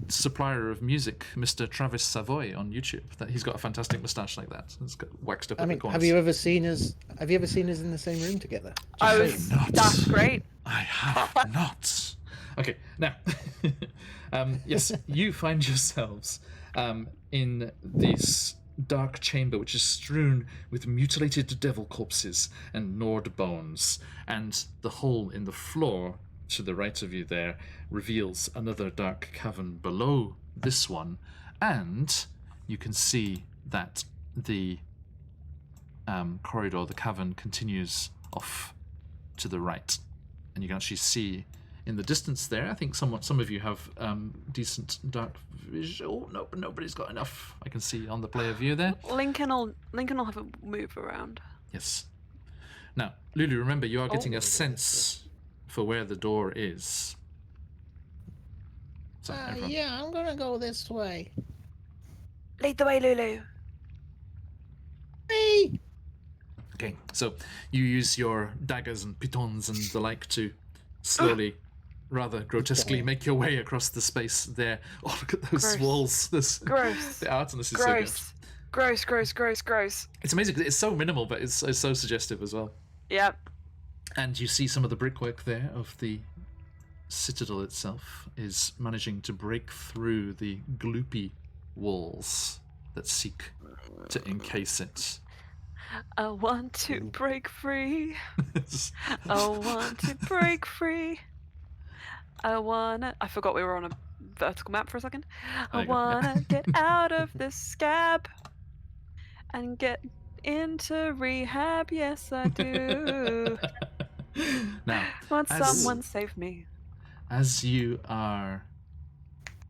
supplier of music, Mr. Travis Savoy on YouTube. That he's got a fantastic moustache like that. It's got waxed up I at mean, the corners. have you ever seen us in the same room together? I Just was. saying. not. That's great. I have not. Okay, now, yes, you find yourselves in this dark chamber, which is strewn with mutilated devil corpses and gnawed bones, and the hole in the floor to the right of you there reveals another dark cavern below this one, and you can see that the corridor, the cavern, continues off to the right, and you can actually see in the distance there. I think some of you have decent dark vision. Oh no, but nobody's got enough. I can see on the player view there. Lincoln will have a move around. Yes. Now, Lulu, remember you are getting Oh. a sense for where the door is. So, everyone. Yeah, I'm gonna go this way. Lead the way, Lulu. Hey! Okay, so you use your daggers and pitons and the like to slowly, rather grotesquely, make your way across the space there. Oh, look at those Gross. walls. Gross. The art on this is so good. Gross. It's amazing 'cause it's so minimal, but it's so suggestive as well. Yep. And you see some of the brickwork there of the citadel itself is managing to break through the gloopy walls that seek to encase it. I want to break free. I want to break free. I forgot we were on a vertical map for a second. There I you go. wanna get out of this scab and get into rehab. Yes, I do. Now, Want as- someone save me? as you are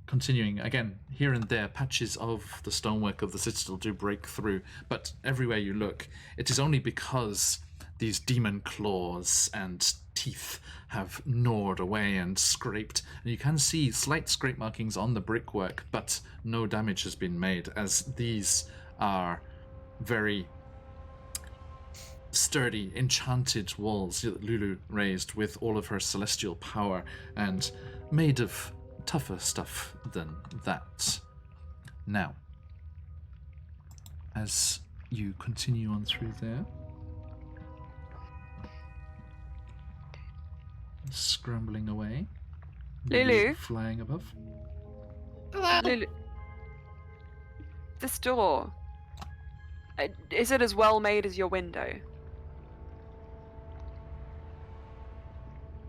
continuing, again, here and there, patches of the stonework of the citadel do break through, but everywhere you look, it is only because these demon claws and teeth have gnawed away and scraped, and you can see slight scrape markings on the brickwork, but no damage has been made, as these are very sturdy, enchanted walls that Lulu raised with all of her celestial power and made of tougher stuff than that. Now, as you continue on through there, scrambling away, Lulu? flying above. Lulu, this door, is it as well made as your window?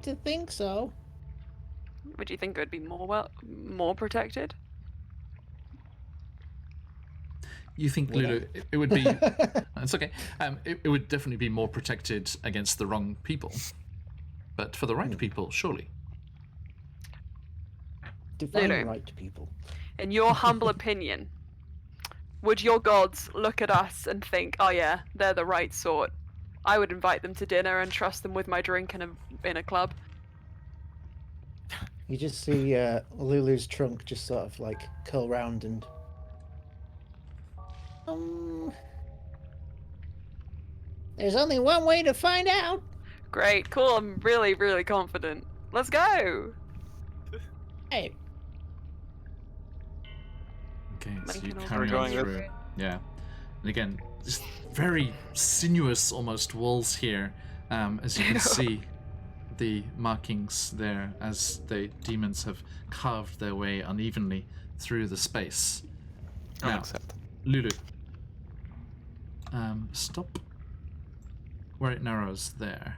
To think so. Would you think it would be more protected? You think, Would Lulu, it would be... It's okay. It would definitely be more protected against the wrong people. But for the right people, surely. Define Lulu. right to people. In your humble opinion, would your gods look at us and think, oh yeah, they're the right sort? I would invite them to dinner and trust them with my drink in a club. You just see Lulu's trunk just sort of like curl round and. There's only one way to find out. Great, cool, I'm really, really confident. Let's go! Hey, Okay, so you Making all carry the on way through. Yeah. And again, just very sinuous almost walls here, as you can see the markings there as the demons have carved their way unevenly through the space. Now, Unacceptable. Lulu, stop where it narrows there.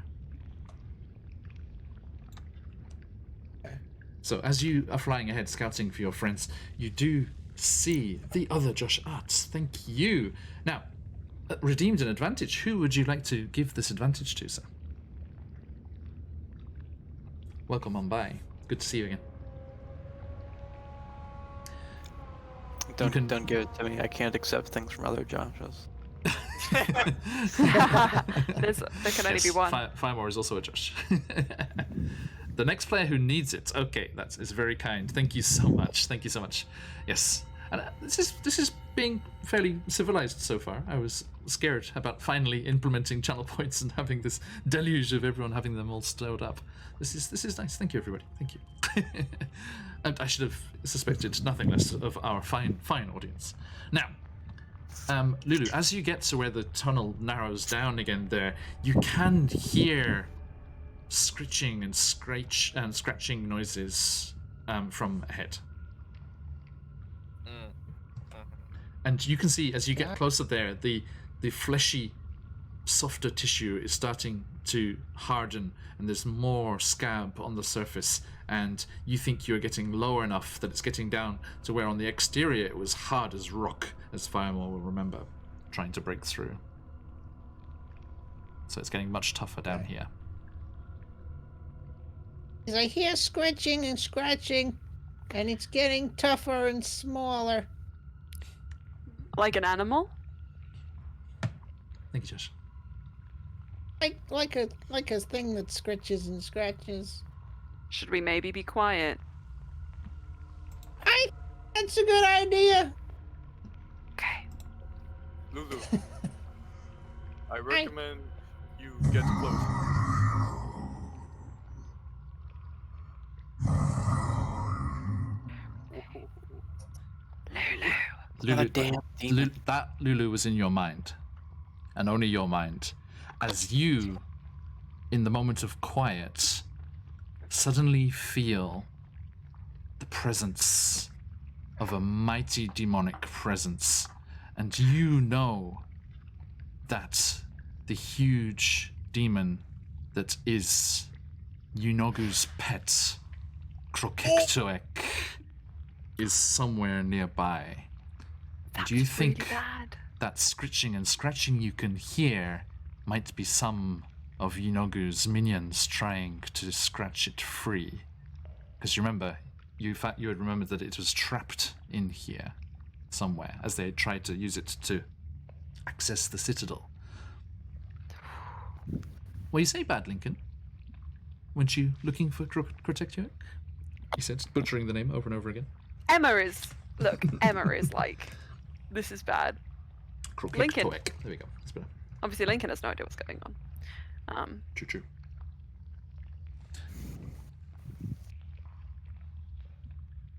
So as you are flying ahead scouting for your friends, you do see the other Josh Arts. Thank you. Now, redeemed an advantage. Who would you like to give this advantage to, sir? Welcome on by. Good to see you again. Don't give it to me. I can't accept things from other Joshes. There can only be one. Firemore is also a Josh. The next player who needs it. Okay, that is very kind. Thank you so much. Thank you so much. Yes, and this is being fairly civilized so far. I was scared about finally implementing channel points and having this deluge of everyone having them all stored up. This is nice. Thank you, everybody. Thank you. And I should have suspected nothing less of our fine audience. Now, Lulu, as you get to where the tunnel narrows down again there, you can hear scritching and scratching noises from ahead. And you can see, as you get closer there, the fleshy, softer tissue is starting to harden, and there's more scab on the surface, and you think you're getting low enough that it's getting down to where on the exterior it was hard as rock, as Firemore will remember trying to break through. So it's getting much tougher down here. as I hear scratching and scratching, and it's getting tougher and smaller. Like an animal? Thank you, Josh. Like a thing that scratches and scratches. Should we maybe be quiet? That's a good idea. Okay. Lulu, I recommend you get close. Lulu, damn demon. that Lulu was in your mind, and only your mind, as you, in the moment of quiet, suddenly feel the presence of a mighty demonic presence, and you know that the huge demon that is Yunogu's pet, Krokektoek, is somewhere nearby. Do you think really bad. that scritching and scratching you can hear might be some of Yunogu's minions trying to scratch it free? Because remember, you had remembered that it was trapped in here somewhere as they tried to use it to access the citadel. What do you say, Bad Lincoln? weren't you looking for Crotectio? He said, butchering the name over and over again. Emma is like, this is bad. Lincoln. There we go. That's better. Obviously, Lincoln has no idea what's going on. True.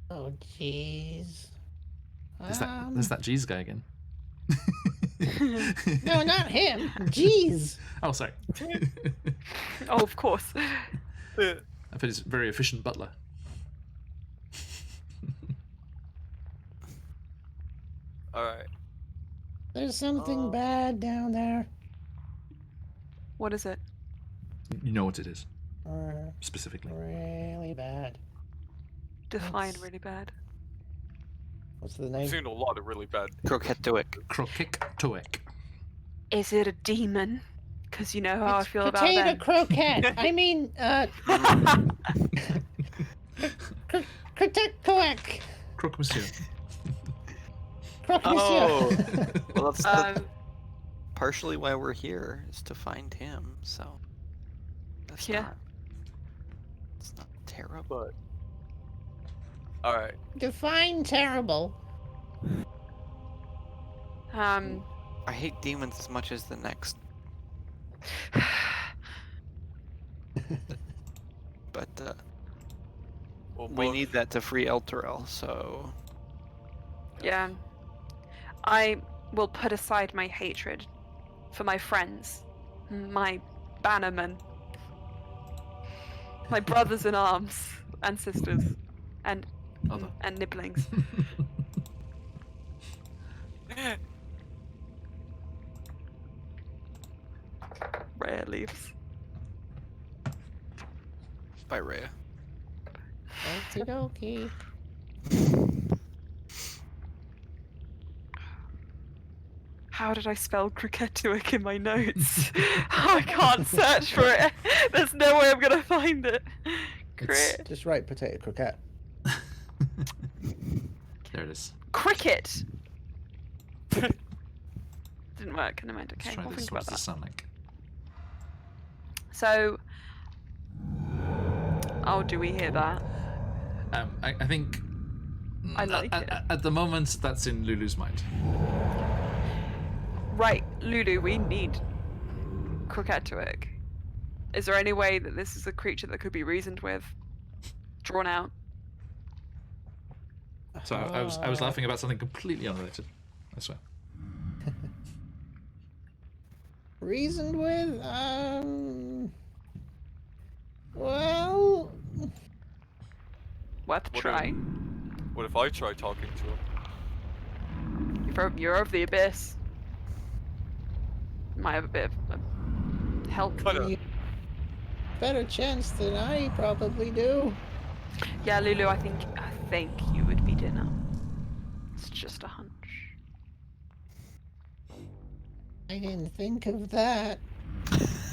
Oh, jeez. There's that G's guy again. No, not him. Jeez. Oh, sorry. Oh, of course. I bet he's a very efficient butler. Alright. There's something bad down there. What is it? You know what it is, Or specifically. really bad. Define That's- really bad. What's the I've name? seen a lot of really bad. Crocetoic. Crocictoic. Is it a demon? Because you know how I It's feel about potato them. croquette. I mean, Crotectoic. Croc Monsieur. Croc Oh. Monsieur. Well, that's Um, partially why we're here, is to find him, so... That's Yeah. not... It's not terrible. But. Alright. Define terrible. I hate demons as much as the next, but Well, we both- need that to free Elturel, so... yeah. I will put aside my hatred for my friends, my bannermen, my brothers in arms and sisters, and Other. nibblings. Rare leaves. By Rhea. Okie dokie. How did I spell Crocetoic in my notes? I can't search for it. There's no way I'm gonna find it. Crit. Just write potato croquette. There it is. Cricket. Didn't work. Never mind. Okay, Let's try we'll this. think What about does this that. sound like? So, oh, do we hear that? I think. I like at, it. At the moment, that's in Lulu's mind. Right, Lulu, we need Crocetoic. Is there any way that this is a creature that could be reasoned with, drawn out? So I was laughing about something completely unrelated. I swear. Reasoned with? Well, Worth a What try. What if I try talking to him? You're of the abyss. Might have a bit of help. Kinda. better chance than I probably do. Yeah, Lulu, I think you would be dinner. It's just a hunch. I didn't think of that.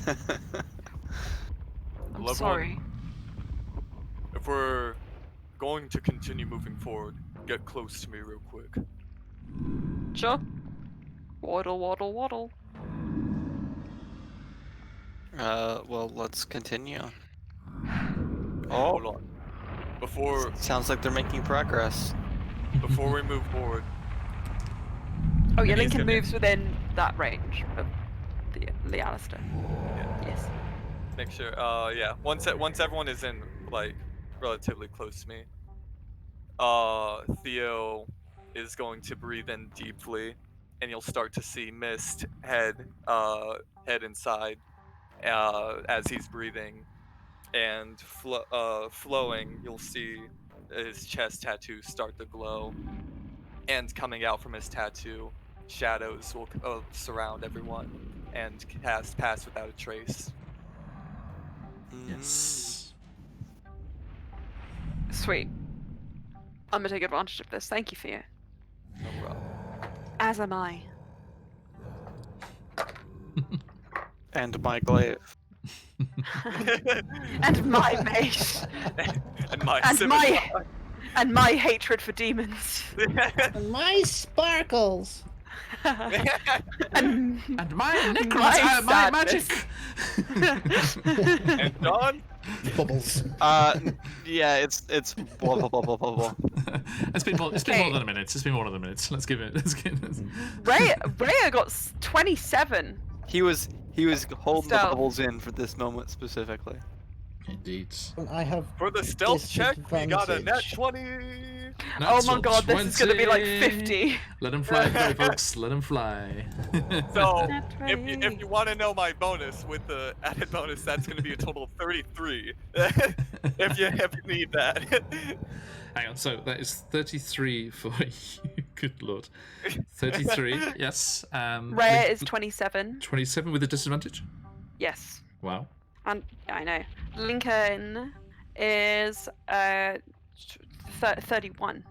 I'm Level sorry. If we're going to continue moving forward, get close to me real quick. Sure. Waddle, waddle, waddle. Well, let's continue. Hold on. Before Sounds like they're making progress. we move forward, Oh yeah, It is Lincoln gonna- moves within that range of the Alistair. Yes. make sure. Yeah. Once everyone is in like relatively close to me, Theo is going to breathe in deeply, and you'll start to see mist head inside, as he's breathing, and flowing. You'll see his chest tattoo start to glow, and coming out from his tattoo, shadows will surround everyone and pass without a trace. Yes. Sweet. I'm gonna take advantage of this. Thank you, Theo. No problem. As am I. And my glaive. And my mate. And my And my hatred for demons. And my sparkles. and And my My my magic. And John, Bubbles. Yeah, it's blah blah blah blah blah blah. It's been more Okay. than a minute. It's been more than a minute. Let's give it. Rhea got 27. He was holding the Stealth. bubbles in for this moment specifically. Indeed. I have For the stealth check, we got a net disadvantage. 20. Oh my Natural god, this is gonna be like 20. 50. Let him fly, folks. Let him fly. So, Net if 20. you want to know my bonus with the added bonus, that's going to be a total of 33. if you need that. Hang on. So that is 33 for you. Good lord. 33. Yes. Rhea is 27. 27 with a disadvantage. Yes. Wow. And I know. Lincoln is 31.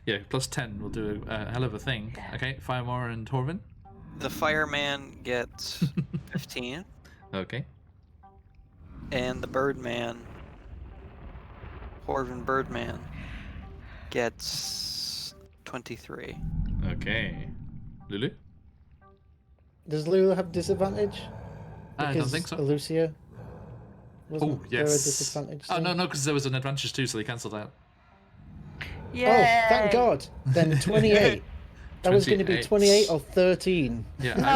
Yeah. Plus 10 will do a hell of a thing. Okay. Firemore and Torvin. The fireman gets 15, Okay. and the birdman, Horvin Birdman, gets 23. Okay. Lulu. Does Lulu have disadvantage? I don't think so. Lucia. Wasn't Oh there a yes. disadvantage? Oh no, thing? no, because there was an advantage too, so they cancelled out. Yay! Oh, thank God. Then 28. That was going to be 28 or 13. Yeah, No.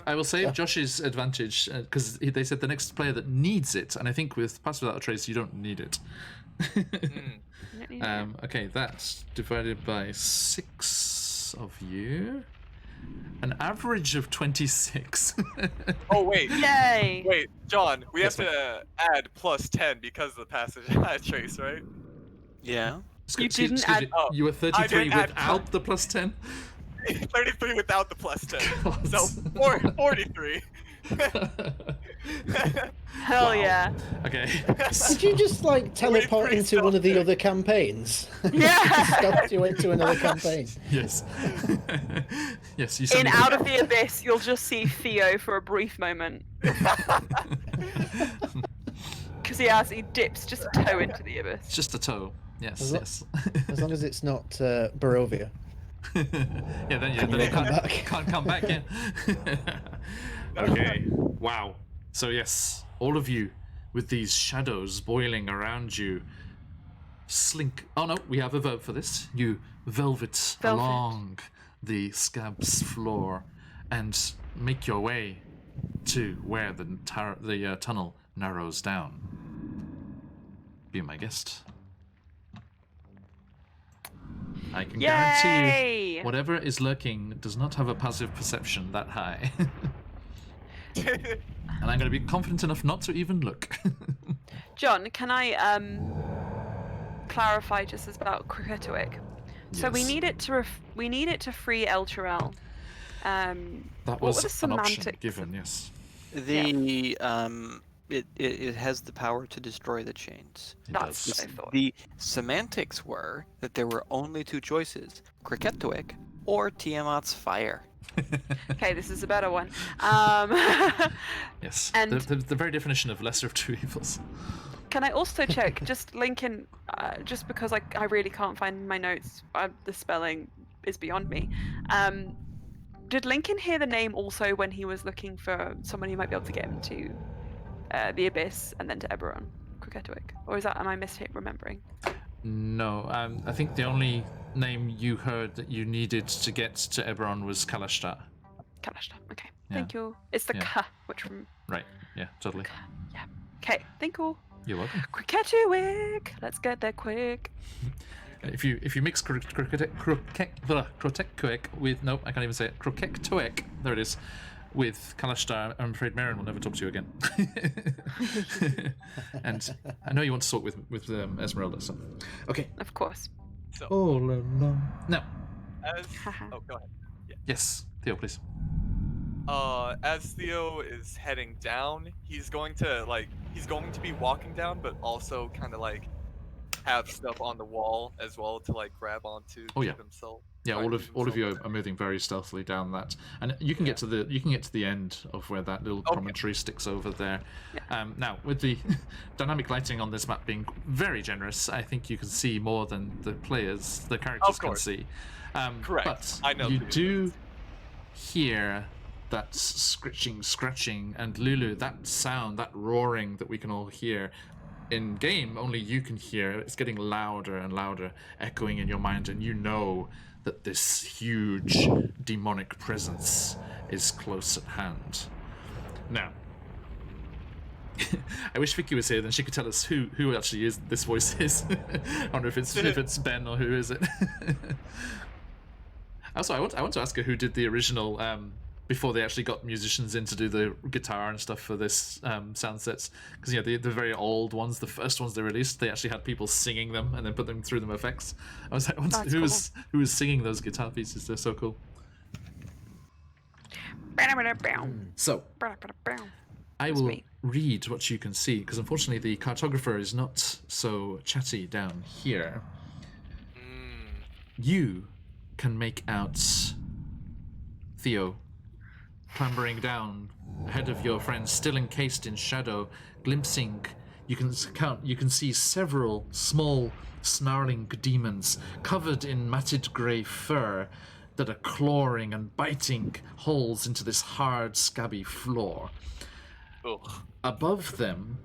I will save Josh's advantage because they said the next player that needs it, and I think with Pass Without a Trace you don't need it. Okay, that's divided by 6 of you. An average of 26. Oh, wait. Yay! Wait, John, we Yes, have to add plus 10 because of the passage trace, right? Yeah. You didn't add- Oh, You were I 33 didn't add without the plus 10? 33 without the plus 10. God. So 43. Hell Wow. yeah! Okay. Did you just like teleport pretty into one of the stealthy. other campaigns? Yeah! Stealth you into another campaign. Yes. Yes, you In suddenly- Out of the Abyss, you'll just see Theo for a brief moment. Because he dips just a toe into the abyss. It's just a toe. Yes, As lo- yes. As long as it's not Barovia. Yeah, then you it come can't, back? can't come back. Yeah. Okay. Wow. So yes, all of you, with these shadows boiling around you, slink. Oh no, we have a verb for this. You velvet. Along the scab's floor, and make your way to where the tunnel narrows down. Be my guest. I can guarantee you, Yay! whatever is lurking does not have a passive perception that high. And I'm going to be confident enough not to even look. John, can I clarify just as about Kriketoik? So we Yes. need it to free El Chirel. That What was were the an option semantics? given, yes. The it has the power to destroy the chains. It That's does. what I thought. The semantics were that there were only two choices: Kriketoik or Tiamat's fire. Okay, this is a better one. Yes. And- The very definition of lesser of two evils. Can I also check, just Lincoln, just because I really can't find my notes, the spelling is beyond me. Did Lincoln hear the name also when he was looking for someone who might be able to get him to the Abyss and then to Eberron, Kriketoik? Or am I remembering? No, I think the only name you heard that you needed to get to Eberron was Kalashtar. Kalashtar, okay. Yeah. Thank you. It's the Yeah. K, which from... Right, yeah, totally. Yeah. Okay, thank you. You're welcome. Kriketoik! Let's get there quick. If you mix Krokektoek with... Nope, I can't even say it. Krokektoek, there it is, with Kalashtar, I'm afraid Merrin will never talk to you again. And I know you want to talk with Esmeralda, so... Okay. Of course. So, All along. Now, as oh, go ahead. yes, Theo, please. As Theo is heading down, he's going to be walking down, but also kind of like have stuff on the wall as well to like grab onto Oh, to yeah. keep himself. Yeah, try all to of keep you himself are moving very stealthily down that, and you can get to the end of where that little promontory sticks over there. Now, with the dynamic lighting on this map being very generous, I think you can see more than the characters Of can course. see. Correct. But I know you the do hear that scratching, and Lulu, that sound, that roaring that we can all hear. In game, only you can hear. It's getting louder and louder, echoing in your mind, and you know that this huge demonic presence is close at hand. Now, I wish Vicky was here, then she could tell us who actually is this voice is. I wonder if it's Ben or who is it. Also, I want to ask her who did the original. Before they actually got musicians in to do the guitar and stuff for this sound sets, because the very old ones, the first ones they released, they actually had people singing them and then put them through them effects. I was like, who was singing those guitar pieces? They're so cool. So I will read what you can see, because unfortunately the cartographer is not so chatty down here. You can make out Theo clambering down ahead of your friend, still encased in shadow, glimpsing. You can see several small, snarling demons covered in matted grey fur that are clawing and biting holes into this hard, scabby floor. Ugh. Above them,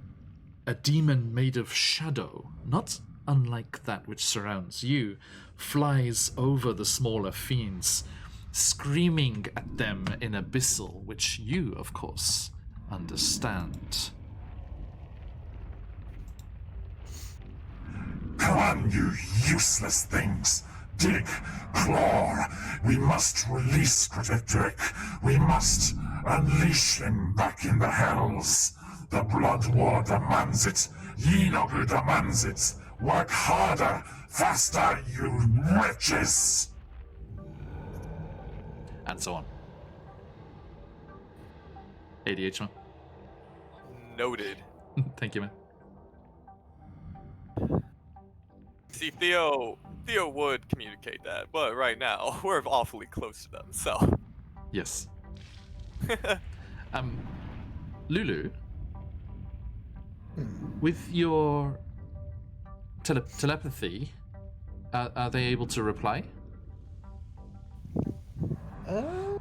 a demon made of shadow, not unlike that which surrounds you, flies over the smaller fiends, screaming at them in abyssal, which you, of course, understand. Come on, you useless things! Dig, claw! We must release Critic. We must unleash him back in the hells. The Blood War demands it. Yinogu demands it. Work harder, faster, you wretches! And so on. ADH1. Noted. Thank you, man. See, Theo would communicate that, but right now we're awfully close to them. So. Yes. Lulu, with your telepathy, are they able to reply?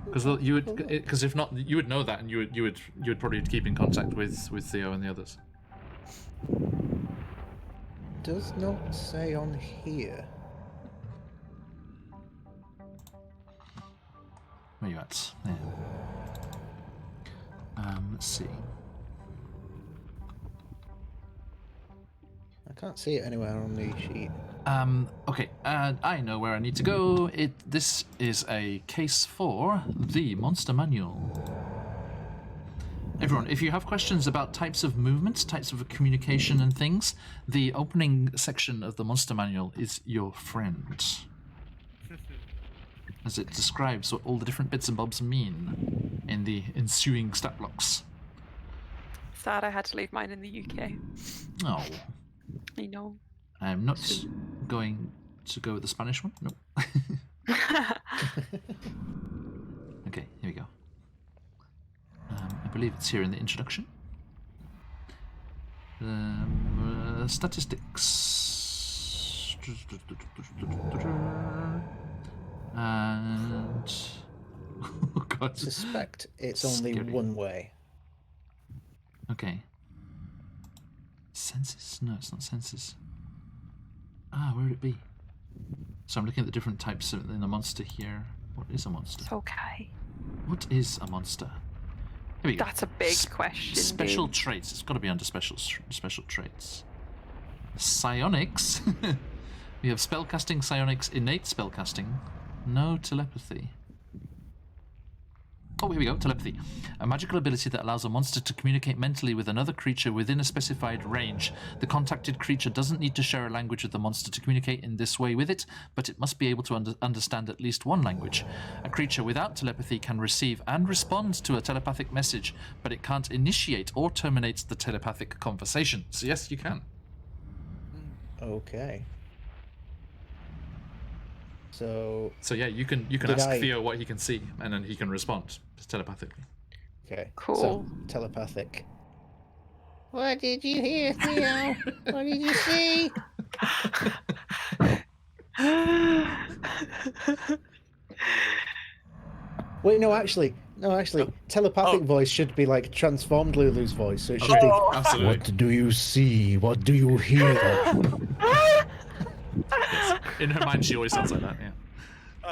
Because if not, you would know that, and you would probably keep in contact with Theo and the others. Does not say on here. Where you at? There. Let's see. I can't see it anywhere on the sheet. Okay, I know where I need to go. This is a case for the Monster Manual. Everyone, if you have questions about types of movement, types of communication and things, the opening section of the Monster Manual is your friend. As it describes what all the different bits and bobs mean in the ensuing stat blocks. Sad I had to leave mine in the UK. Oh. I know. I'm not going to go with the Spanish one. No. Okay, here we go. I believe it's here in the introduction. Statistics. And... oh god. I suspect it's only Scary. one way. Okay. Senses? No, it's not senses. Where would it be? So I'm looking at the different types in the monster here. What is a monster? It's okay. What is a monster? Here we go. That's a big question. Special dude. traits. It's got to be under special traits. Psionics. We have spellcasting, psionics, innate spellcasting. No telepathy. Oh, here we go. Telepathy. A magical ability that allows a monster to communicate mentally with another creature within a specified range. The contacted creature doesn't need to share a language with the monster to communicate in this way with it, but it must be able to understand at least one language. A creature without telepathy can receive and respond to a telepathic message, but it can't initiate or terminate the telepathic conversation. So yes, you can. Okay. So yeah, you can ask Theo what he can see, and then he can respond telepathically. okay. Cool. So telepathic. What did you hear, Theo? What did you see? Wait, no, actually, No, actually, telepathic voice should be like transformed Lulu's voice. So it should Okay, be. absolutely. What do you see? What do you hear? Yes. In her mind, she always sounds like that. Yeah.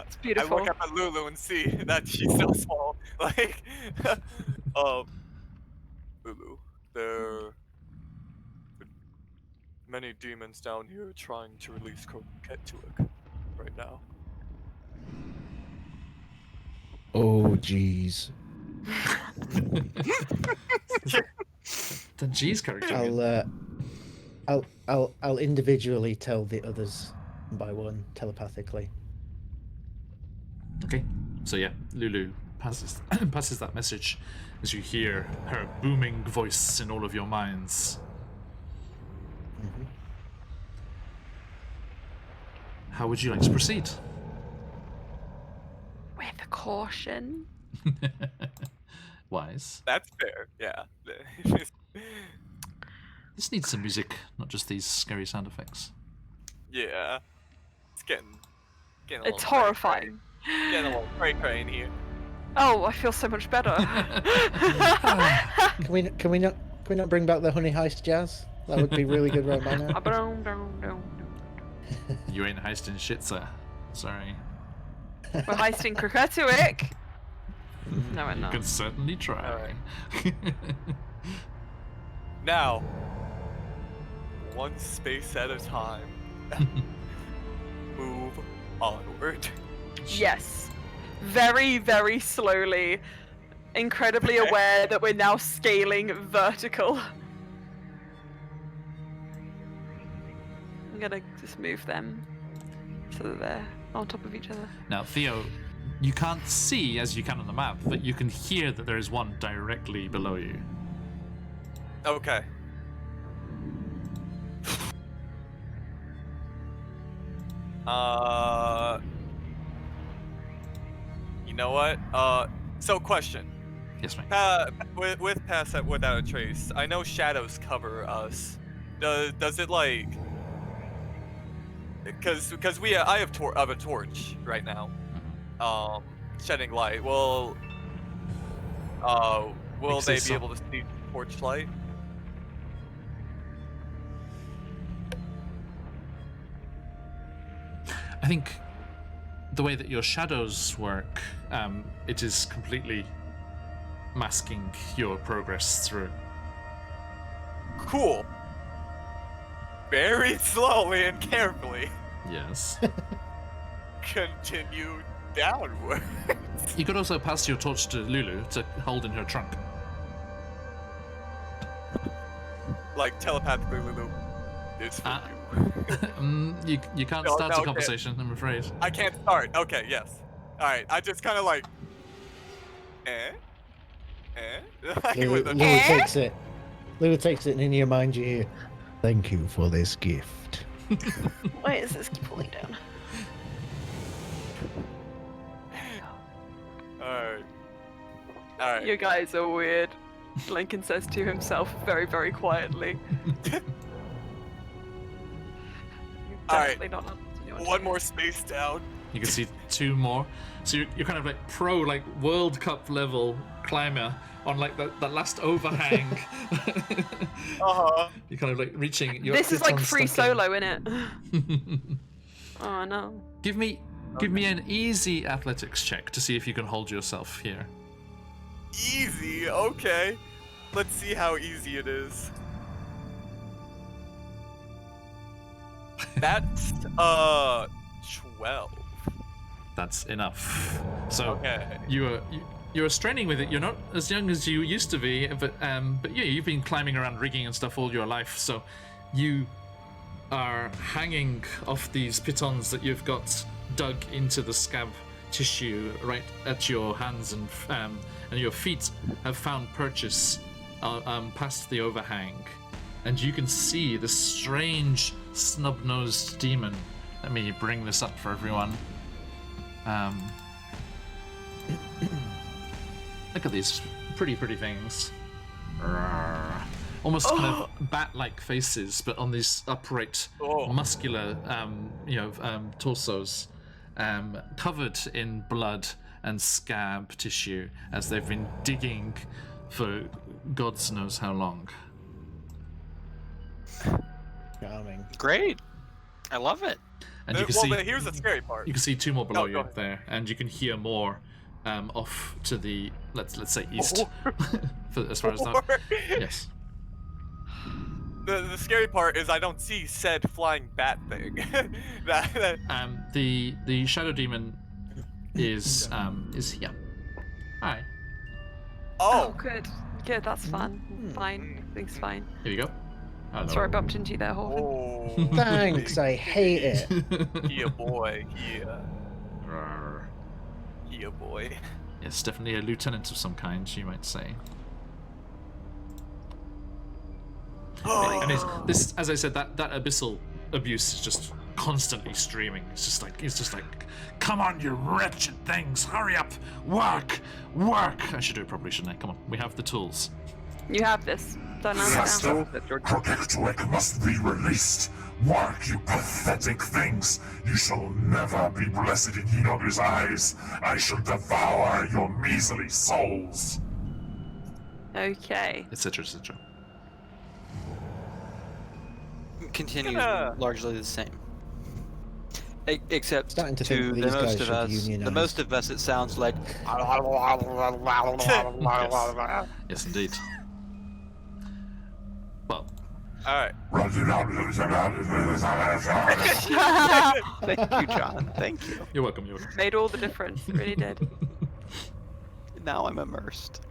It's beautiful. I look up at Lulu and see that she's so small. Like, Lulu, there are many demons down here trying to release Ketuik right now. Oh, jeez. The G's character. I'll individually tell the others by one telepathically. Okay, so yeah, Lulu passes passes that message as you hear her booming voice in all of your minds. Mm-hmm. How would you like to proceed? With caution. Wise. That's fair, yeah. This needs some music, not just these scary sound effects. Yeah. It's getting a It's little horrifying. Getting a little cray-cray in here. Oh, I feel so much better. Can we not bring back the Honey Heist jazz? That would be really good right by now. You ain't heisting shit, sir. Sorry. We're heisting Ketuik. No, we're You not. can certainly try. Now, one space at a time. Move onward. Yes. Very, very slowly. Incredibly aware that we're now scaling vertical. I'm gonna just move them so that they're on top of each other. Now, Theo, you can't see as you can on the map, but you can hear that there is one directly below you. Okay. You know what? So question. Yes, mate. With Pass Without a Trace, I know shadows cover us. Does it like? Because I have a torch right now. Shedding light. Will they be able to see torch light? I think the way that your shadows work, it is completely masking your progress through. Cool. Very slowly and carefully. Yes. Continue downward. You could also pass your torch to Lulu to hold in her trunk. Like telepathically, Lulu. It's for you. You can't No, start no, a conversation, I'm afraid. I can't start. Okay, yes. Alright, I just kind of like... Lulu takes it. Lulu takes it, and in your mind you hear, "Thank you for this gift." Why is this pulling down? Alright. You guys are weird. Lincoln says to himself very, very quietly. Alright. Definitely not listening to anyone. One more space down. You can see two more. So you're kind of like pro, like World Cup level climber on like that last overhang. Uh-huh. You're kind of like reaching. This is like it's free stuck in. solo, innit? Oh no. Give me an easy athletics check to see if you can hold yourself here. Easy, okay. Let's see how easy it is. That's 12. That's enough. So Okay. you're straining with it. You're not as young as you used to be, but yeah, you've been climbing around rigging and stuff all your life. So you are hanging off these pitons that you've got dug into the scab tissue right at your hands, and your feet have found purchase past the overhang, and you can see the strange snub-nosed demon. Let me bring this up for everyone. Look at these pretty things. Almost kind of bat-like faces, but on these upright, muscular, torsos, covered in blood and scab tissue as they've been digging for gods knows how long. Charming. Great. I love it. And you can Well, see but here's the scary part. you can see 2 more below go you ahead. there, and you can hear more off to the let's say east, as far as that. Yes. The scary part is I don't see said flying bat thing. that The shadow demon is here. Hi. Oh, good. Good, that's fun. Fine. Everything's fine. Here you go. Hello. Sorry I bumped into you there, Horvin. Oh. Thanks, I hate it. Yeah, boy. Yeah. Rawr. Yeah, boy. Yes, definitely a lieutenant of some kind, you might say. And this, as I said, that abyssal abuse is just constantly streaming. It's just like, come on, you wretched things, hurry up, work. I should do it properly, shouldn't I? Come on, we have the tools. You have this. Don't answer Faster! now. Protectoric must be released. Work, you pathetic things. You shall never be blessed in Hinogu's eyes. I shall devour your measly souls. Okay. Etc. etc. Continues Gonna- largely the same. Except Starting to to think the these most guys of should us, unionize. the most of us, it sounds like. Yes, indeed. Well, Alright. Thank you, John. Thank you. you're welcome. You're welcome. Made all the difference. It really did. Now I'm immersed.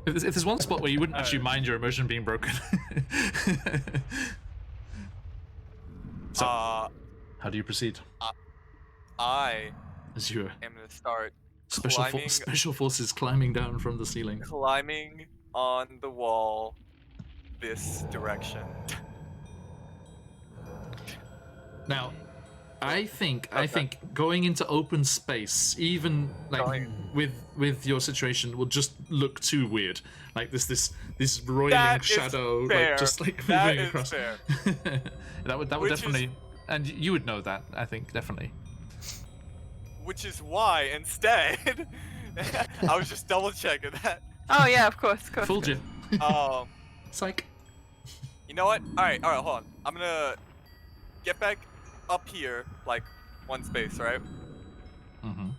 If there's one spot where you wouldn't actually mind your immersion being broken. So, how do you proceed? I As you am gonna start special forces climbing down from the ceiling. climbing on the wall this direction. Now, I think going into open space, even like Going- with your situation, will just look too weird. Like this roiling That is shadow, fair. like just like That moving is across. fair. that would Which is- definitely, and you would know that. I think definitely. Which is why instead I was just double checking that. Oh yeah, of course. Fooled you. Psych. You know what? Alright, hold on. I'm gonna get back up here, like one space, right? Mm-hmm.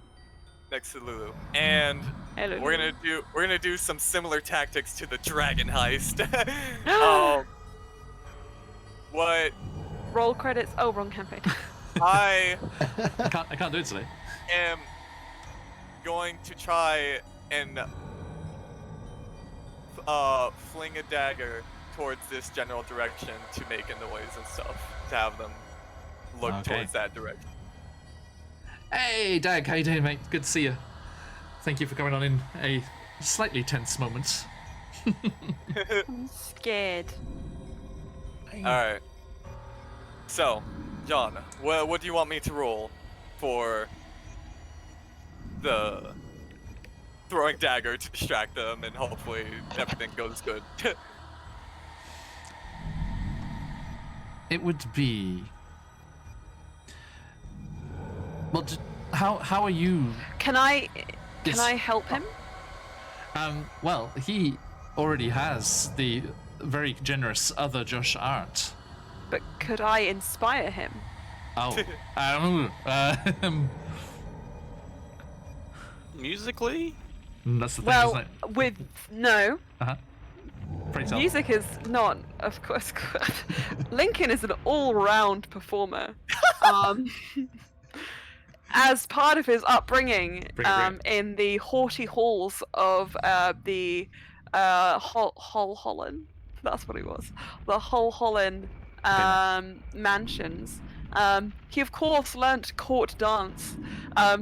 Next to Lulu. And Hello. we're gonna do some similar tactics to the dragon heist. What Roll credits. Oh, wrong campaign. I I can't do it today. am going to try and fling a dagger towards this general direction to make a noise and stuff, to have them look Okay. towards that direction. Hey, Dag, how you doing, mate? Good to see you. Thank you for coming on in a slightly tense moment. I'm scared. Alright. So, John, what do you want me to roll for the throwing dagger to distract them and hopefully everything goes good? It would be. Well, how are you? Can I Yes. help him? Well, he already has the very generous other Josh Art. But could I inspire him? Oh, Musically, that's the thing, Well, isn't it? with no. Pray tell. Music is not, of course. Lincoln is an all-round performer. As part of his upbringing Bring it. in the haughty halls of the Hull Holland, that's what it was, the Hull Holland mansions. He of course learnt court dance,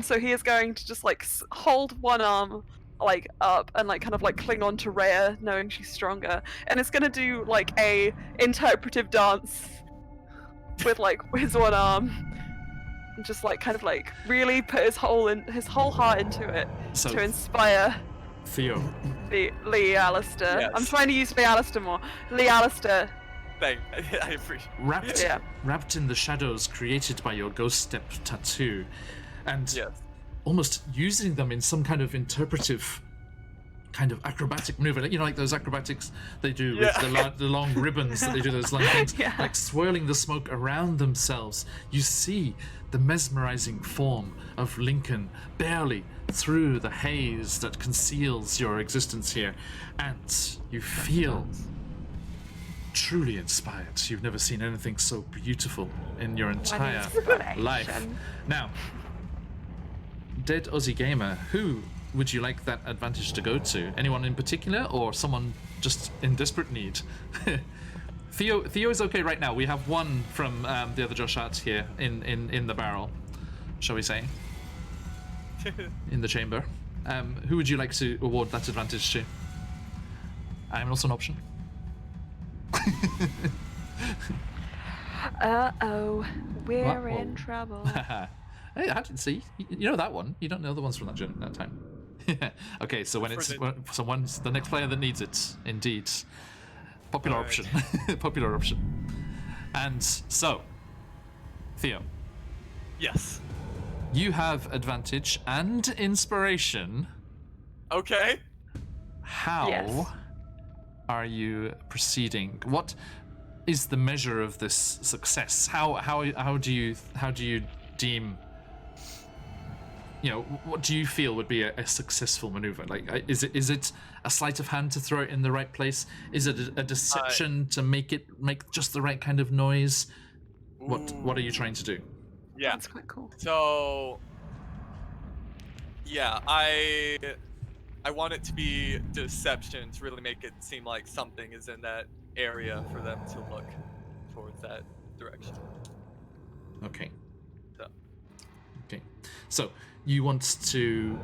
so he is going to just like hold one arm like up and like kind of like cling on to Rhea, knowing she's stronger, and it's gonna do like a interpretive dance with like his one arm, and just like kind of like really put his whole heart into it So- to inspire Theo, Lee Alistair. Yes. I'm trying to use Lee Alistair more. Lee Alistair I appreciate. wrapped Yeah. wrapped in the shadows created by your ghost step tattoo, and Yes. almost using them in some kind of interpretive kind of acrobatic maneuver, like those acrobatics they do with the long ribbons that they do, those long things, Yeah. like swirling the smoke around themselves. You see the mesmerizing form of Lincoln barely through the haze that conceals your existence here, and you feel truly inspired. You've never seen anything so beautiful in your entire life. inspiration. Now, Dead Aussie Gamer, who would you like that advantage to go to? Anyone in particular, or someone just in desperate need? Theo is okay right now. We have one from the other Josh Hart here in the barrel, shall we say, in the chamber. Who would you like to award that advantage to? I am also an option. Uh-oh, we're Uh-oh. in trouble. Hey, I didn't see. You know that one. You don't know the ones from that time. Okay, so when it's someone's the next player that needs it, indeed. Popular Alright. option. Popular option. And so, Theo, Yes. you have advantage and inspiration. Okay. How Yes. are you proceeding? What is the measure of this success? How do you deem? What do you feel would be a successful maneuver? Like, is it a sleight of hand to throw it in the right place? Is it a deception to make just the right kind of noise? What are you trying to do? Yeah. That's quite cool. So, yeah, I want it to be deception to really make it seem like something is in that area for them to look towards that direction. Okay. So. Okay. So you want to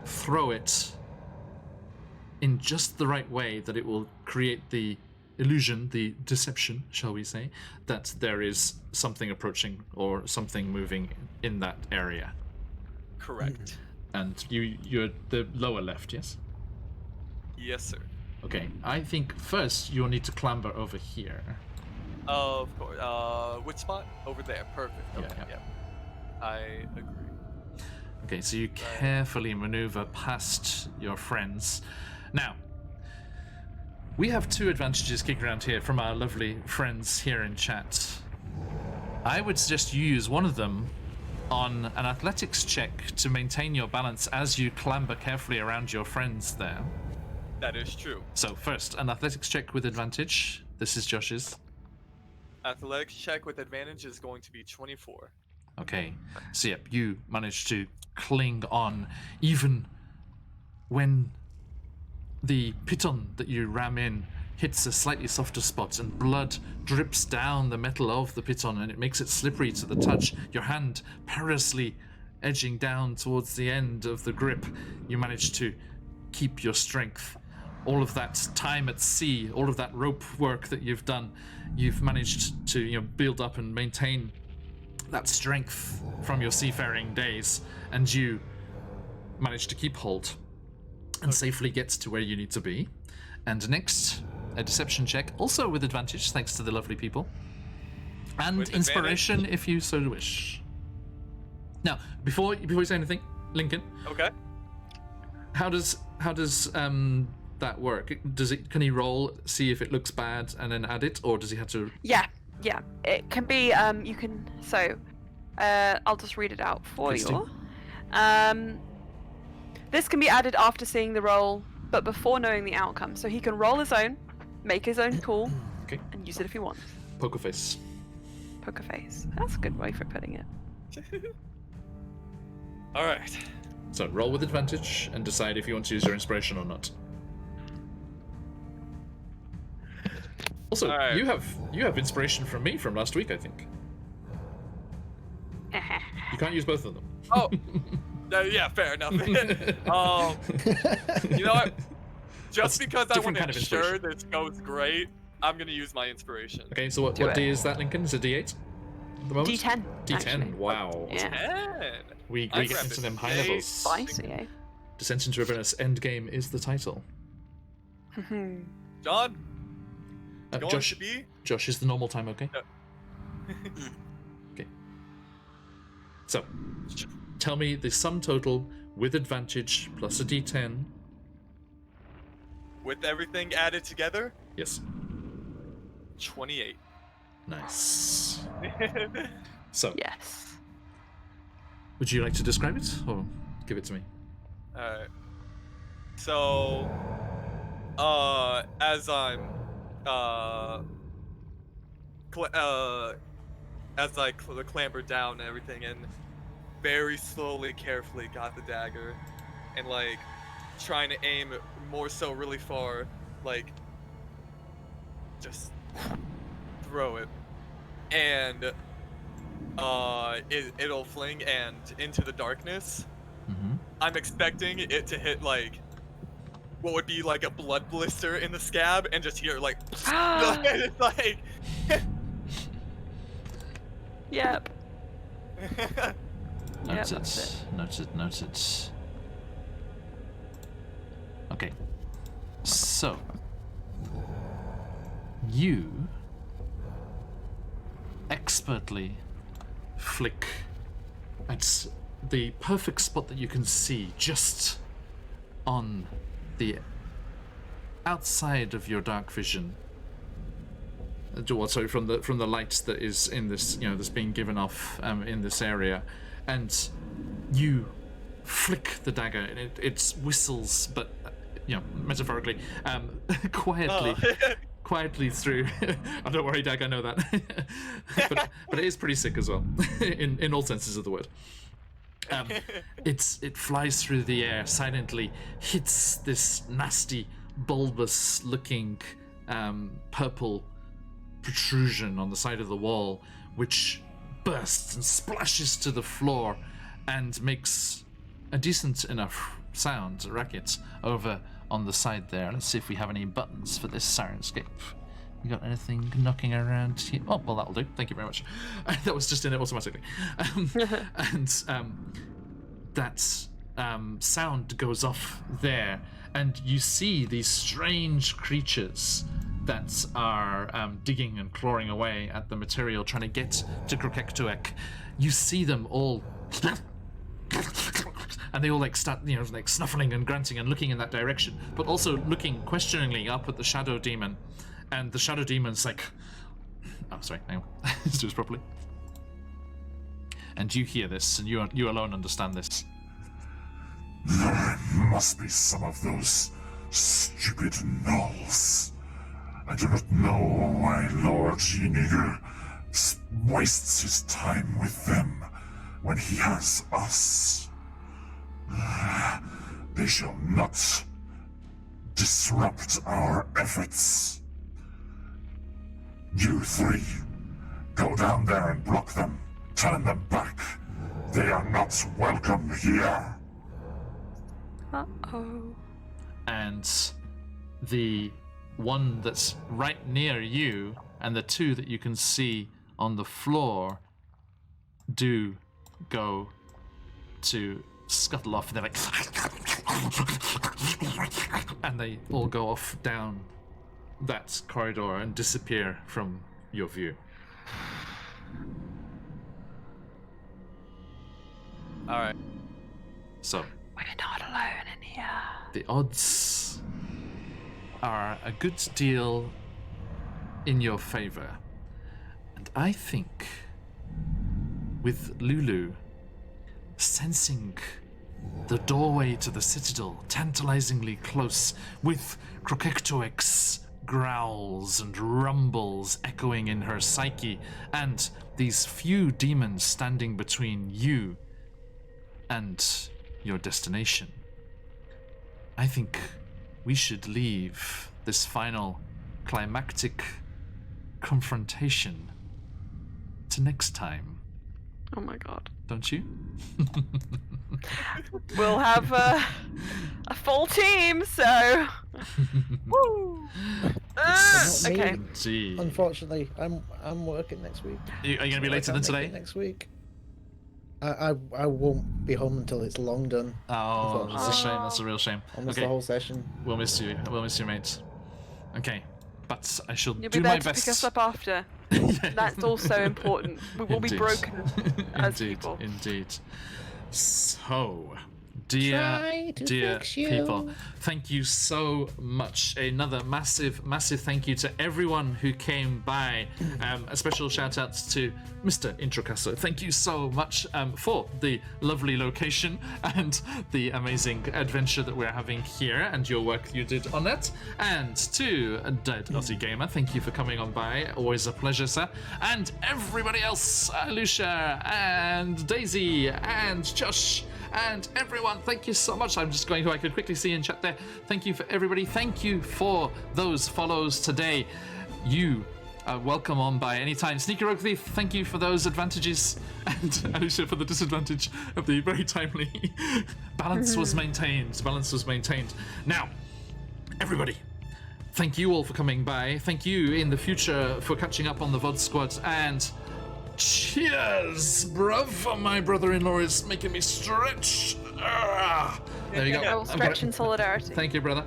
throw it in just the right way that it will create the illusion, the deception, shall we say, that there is something approaching or something moving in that area. Correct. And you're the lower left, yes? Yes, sir. Okay. I think first you'll need to clamber over here. Of course. Which spot? Over there. Perfect. Yeah, Okay. yeah. I agree. Okay, so you carefully maneuver past your friends. Now, we have two advantages kicking around here from our lovely friends here in chat. I would suggest you use one of them on an athletics check to maintain your balance as you clamber carefully around your friends there. That is true. So first, an athletics check with advantage. This is Josh's. Athletics check with advantage is going to be 24. Okay, so yep, you manage to cling on even when the piton that you ram in hits a slightly softer spot and blood drips down the metal of the piton and it makes it slippery to the touch. Your hand perilously edging down towards the end of the grip, you manage to keep your strength. All of that time at sea, all of that rope work that you've done, you've managed to build up and maintain that strength from your seafaring days, and you manage to keep hold and safely get to where you need to be. And next, a deception check, also with advantage, thanks to the lovely people. And With inspiration, if you so wish. Now, before you say anything, Lincoln, Okay. how does that work? Can he roll, see if it looks bad, and then add it, or does he have to? Yeah. It can be. You can. So, I'll just read it out for Please do. you. This can be added after seeing the roll, but before knowing the outcome. So he can roll his own, make his own call, Okay. and use it if he wants. Poker face. Poker face. That's a good way for putting it. All right. So roll with advantage and decide if you want to use your inspiration or not. Also, Alright. you have inspiration from me from last week, I think. You can't use both of them. Oh. Yeah, fair enough. You know what? That's Just because I different want to kind of ensure inspiration. this goes great, I'm gonna use my inspiration. Okay, so what Do D it. is that, Lincoln? Is it D8 at the moment? D10. D10, actually. wow. Yeah. 10. We I get grab into it. them high Yay. levels. Spicy, eh? Descent into Avernus Endgame is the title. John? going Josh, to be... Josh, is the normal time okay? Okay. So, tell me the sum total with advantage plus a d10. With everything added together, Yes. 28. Nice. So, Yes. would you like to describe it or give it to me? Alright. So, as I'm, as I clambered down and everything, and very slowly, carefully got the dagger, and like trying to aim more so really far, like just throw it, and it'll fling and into the darkness. Mm-hmm. I'm expecting it to hit like what would be like a blood blister in the scab, and just hear like it's like Yep. Noted. that's Noted. Okay. So, you expertly flick at the perfect spot that you can see just on the outside of your dark vision. Sorry, from the light that is in this, that's being given off in this area, and you flick the dagger, and it whistles, but metaphorically, quietly through. Oh, don't worry, Dag, I know that. but it is pretty sick as well, in all senses of the word. It flies through the air silently, hits this nasty, bulbous-looking purple protrusion on the side of the wall, which bursts and splashes to the floor and makes a decent enough sound, racket, over on the side there. Let's see if we have any buttons for this Sirenscape. You got anything knocking around here? Oh, well, that'll do. Thank you very much. That was just in it automatically. That sound goes off there, and you see these strange creatures that are digging and clawing away at the material, trying to get to Krokektuek. You see them all, and they all start, snuffling and grunting and looking in that direction, but also looking questioningly up at the Shadow Demon, and the Shadow Demon's like, oh, sorry, hang on, let's do this properly. And you hear this, and you alone understand this. There must be some of those stupid gnolls. I do not know why Lord Ynigr wastes his time with them when he has us. They shall not disrupt our efforts. You three, go down there and block them, turn them back. They are not welcome here. Uh-oh. And the one that's right near you and the two that you can see on the floor do go to scuttle off, and they're like, and they all go off down that corridor and disappear from your view. Alright. So, We're not alone in here. the odds are a good deal in your favor. And I think with Lulu sensing the doorway to the citadel tantalizingly close, with Krokektuek's growls and rumbles echoing in her psyche, and these few demons standing between you and your destination, I think we should leave this final climactic confrontation to next time. Oh my god. Don't you? We'll have a full team, so. Woo! Not me. Okay. Gee. Unfortunately, I'm working next week. Are you going to be later I than can't make it today? next week. I won't be home until it's long done. Oh, that's a shame. That's a real shame. Almost Okay, the whole session. we'll miss you. We'll miss you, mate. Okay, but I shall You'll do be there my to best. pick us up after. Yeah. That's also important. We will be Indeed. broken as Indeed, people. indeed. So, dear Try to fix you. people, thank you so much. Another massive thank you to everyone who came by. A special shout out to Mr. Introcasso. Thank you so much for the lovely location and the amazing adventure that we're having here and your work you did on it. And to Dead Aussie Gamer, thank you for coming on by. Always a pleasure, sir. And everybody else, Lucia and Daisy and Josh and everyone, thank you so much. I'm just going who I could quickly see in chat there. Thank you for everybody. Thank you for those follows today. You are welcome on by anytime. Sneaky Rogue Thief, thank you for those advantages. And Alicia for the disadvantage of the very timely balance was maintained. Balance was maintained. Now, everybody, thank you all for coming by. Thank you in the future for catching up on the VOD squad. And cheers, bruv. My brother-in-law is making me stretch. There you go. I will stretch in solidarity. Thank you, brother.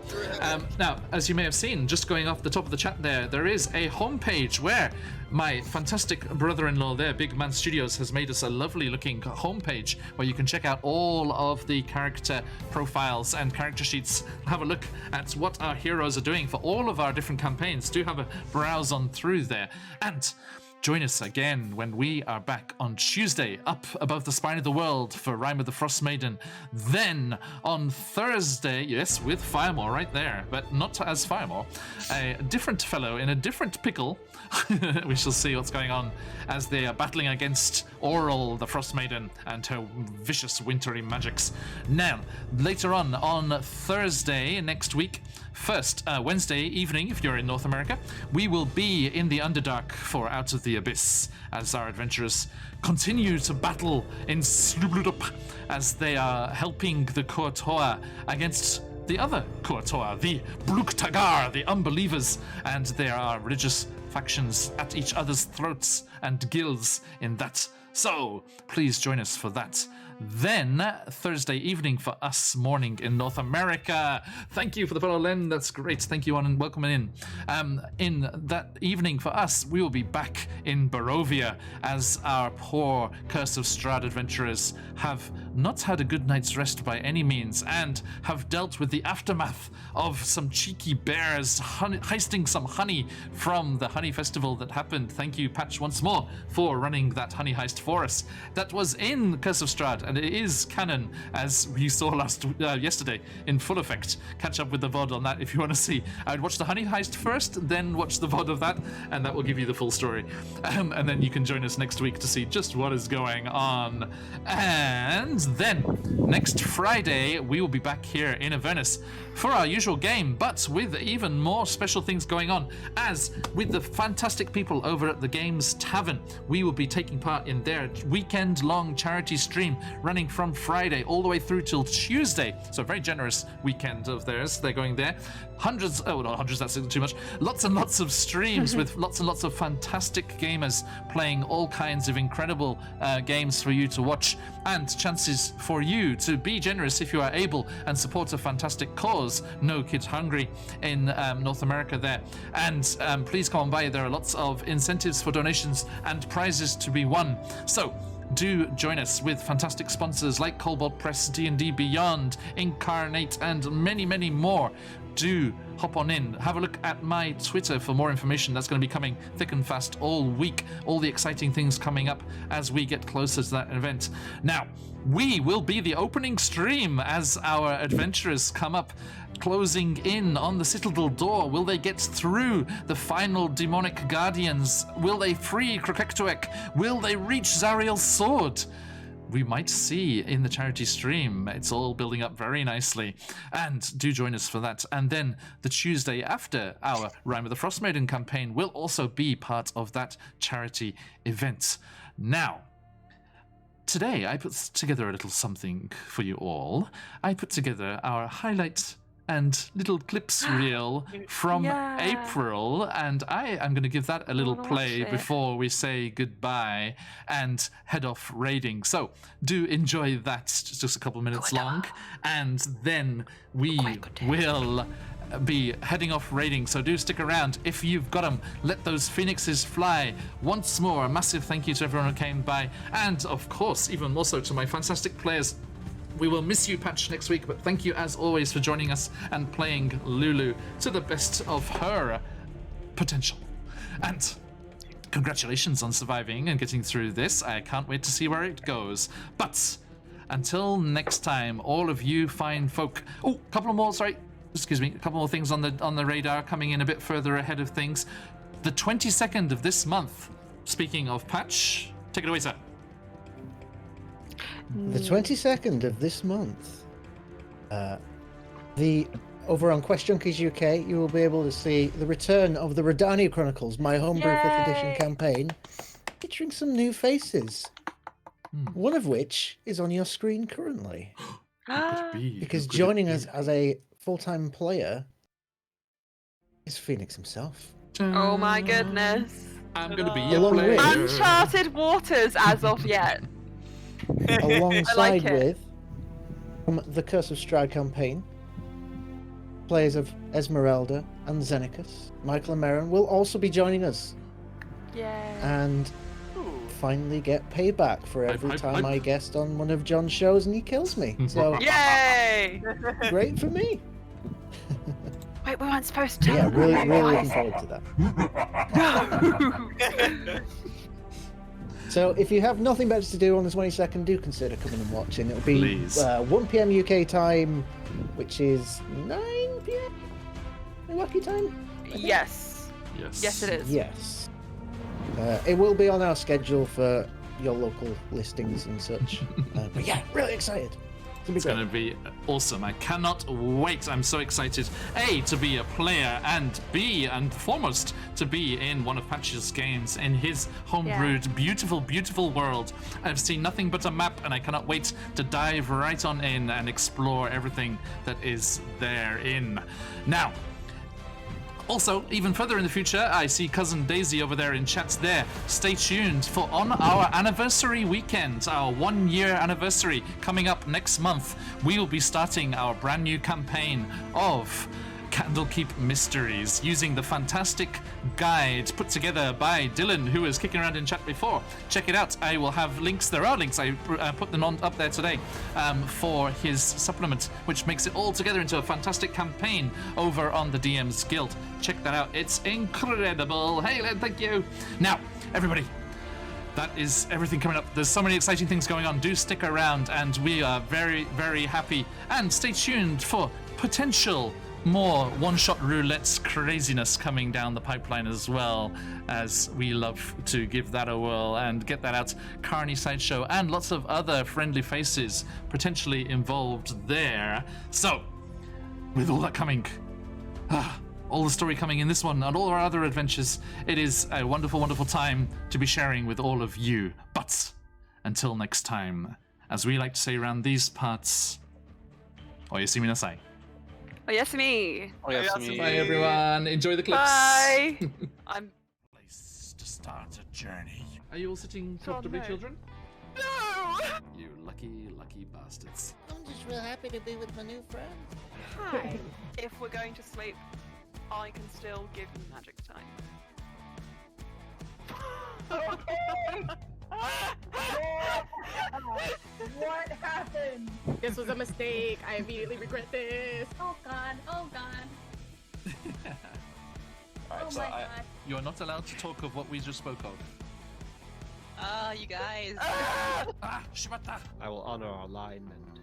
Now, as you may have seen, just going off the top of the chat there is a homepage where my fantastic brother-in-law there, Big Man Studios, has made us a lovely looking homepage where you can check out all of the character profiles and character sheets. Have a look at what our heroes are doing for all of our different campaigns. Do have a browse on through there. And join us again when we are back on Tuesday, up above the spine of the world for Rime of the Frost Maiden. Then on Thursday, yes, with Firemore right there, but not as Firemore, a different fellow in a different pickle. We shall see what's going on as they are battling against Oral, the Frost Maiden, and her vicious wintry magics. Now, later on Thursday next week, first, Wednesday evening, if you're in North America, we will be in the Underdark for Out of the Abyss as our adventurers continue to battle in Slubludup as they are helping the Kuatoa against the other Kuatoa, the Bluktagar, the Unbelievers, and there are religious factions at each other's throats and guilds in that. So, please join us for that. Then, Thursday evening for us morning in North America. Thank you for the follow, Len. That's great. Thank you, and welcome in. In that evening for us, we will be back in Barovia as our poor Curse of Strahd adventurers have not had a good night's rest by any means and have dealt with the aftermath of some cheeky bears heisting some honey from the honey festival that happened. Thank you, Patch, once more for running that honey heist for us. That was in Curse of Strahd, and it is canon, as we saw yesterday, in full effect. Catch up with the VOD on that if you want to see. I would watch the honey heist first, then watch the VOD of that, and that will give you the full story. And then you can join us next week to see just what is going on. And then, next Friday, we will be back here in Avernus for our usual game, but with even more special things going on, as with the fantastic people over at the Games Tavern, we will be taking part in their weekend-long charity stream running from Friday all the way through till Tuesday. So a very generous weekend of theirs. They're going there. Hundreds, oh, not hundreds, that's too much. Lots and lots of streams with lots and lots of fantastic gamers playing all kinds of incredible games for you to watch, and chances for you to be generous if you are able and support a fantastic cause. No Kids Hungry in North America there. And please come on by. There are lots of incentives for donations and prizes to be won. So do join us with fantastic sponsors like Cobalt Press, D&D Beyond, Incarnate, and many, many more. Do hop on in. Have a look at my Twitter for more information. That's going to be coming thick and fast all week. All the exciting things coming up as we get closer to that event. Now, we will be the opening stream as our adventurers come up, closing in on the Citadel door. Will they get through the final demonic guardians? Will they free Krokektuek? Will they reach Zariel's sword? We might see in the charity stream. It's all building up very nicely. And do join us for that. And then the Tuesday after our Rime of the Frost Maiden campaign will also be part of that charity event. Now, today I put together a little something for you all. I put together our highlight and little clips reel from April, and I am going to give that a little play before we say goodbye and head off raiding. So do enjoy that. It's just a couple minutes long, and then we will be heading off raiding, so do stick around. If you've got them, let those phoenixes fly. Once more, a massive thank you to everyone who came by, and of course, even more so to my fantastic players. We will miss you, Patch, next week, but thank you as always for joining us and playing Lulu to the best of her potential. And congratulations on surviving and getting through this. I can't wait to see where it goes. But until next time, all of you fine folk. Oh, a couple more things on the radar coming in a bit further ahead of things. The 22nd of this month. Speaking of Patch, take it away, sir. The 22nd of this month, over on Quest Junkies UK, you will be able to see the return of the Redania Chronicles, my homebrew 5th edition campaign, featuring some new faces. One of which is on your screen currently. Because joining us as a full-time player is Phoenix himself. Oh my goodness. I'm gonna be Along a player. with- Uncharted waters as of yet. Alongside it. with from the Curse of Strahd campaign, players of Esmeralda and Xenicus, Michael and Merrin will also be joining us Yeah. and finally get payback for every time I guest on one of John's shows and he kills me. So Yay! great for me. Wait, we weren't supposed to. Yeah, really looking forward to that. So if you have nothing better to do on the 22nd, do consider coming and watching. It'll be Please. 1 p.m. UK time, which is 9 p.m. Milwaukee time? Yes. Yes, it is. Yes. It will be on our schedule for your local listings and such. But yeah, really excited. It's going to be awesome. I cannot wait. I'm so excited, A, to be a player, and B, and foremost, to be in one of Patch's games in his homebrewed, beautiful, beautiful world. I've seen nothing but a map, and I cannot wait to dive right on in and explore everything that is therein. Now, also, even further in the future, I see Cousin Daisy over there in chat there. Stay tuned for on our anniversary weekend, our 1-year anniversary coming up next month. We will be starting our brand new campaign of Candlekeep Mysteries using the fantastic guide put together by Dylan, who was kicking around in chat before. Check it out. I will have links. There are links. I put them up there today for his supplement, which makes it all together into a fantastic campaign over on the DM's Guild. Check that out. It's incredible. Hey, Len, thank you. Now, everybody, that is everything coming up. There's so many exciting things going on. Do stick around, and we are very, very happy. And stay tuned for potential more one-shot roulette craziness coming down the pipeline as well, as we love to give that a whirl and get that out. Carney Sideshow and lots of other friendly faces potentially involved there. So, with all that coming, all the story coming in this one and all our other adventures, it is a wonderful, wonderful time to be sharing with all of you. But until next time, as we like to say around these parts, oyasumi nasai. Oh, yes, me. Oh, yes, me. Bye, everyone. Enjoy the clips. Bye. I'm. Place to start a journey. Are you all sitting comfortably, no. children? No. You lucky, lucky bastards. I'm just real happy to be with my new friend. Hi. If we're going to sleep, I can still give you magic time. What happened? This was a mistake. I immediately regret this. Oh god, oh god. Oh my god. You're not allowed to talk of what we just spoke of. You guys. Shibata! I will honor our line and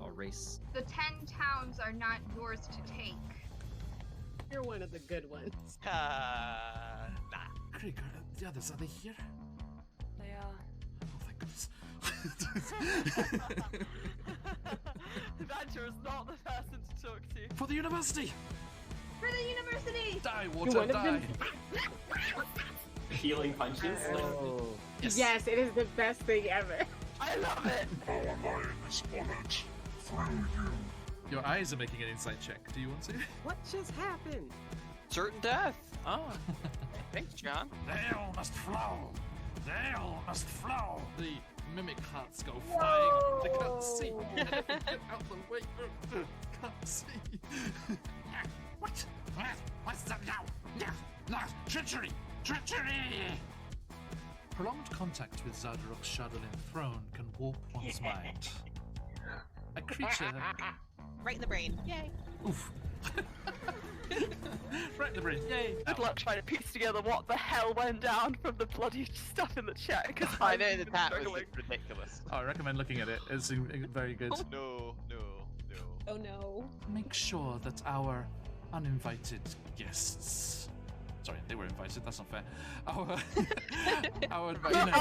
our race. The 10 towns are not yours to take. You're one of the good ones. Nah. Krieger, the others, are they here? They are. Oh, thank goodness. Badger is not the person to talk to. For the university! For the university! Die, You water, one of die! them? Healing punches. Oh. Yes, it is the best thing ever. I love it. Our line is bullet through you. Your eyes are making an insight check. Do you want to? What just happened? Certain death. Oh. Thanks, John. The hell must flow. They all must flow. The mimic hearts go flying. They can't see. Get out the way. Can't see. What? What's that now? No, treachery! Treachery! Prolonged contact with Zardaruk's shadowlin throne can warp one's mind. A creature. Right in the brain. Yay. Oof. Right in the brain. Yay. Good luck trying to piece together what the hell went down from the bloody stuff in the chat, because I know the chat was ridiculous. Oh, I recommend looking at it. It's very good. No. Oh no. Make sure that our uninvited guests. Sorry, they were invited. That's not fair. Our invited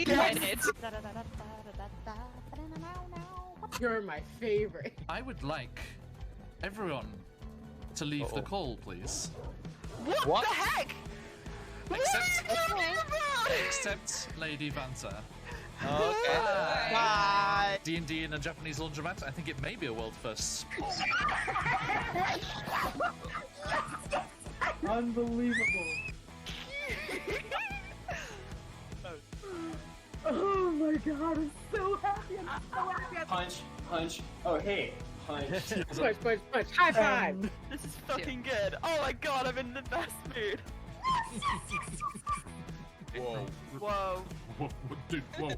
guests. You're my favorite. I would like everyone to leave the call, please. What the heck? Except Lady Vanta. Okay. Bye. D&D in a Japanese laundromat. I think it may be a world first. Unbelievable. Oh my god, I'm so happy. I'm so happy. Punch. Oh, hey. Punch. Punch. High five. This is fucking good. Oh my god, I'm in the best mood. Whoa. Whoa. Dude, whoa.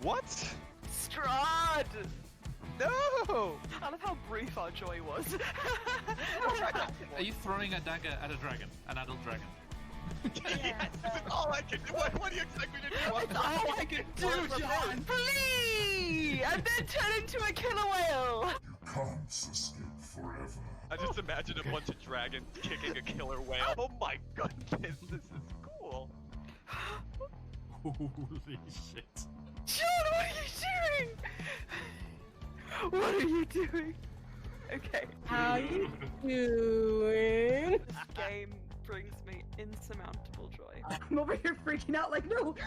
What? Strahd! No! I love how brief our joy was. Are you throwing a dagger at a dragon? An adult dragon? Yes, this is all I can do. What do you expect me to do? That's all I can do, John! Please! And then turn into a killer whale! You can't escape forever. I just imagine a bunch of dragons kicking a killer whale. Oh my goodness, this is cool. Holy shit. John, what are you doing? What are you doing? Okay. How you doing? This game brings me insurmountable joy. I'm over here freaking out like, no, look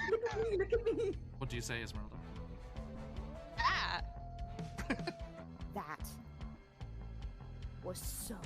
at me. What do you say, Esmeralda? Ah! That was so